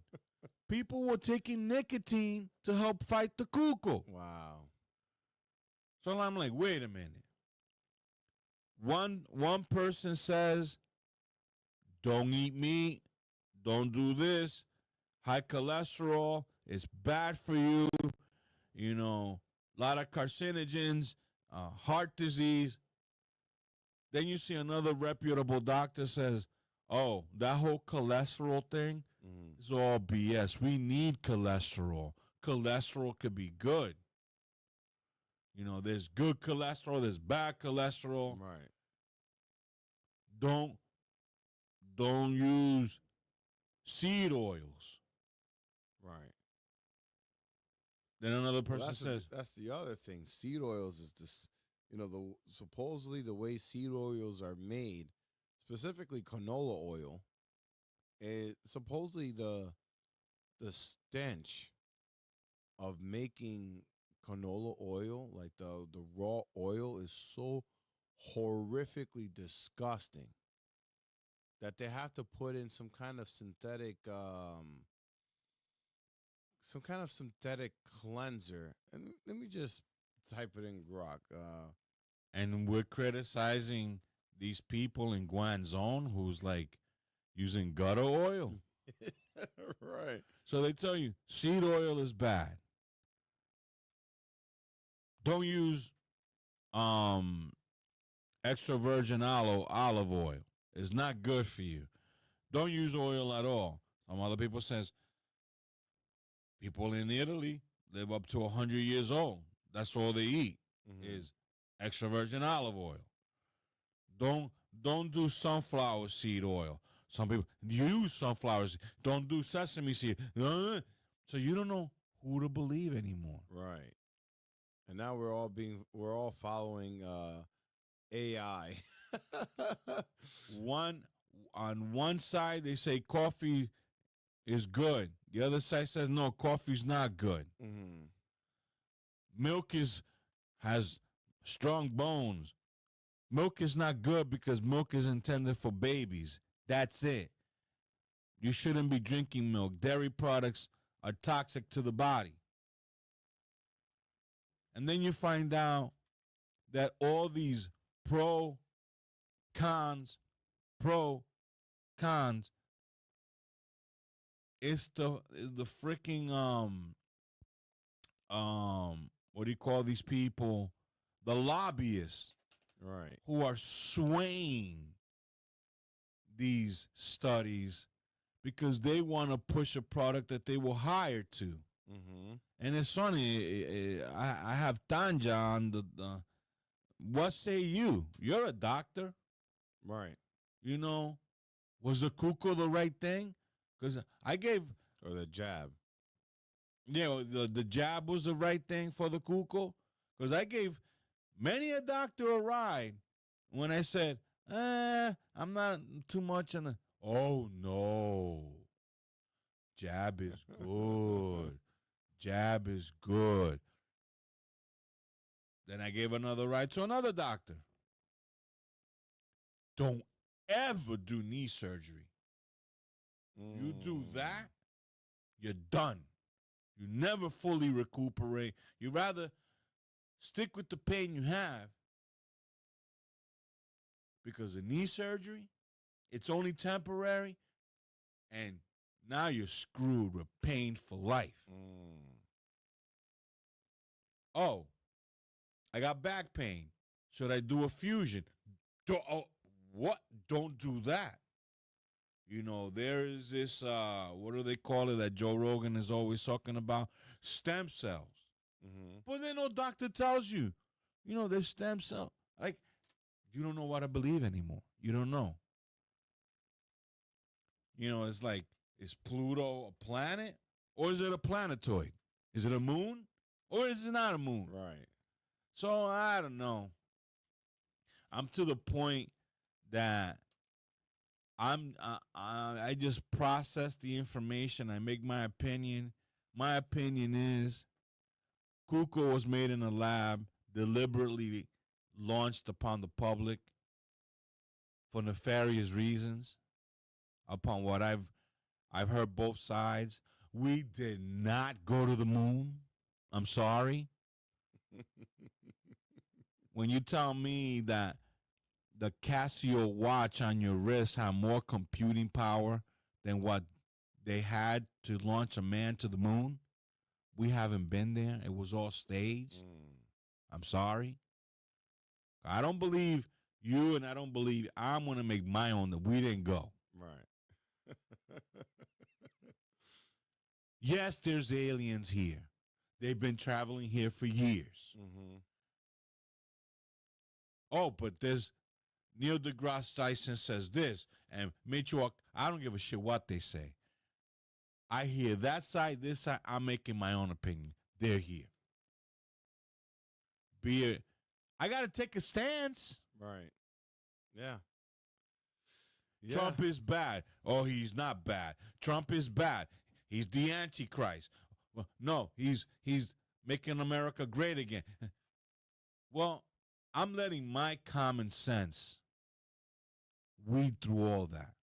People were taking nicotine to help fight the cuckoo. Wow. So I'm like, wait a minute. One person says, don't eat meat, don't do this, high cholesterol, it's bad for you, you know, a lot of carcinogens, heart disease. Then you see another reputable doctor says, oh, that whole cholesterol thing is all BS. We need cholesterol. Cholesterol could be good. You know, there's good cholesterol, there's bad cholesterol. Right. Don't use seed oils. Right. Then another person says that's the other thing. Seed oils is this, you know, supposedly the way seed oils are made, specifically canola oil, supposedly the stench of making canola oil, like the raw oil, is so horrifically disgusting that they have to put in some kind of synthetic cleanser. And let me just type it in Grok. And we're criticizing these people in Guangzhou who's like using gutter oil. Right. So they tell you seed oil is bad. Don't use extra virgin olive oil. It's not good for you. Don't use oil at all. Some other people says people in Italy live up to 100 years old. That's all they eat is extra virgin olive oil. Don't do sunflower seed oil. Some people use sunflower seed. Don't do sesame seed. So you don't know who to believe anymore. Right. And now we're all following AI. On one side they say coffee is good. The other side says no, coffee's not good. Milk has strong bones. Milk is not good because milk is intended for babies. That's it. You shouldn't be drinking milk. Dairy products are toxic to the body. And then you find out that all these pro, cons, it's the freaking what do you call these people? The lobbyists. Right. Who are swaying these studies because they want to push a product that they were hired to. And it's funny, I have Tanja on the what say you? You're a doctor. Right. You know, was the cuckoo the right thing? Because I gave... Or the jab. Yeah, the jab was the right thing for the cuckoo. Because I gave many a doctor a ride when I said, I'm not too much on the... Oh, no. Jab is good. Jab is good. Then I gave another ride to another doctor. Don't ever do knee surgery. You do that, you're done. You never fully recuperate. You rather stick with the pain you have because the knee surgery, it's only temporary, and now you're screwed with pain for life. Oh, I got back pain. Should I do a fusion? What? Don't do that. You know, there is this, what do they call it that Joe Rogan is always talking about? Stem cells. But then no doctor tells you, you know, there's stem cell. Like, you don't know what to believe anymore. You don't know. You know, it's like, is Pluto a planet or is it a planetoid? Is it a moon or is it not a moon? Right. So, I don't know. I'm to the point that I just process the information. I make my opinion. My opinion is cuckoo was made in a lab, deliberately launched upon the public for nefarious reasons. Upon what I've heard both sides. We did not go to the moon. I'm sorry. When you tell me that the Casio watch on your wrist had more computing power than what they had to launch a man to the moon, we haven't been there. It was all staged. I'm sorry. I don't believe you, and I don't believe I'm going to make my own that we didn't go. Right. Yes, there's aliens here. They've been traveling here for years. Oh, but there's Neil deGrasse Tyson says this, and Mitchell, I don't give a shit what they say. I hear that side, this side, I'm making my own opinion. They're here. I got to take a stance. Right. Yeah. Trump is bad. Oh, he's not bad. Trump is bad. He's the Antichrist. Well, no, he's making America great again. Well, I'm letting my common sense weed through all that.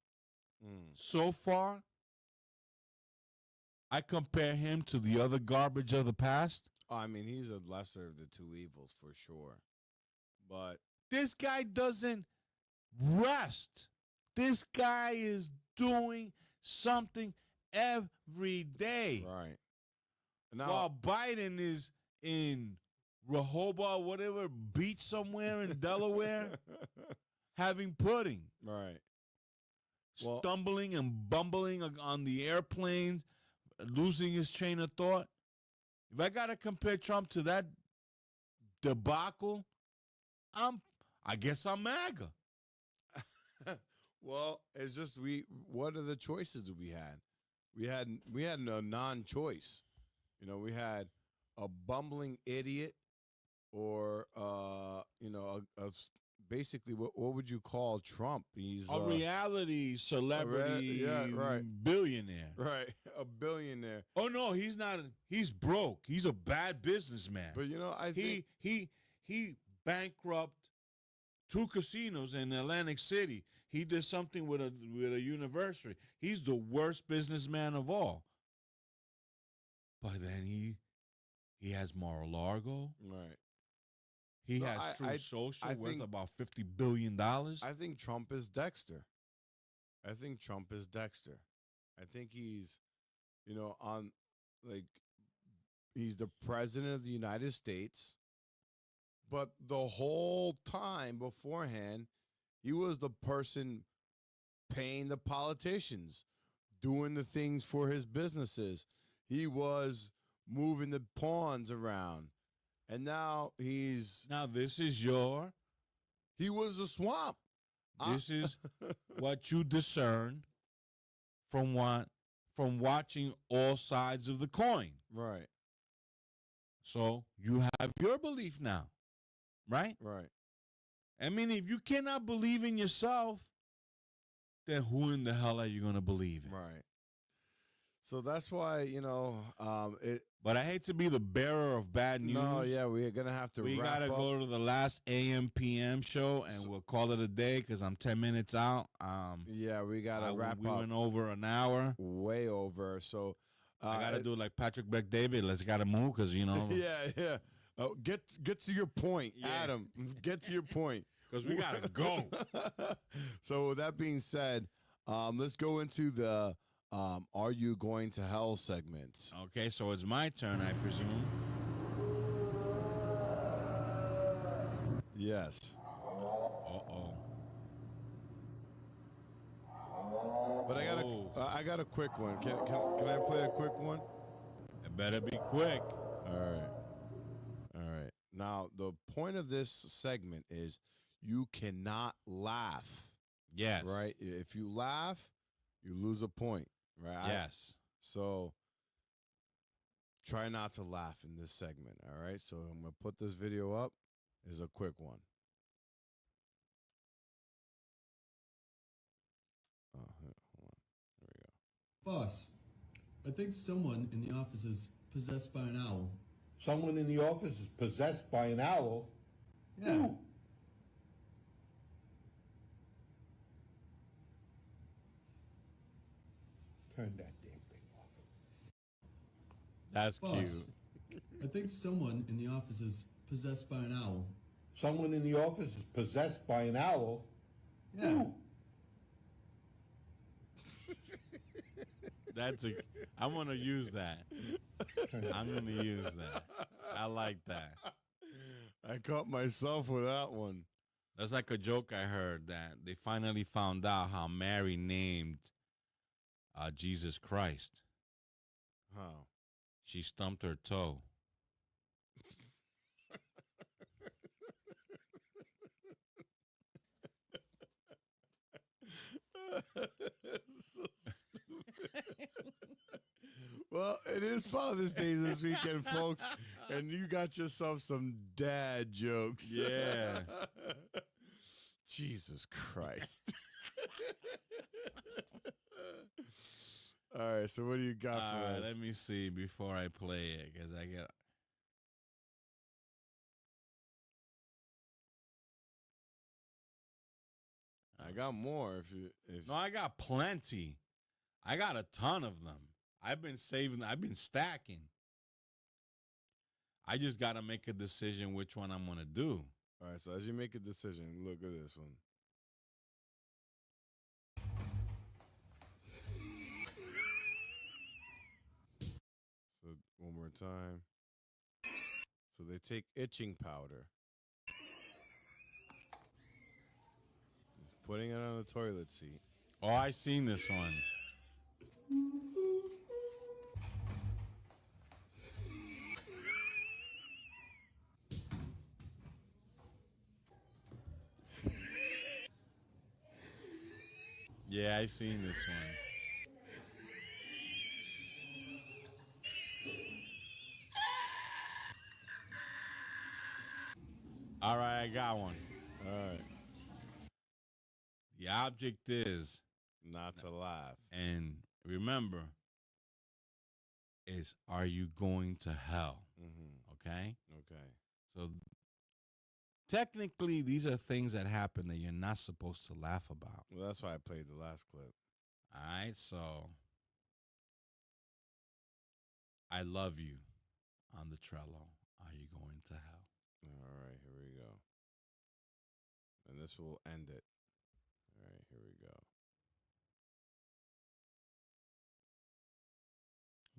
So far, I compare him to the other garbage of the past. Oh, I mean, he's a lesser of the two evils for sure. But this guy doesn't rest. This guy is doing something every day. Right. While Biden is in Rehoboth, whatever beach somewhere in Delaware, having pudding. Right. Stumbling and bumbling on the airplanes, losing his train of thought. If I got to compare Trump to that debacle, I guess I'm MAGA. Well, it's just what are the choices that we had? We had a non-choice. You know, we had a bumbling idiot or basically what would you call Trump? He's a reality celebrity billionaire. Right, a billionaire. Oh no, he's not. He's broke. He's a bad businessman. But I think he bankrupt 2 casinos in Atlantic City. He did something with a university. He's the worst businessman of all. But then he has Mar-a-Lago. Right. He has Truth Social worth about $50 billion. I think Trump is Dexter. I think he's, he's the president of the United States. But the whole time beforehand, he was the person paying the politicians, doing the things for his businesses. He was moving the pawns around. And now he was a swamp. This is what you discern from watching all sides of the coin. Right. So you have your belief now, right? Right. I mean, if you cannot believe in yourself, then who in the hell are you going to believe in? Right. So that's why, But I hate to be the bearer of bad news. No, yeah, we're going to have to We wrap got to up. go to the last AM PM show, and we'll call it a day because I'm 10 minutes out. Yeah, we got to wrap up. We went over an hour. Way over. So I got to do like Patrick Beck-David. Let's got to move because, yeah. Oh, get to your point, Adam. Get to your point. Because we got to go. So with that being said, let's go into the Are You Going to Hell segment. Okay, so it's my turn, I presume. Yes. Uh-oh. But I got a quick one. Can I play a quick one? It better be quick. All right. Now, the point of this segment is you cannot laugh. Yes. Right? If you laugh, you lose a point. Right? Yes. So try not to laugh in this segment. All right? So I'm going to put this video up. It's a quick one. Oh, hold on. There we go. Boss, I think someone in the office is possessed by an owl. Someone in the office is possessed by an owl? Yeah. Who? Turn that damn thing off. That's Boss, cute. I think someone in the office is possessed by an owl. Someone in the office is possessed by an owl? Yeah. Who? I'm going to use that. I'm going to use that. I like that. I caught myself with that one. That's like a joke I heard that they finally found out how Mary named Jesus Christ. How? She stumped her toe. So stupid. Well, it is Father's Day this weekend, folks, and you got yourself some dad jokes. Yeah. Jesus Christ. All right, so what do you got for us? Let me see before I play it, because I got more. No, I got plenty. I got a ton of them. I've been saving. I've been stacking. I just got to make a decision which one I'm going to do. All right, so as you make a decision, look at this one. So one more time. So they take itching powder. He's putting it on the toilet seat. Oh, I seen this one. Yeah, I seen this one. All right, I got one. All right. The object is not to laugh. And remember, is are you going to hell? Okay? Okay. So technically, these are things that happen that you're not supposed to laugh about. Well, that's why I played the last clip. All right, so I love you on the Trello. Are you going to hell? All right, here we go. And this will end it. All right, here we go.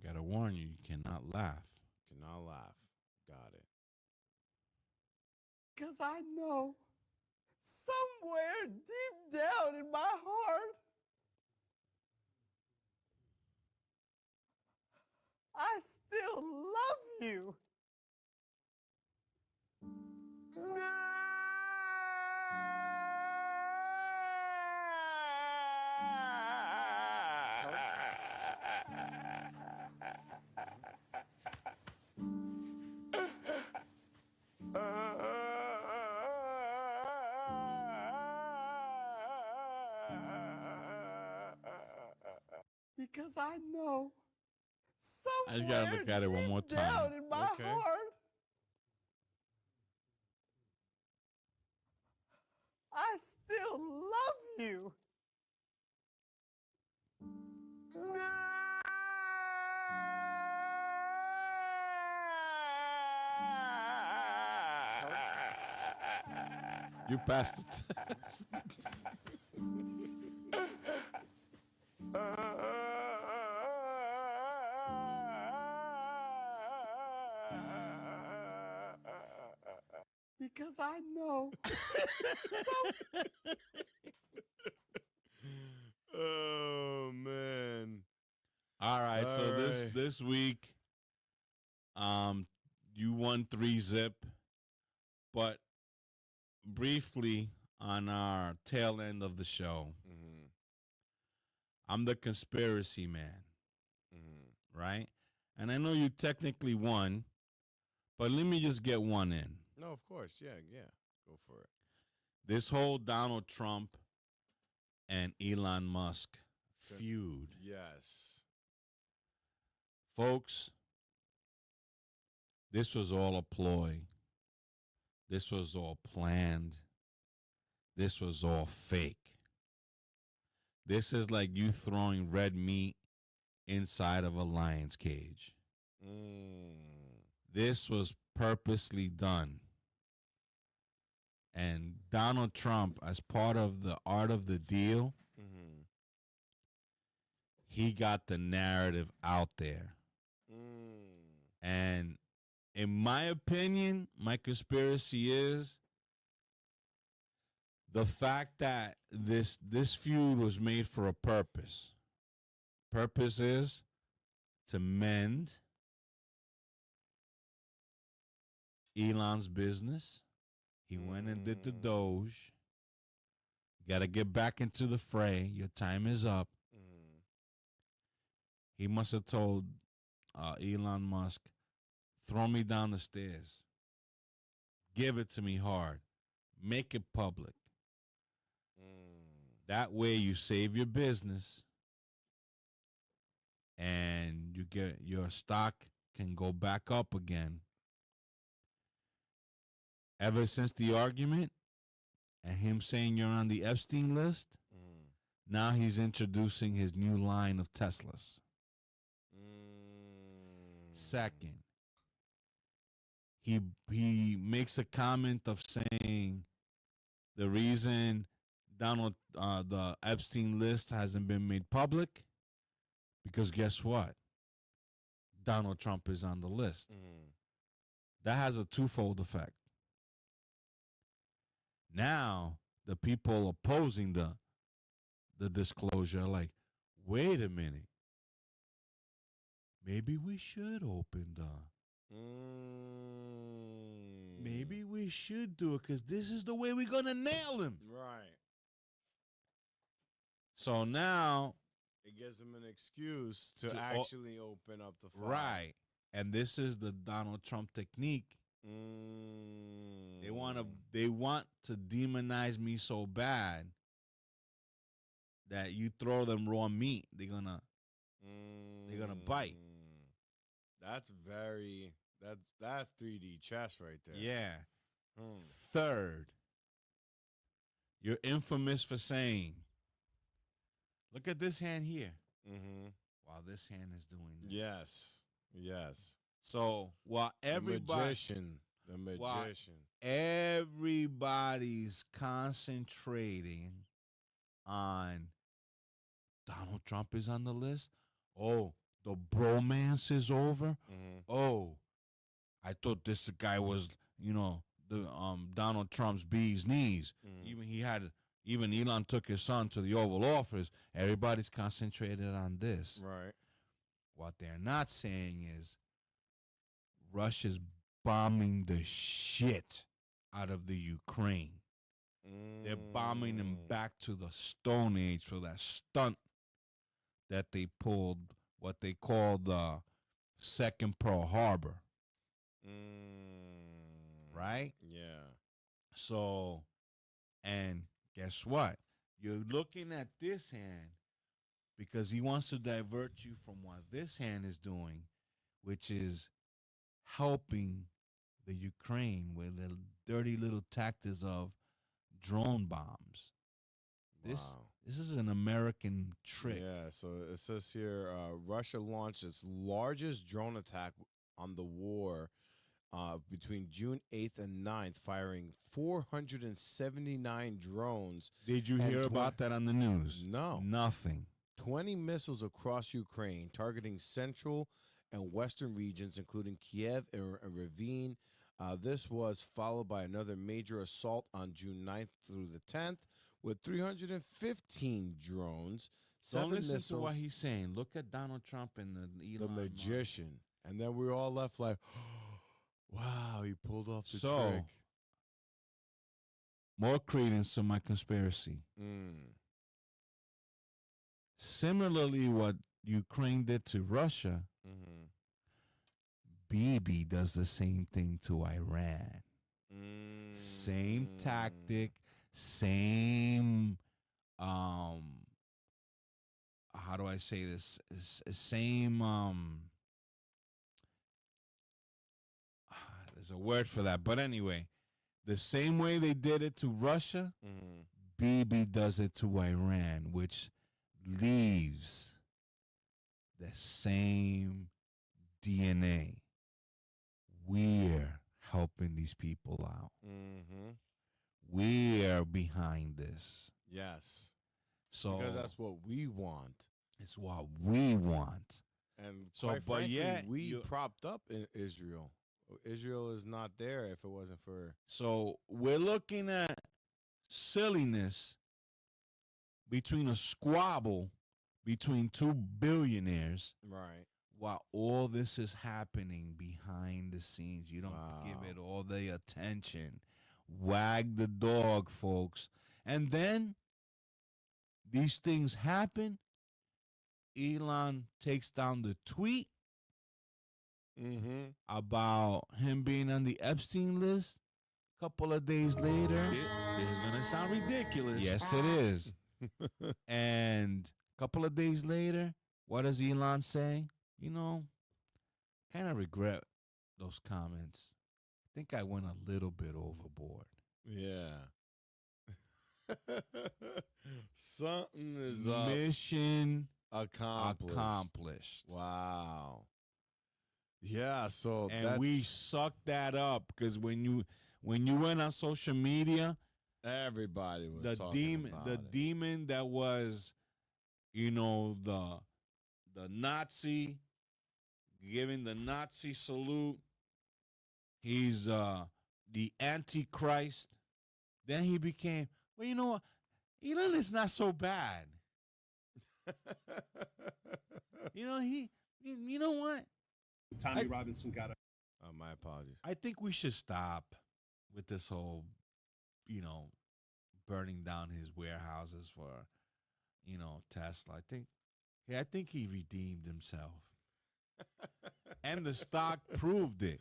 Gotta warn you, you cannot laugh. Cannot laugh. Got it. Because I know somewhere deep down in my heart, I still love you. Because I know I just gotta look at it one more time. down in my Okay. heart, I still love you. You passed the test. Because I know. Oh man. All right, so All right. this week, you won 3-zip, but briefly on our tail end of the show, I'm the conspiracy man, right? And I know you technically won, but let me just get one in. No, of course. Yeah. Go for it. This whole Donald Trump and Elon Musk feud. Yes. Folks, this was all a ploy. This was all planned. This was all fake. This is like you throwing red meat inside of a lion's cage. This was purposely done. And Donald Trump, as part of the art of the deal, he got the narrative out there. And in my opinion, my conspiracy is the fact that this feud was made for a purpose. Purpose is to mend Elon's business. He went and did the Doge. You got to get back into the fray. Your time is up. He must have told Elon Musk, throw me down the stairs. Give it to me hard. Make it public. That way you save your business and you get your stock can go back up again. Ever since the argument and him saying you're on the Epstein list, now he's introducing his new line of Teslas. Second, he makes a comment of saying the reason the Epstein list hasn't been made public because guess what? Donald Trump is on the list. That has a twofold effect. Now, the people opposing the disclosure are like, wait a minute. Maybe we should open maybe we should do it because this is the way we're going to nail him. Right. So now It gives them an excuse to actually open up the file. Right. And this is the Donald Trump technique. They want to demonize me so bad that you throw them raw meat, they're gonna bite. That's 3D chess right there. Yeah. Third, you're infamous for saying, look at this hand here. While this hand is doing this. Yes. So while everybody's concentrating on Donald Trump is on the list. Oh, the bromance is over. Oh, I thought this guy was, the Donald Trump's bee's knees. Even Elon took his son to the Oval Office. Everybody's concentrated on this. Right. What they're not saying is Russia's bombing the shit out of the Ukraine. They're bombing them back to the Stone Age for that stunt that they pulled, what they call the second Pearl Harbor. Right? Yeah. So, and guess what? You're looking at this hand because he wants to divert you from what this hand is doing, which is helping the Ukraine with the dirty little tactics of drone bombs. This is an American trick. Yeah, so it says here, Russia launched its largest drone attack on the war between June 8th and 9th, firing 479 drones. Did you hear about that on the news? No. Nothing. 20 missiles across Ukraine, targeting central and western regions, including Kiev and Ravine. This was followed by another major assault on June 9th through the 10th with 315 drones. Don't listen missiles, to what he's saying. Look at Donald Trump and the Elon magician. And then we were all left like, wow, he pulled off the So, trick. More credence to my conspiracy. Similarly, what Ukraine did to Russia, Bibi does the same thing to Iran. Same tactic, same, how do I say this? Same, there's a word for that. But anyway, the same way they did it to Russia, Bibi does it to Iran, which leaves the same DNA. We're helping these people out. We're behind this. Yes. So because that's what we want. It's what we want. And so, quite but frankly, yet we propped up in Israel. Israel is not there if it wasn't for. So we're looking at silliness between a squabble between two billionaires. Right. While all this is happening behind the scenes, you don't give it all the attention. Wag the dog, folks. And then these things happen. Elon takes down the tweet about him being on the Epstein list. A couple of days later, It's going to sound ridiculous. yes, it is. And a couple of days later, what does Elon say? Kind of regret those comments. I think I went a little bit overboard. Yeah. Something is up. Mission accomplished. accomplished. Wow. Yeah, so and we sucked that up because when you went on social media, everybody was the talking about the it. demon that was, the Nazi giving the Nazi salute. He's the Antichrist. Then he became, well, you know what? Elon is not so bad. You know what? Tommy Robinson got a. Oh, my apologies. I think we should stop with this whole, burning down his warehouses for, Tesla. I think he redeemed himself. And the stock proved it.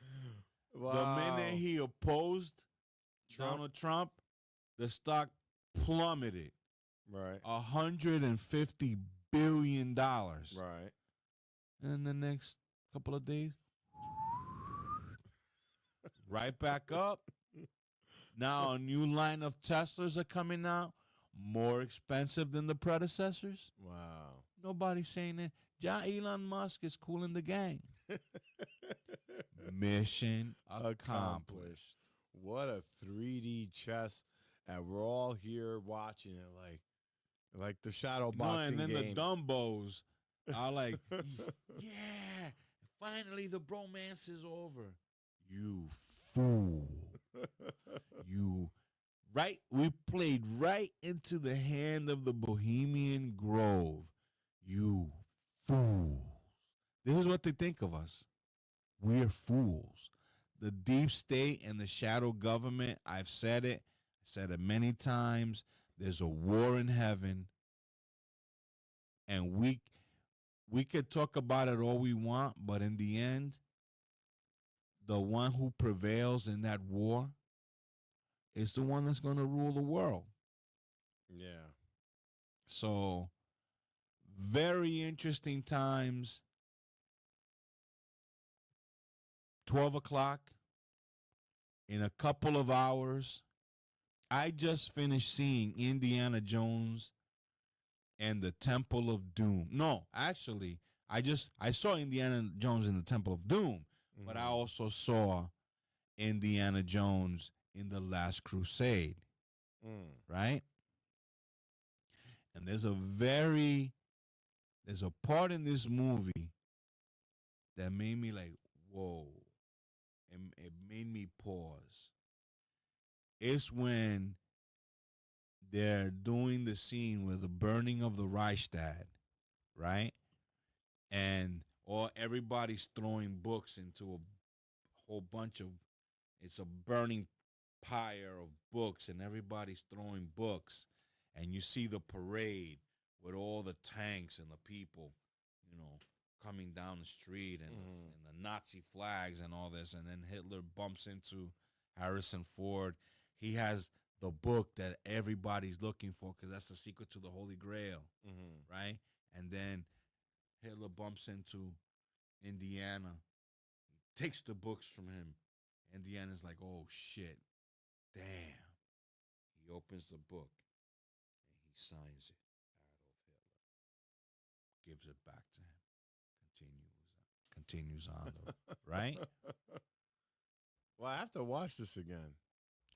Wow. The minute he opposed Donald Trump, the stock plummeted. Right. $150 billion. Right. And in the next couple of days, right back up. Now a new line of Teslas are coming out, more expensive than the predecessors. Wow. Nobody's saying that. Elon Musk is cooling the gang. Mission accomplished. What a 3D chess, and we're all here watching it like the shadow boxing and then game. the Dumbos are like, yeah, finally the bromance is over. You fool. We played right into the hand of the Bohemian Grove. You fools. This is what they think of us. We're fools. The deep state and the shadow government, I've said it. I said it many times. There's a war in heaven. And we could talk about it all we want, but in the end, the one who prevails in that war is the one that's going to rule the world. Yeah. So, very interesting times. 12 o'clock. In a couple of hours, I just finished seeing Indiana Jones and the Temple of Doom. No, actually, I saw Indiana Jones in the Temple of Doom, but I also saw Indiana Jones in The Last Crusade. Right? And there's a part in this movie that made me like, whoa. It made me pause. It's when they're doing the scene with the burning of the Reichstag, right? And everybody's throwing books into a whole bunch of, it's a burning pyre of books, and everybody's throwing books. And you see the parade with all the tanks and the people, coming down the street and the Nazi flags and all this. And then Hitler bumps into Harrison Ford. He has the book that everybody's looking for because that's the secret to the Holy Grail, right? And then Hitler bumps into Indiana. He takes the books from him. Indiana's like, oh, shit. Damn. He opens the book and he signs it. Adolf Hitler. Gives it back to him. Continues on, right? Well, I have to watch this again.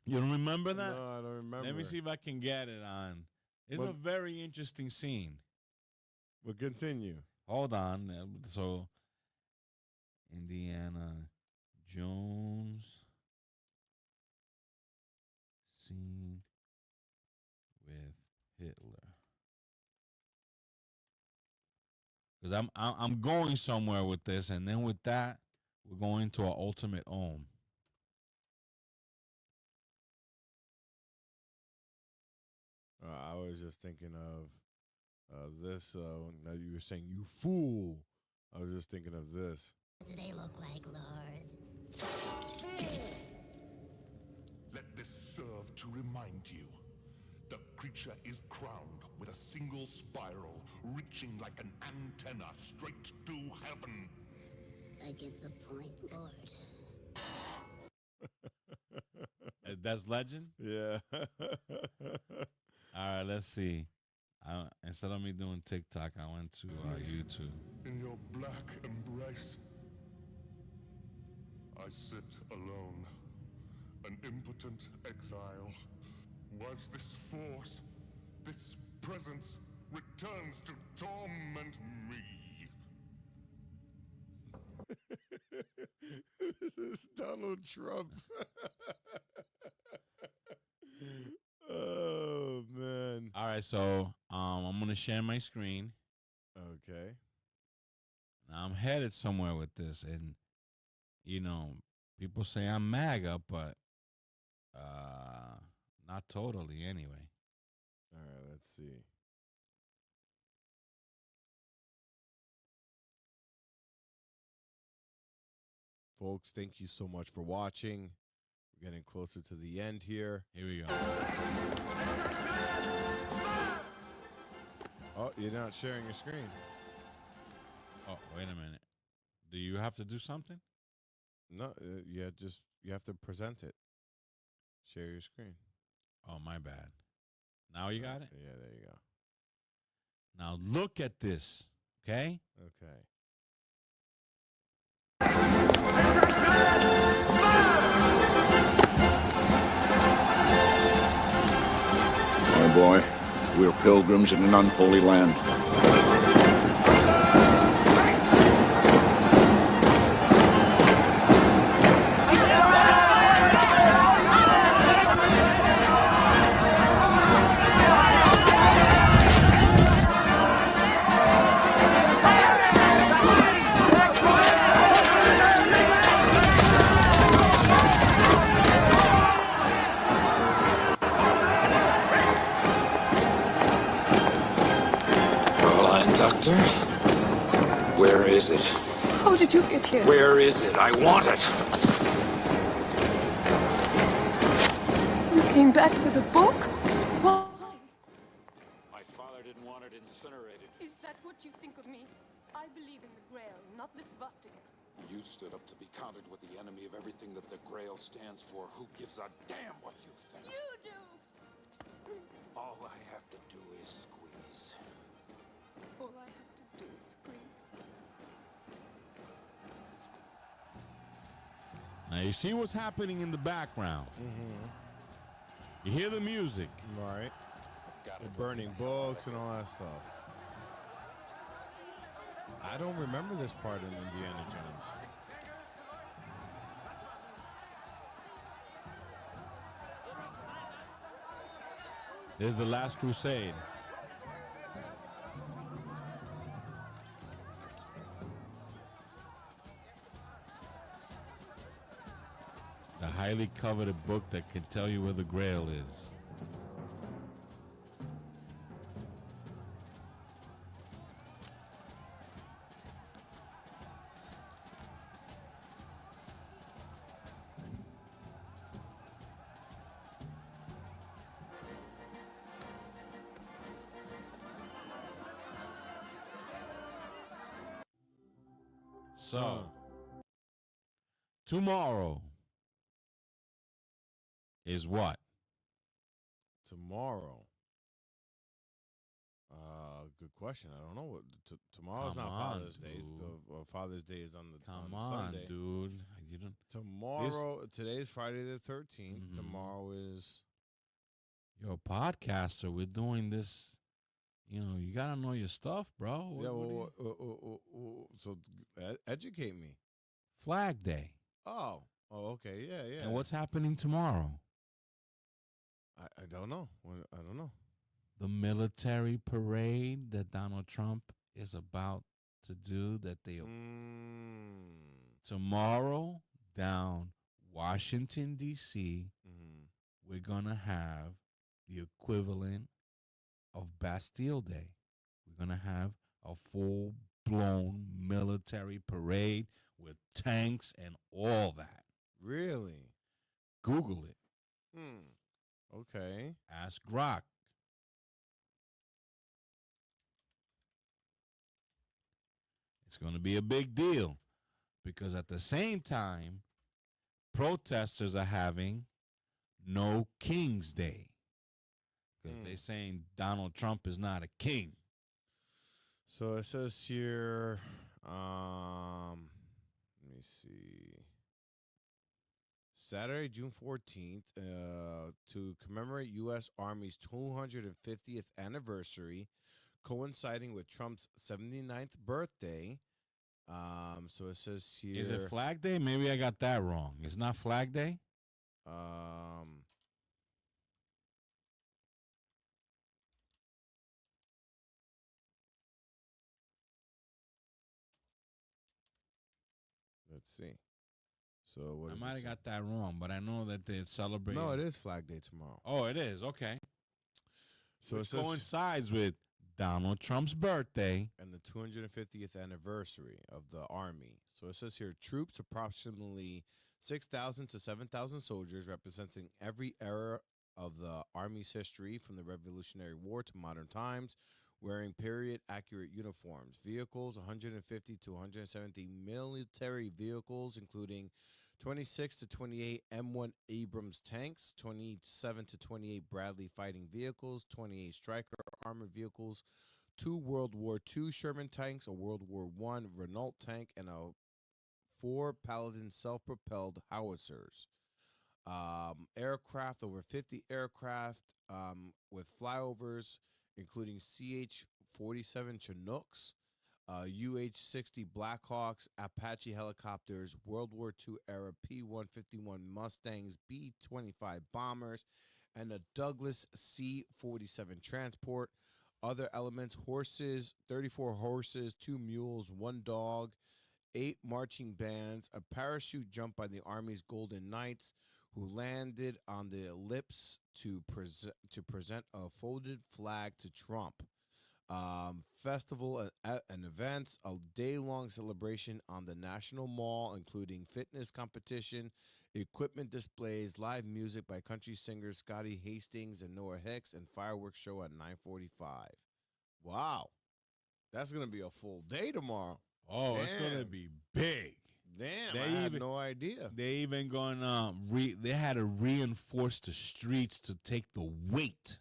You don't remember that? No, I don't remember. Let me see if I can get it on. It's a very interesting scene. We'll continue. Hold on. So, Indiana Jones scene with Hitler. Because I'm going somewhere with this, and then with that, we're going to our ultimate ohm. I was just thinking of this. Now you were saying you fool. I was just thinking of this. What do they look like, Lord? Let this serve to remind you. The creature is crowned with a single spiral, reaching like an antenna straight to heaven. I get the point, Lord. That's legend? Yeah. All right, let's see. Instead of me doing TikTok, I went to YouTube. In your black embrace, I sit alone, an impotent exile, whilst this force, this presence, returns to torment me. This is Donald Trump. Oh, man. All right, so I'm going to share my screen. Okay. Now, I'm headed somewhere with this, and, you know, people say I'm MAGA, but not totally anyway. All right, let's see. Folks, thank you so much for watching. We're getting closer to the end here. Here we go. Oh, you're not sharing your screen. Oh, wait a minute. Do you have to do something? No, you have to present it. Share your screen. Oh, my bad. Now you got it? Yeah, there you go. Now look at this, okay? Okay. My boy, we're pilgrims in an unholy land. Doctor? Where is it? How did you get here? Where is it? I want it! You came back for the book? Why? My father didn't want it incinerated. Is that what you think of me? I believe in the Grail, not the swastika. You stood up to be counted with the enemy of everything that the Grail stands for. Who gives a damn what you think? You do! All I have to do is squeeze. All I have to do is scream. Now you see what's happening in the background. Mm-hmm. You hear the music. Right. They're burning books and all that stuff. I don't remember this part in Indiana Jones. There's the Last Crusade. The highly coveted book that can tell you where the Grail is. So, tomorrow is what? Tomorrow. Good question. I don't know what. Tomorrow's not Father's Day. Father's Day is on the Sunday. Dude. You don't. Tomorrow. Today's Friday the 13th. Mm-hmm. Tomorrow is. You're a podcaster. We're doing this. You know, you gotta know your stuff, bro. So educate me. Flag Day. Oh, okay, yeah. And what's happening tomorrow? I don't know. I don't know. The military parade that Donald Trump is about to do. That they tomorrow down Washington D.C. We're gonna have the equivalent of Bastille Day. We're going to have a full-blown military parade with tanks and all that. Really? Google it. Okay. Ask Grok. It's going to be a big deal because at the same time, protesters are having No King's Day. Because they're saying Donald Trump is not a king. So it says here, let me see. Saturday, June 14th, to commemorate U.S. Army's 250th anniversary, coinciding with Trump's 79th birthday. So it says here. Is it Flag Day? Maybe I got that wrong. It's not Flag Day? Let's see. So what I does might it have say? got that wrong, but I know that they're celebrating. No, it is Flag Day tomorrow. Oh, it is. Okay. So Which it says, coincides with Donald Trump's birthday. and the 250th anniversary of the Army. So it says here, troops, approximately 6,000 to 7,000 soldiers representing every era of the Army's history from the Revolutionary War to modern times, wearing period-accurate uniforms. Vehicles, 150 to 170 military vehicles, including 26 to 28 M1 Abrams tanks, 27 to 28 Bradley fighting vehicles, 28 Stryker armored vehicles, 2 World War II Sherman tanks, a World War I Renault tank, and 4 Paladin self-propelled howitzers. Aircraft, over 50 aircraft with flyovers, including CH-47 Chinooks, UH-60 Blackhawks, Apache helicopters, World War II era P-151 Mustangs, B-25 bombers, and a Douglas C-47 transport. Other elements, horses, 34 horses, 2 mules, 1 dog, 8 marching bands, a parachute jump by the Army's Golden Knights, who landed on the ellipse to present a folded flag to Trump. Festival and events, a day-long celebration on the National Mall, including fitness competition, equipment displays, live music by country singers Scotty Hastings and Noah Hicks, and fireworks show at 9:45. Wow. That's going to be a full day tomorrow. Oh, it's going to be big. Damn, I had no idea. They even going they had to reinforce the streets to take the weight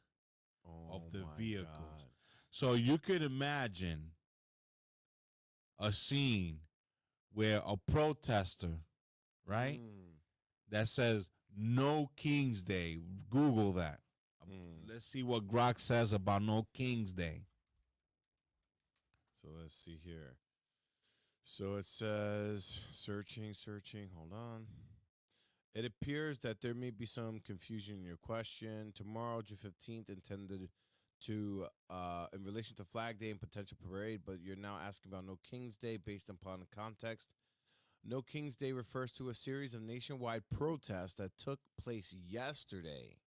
of the vehicles. God. So you could imagine a scene where a protester, right, that says no King's Day. Google that. Let's see what Grok says about no King's Day. So let's see here. So it says, searching, hold on. It appears that there may be some confusion in your question. Tomorrow, June 15th, intended to, in relation to Flag Day and potential parade, but you're now asking about No King's Day based upon the context. No King's Day refers to a series of nationwide protests that took place yesterday,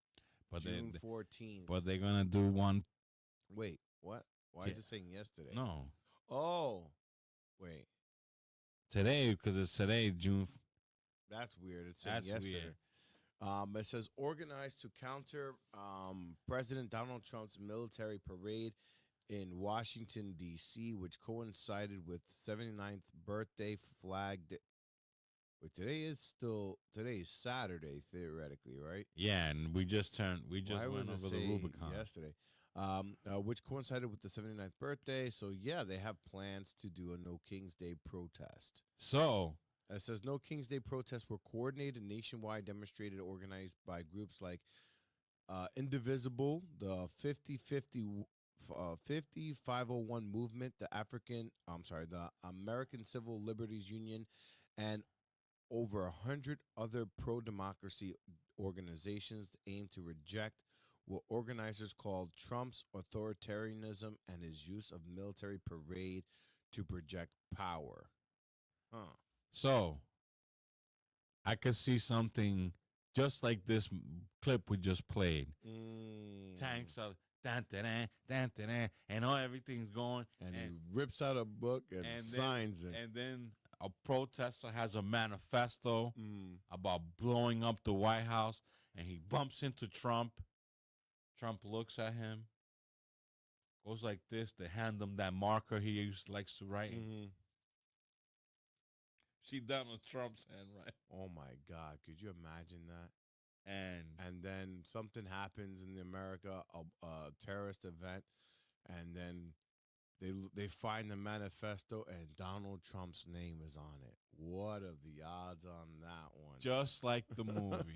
June 14th. But they're going to do one. Wait, what? Why is it saying yesterday? No. Oh, wait. Today, because it's today, June. That's weird. It's saying yesterday. Weird. It says organized to counter President Donald Trump's military parade in Washington, D.C., which coincided with 79th birthday Flag Day. Wait, today is Saturday, theoretically, right? Yeah, and we just went over the Rubicon yesterday. Which coincided with the 79th birthday. So, yeah, they have plans to do a No King's Day protest. So, it says No King's Day protests were coordinated, nationwide, demonstrated, organized by groups like Indivisible, the 501 Movement, the American Civil Liberties Union, and over 100 other pro-democracy organizations aim to reject what organizers called Trump's authoritarianism and his use of military parade to project power. So, I could see something just like this clip we just played. Tanks are and everything's going. And he rips out a book and signs it. And then a protester has a manifesto about blowing up the White House, and he bumps into Trump. Trump looks at him, goes like this to hand him that marker he likes to write. See Donald Trump's handwriting. Oh my God! Could you imagine that? And then something happens in America, a terrorist event, and then they find the manifesto and Donald Trump's name is on it. What are the odds on that one? Just like the movie.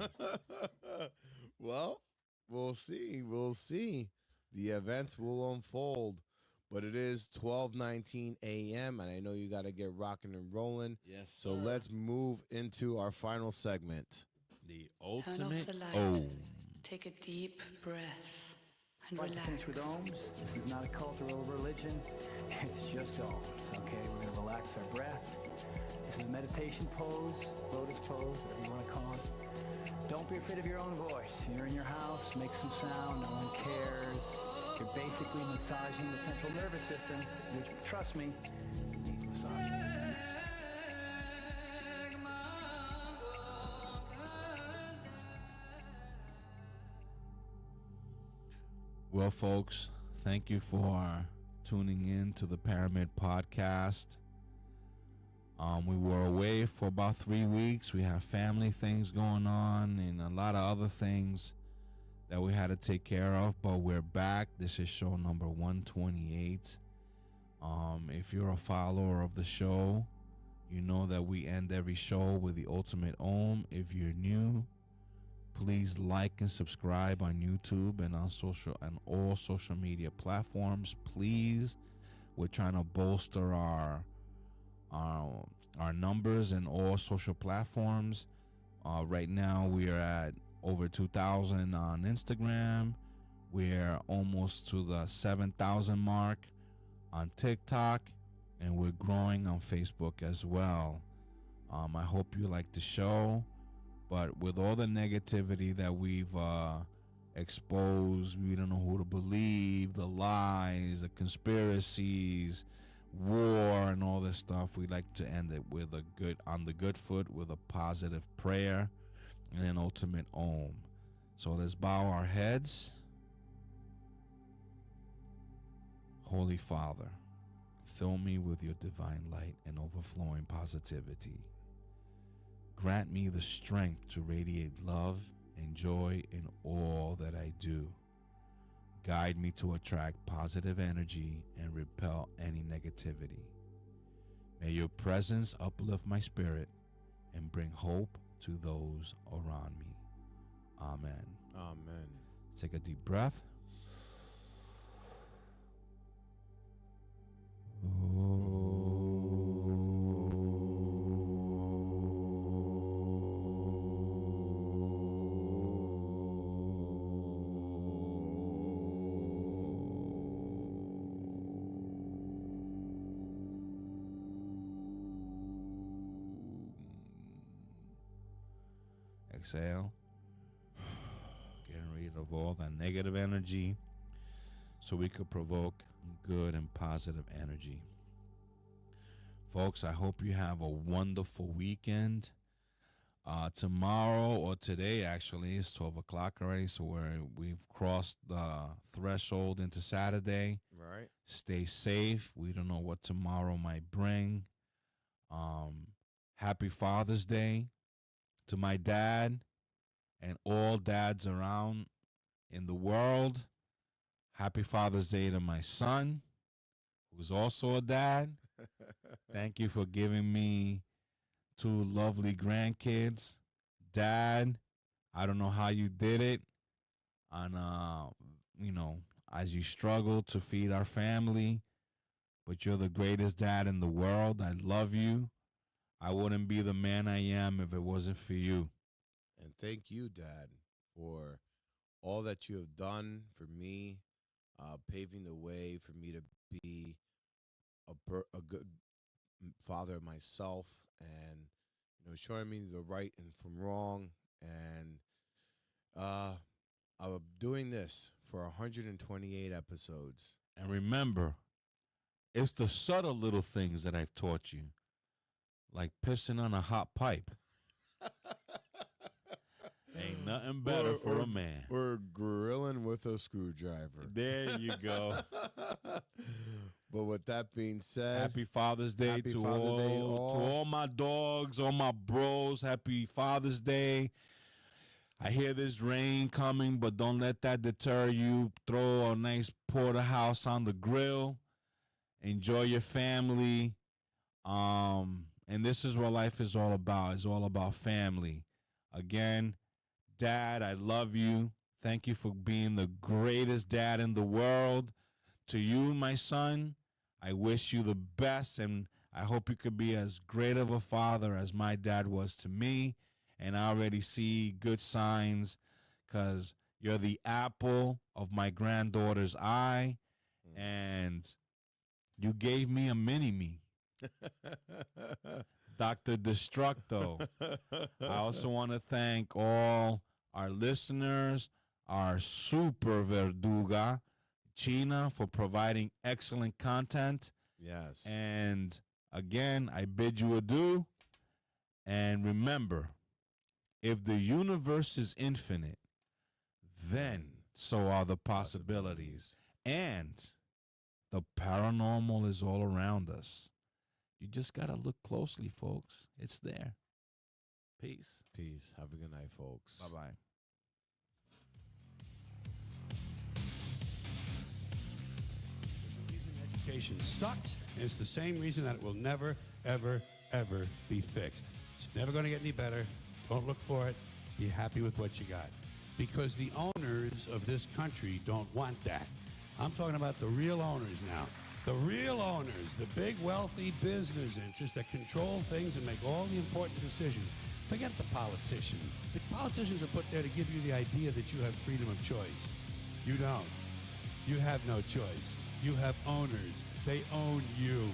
Well, we'll see. We'll see. The events will unfold. But it is 12:19 a.m. and I know you got to get rocking and rolling. Yes, So let's move into our final segment. The Turn off ultimate the light. Om. Take a deep breath and I'd like to finish relax. with ohms. This is not a cult or a religion. It's just ohms, okay? We're going to relax our breath. This is a meditation pose, lotus pose, whatever you want to call it. Don't be afraid of your own voice. You're in your house, make some sound, no one cares. You're basically massaging the central nervous system, which, trust me, needs massaging. Well, folks, thank you for tuning in to the Paramid Podcast. We were away for about 3 weeks. We have family things going on and a lot of other things that we had to take care of, but we're back. This is show number 128. If you're a follower of the show, you know that we end every show with the ultimate Om. If you're new, please like and subscribe on YouTube and on all social media platforms. Please, we're trying to bolster our numbers in all social platforms. Right now, we are at over 2,000 on Instagram. We're almost to the 7,000 mark on TikTok, and we're growing on Facebook as well. I hope you like the show. But with all the negativity that we've exposed, we don't know who to believe, the lies, the conspiracies, war, and all this stuff. We like to end it with on the good foot with a positive prayer and an ultimate Om. So let's bow our heads. Holy Father, fill me with your divine light and overflowing positivity. Grant me the strength to radiate love and joy in all that I do. Guide me to attract positive energy and repel any negativity. May your presence uplift my spirit and bring hope to those around me. Amen. Amen. Take a deep breath. Exhale. Getting rid of all that negative energy so we could provoke good and positive energy. Folks, I hope you have a wonderful weekend. Tomorrow, or today actually, it's 12 o'clock already, so we've crossed the threshold into Saturday. Right. Stay safe. We don't know what tomorrow might bring. Happy Father's Day to my dad and all dads around in the world. Happy Father's Day to my son, who's also a dad. Thank you for giving me 2 lovely grandkids. Dad, I don't know how you did it. And, as you struggle to feed our family, but you're the greatest dad in the world. I love you. I wouldn't be the man I am if it wasn't for you. And thank you, Dad, for all that you have done for me, paving the way for me to be a good father myself, and showing me the right and from wrong. And I'm doing this for 128 episodes. And remember, it's the subtle little things that I've taught you, like pissing on a hot pipe. Ain't nothing better for a man. Or grilling with a screwdriver. There you go. But with that being said, Happy Father's Day to all my dogs, all my bros. Happy Father's Day. I hear this rain coming, but don't let that deter you. Throw a nice porterhouse on the grill Enjoy your family. And this is what life is all about. It's all about family. Again, Dad, I love you. Thank you for being the greatest dad in the world. To you, my son, I wish you the best, and I hope you could be as great of a father as my dad was to me. And I already see good signs because you're the apple of my granddaughter's eye, and you gave me a mini-me. Dr. Destructo. I also want to thank all our listeners, our super verduga, China, for providing excellent content. Yes. And again, I bid you adieu. And remember, if the universe is infinite, then so are the possibilities. And the paranormal is all around us. You just got to look closely, folks. It's there. Peace. Peace. Have a good night, folks. Bye-bye. Education sucks, and it's the same reason that it will never, ever, ever be fixed. It's never going to get any better. Don't look for it. Be happy with what you got. Because the owners of this country don't want that. I'm talking about the real owners now. The real owners, the big wealthy business interests that control things and make all the important decisions. Forget the politicians. The politicians are put there to give you the idea that you have freedom of choice. You don't. You have no choice. You have owners. They own you.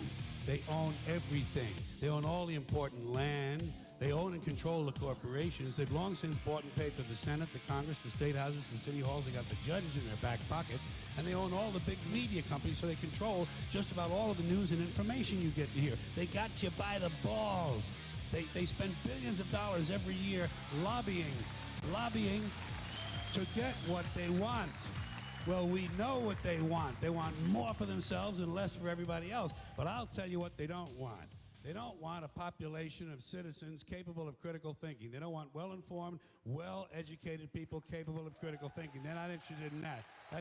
They own everything. They own all the important land. They own and control the corporations. They've long since bought and paid for the Senate, the Congress, the state houses, the city halls. They got the judges in their back pockets. And they own all the big media companies, so they control just about all of the news and information you get to hear. They got you by the balls. They spend billions of dollars every year lobbying to get what they want. Well, we know what they want. They want more for themselves and less for everybody else. But I'll tell you what they don't want. They don't want a population of citizens capable of critical thinking. They don't want well-informed, well-educated people capable of critical thinking. They're not interested in that.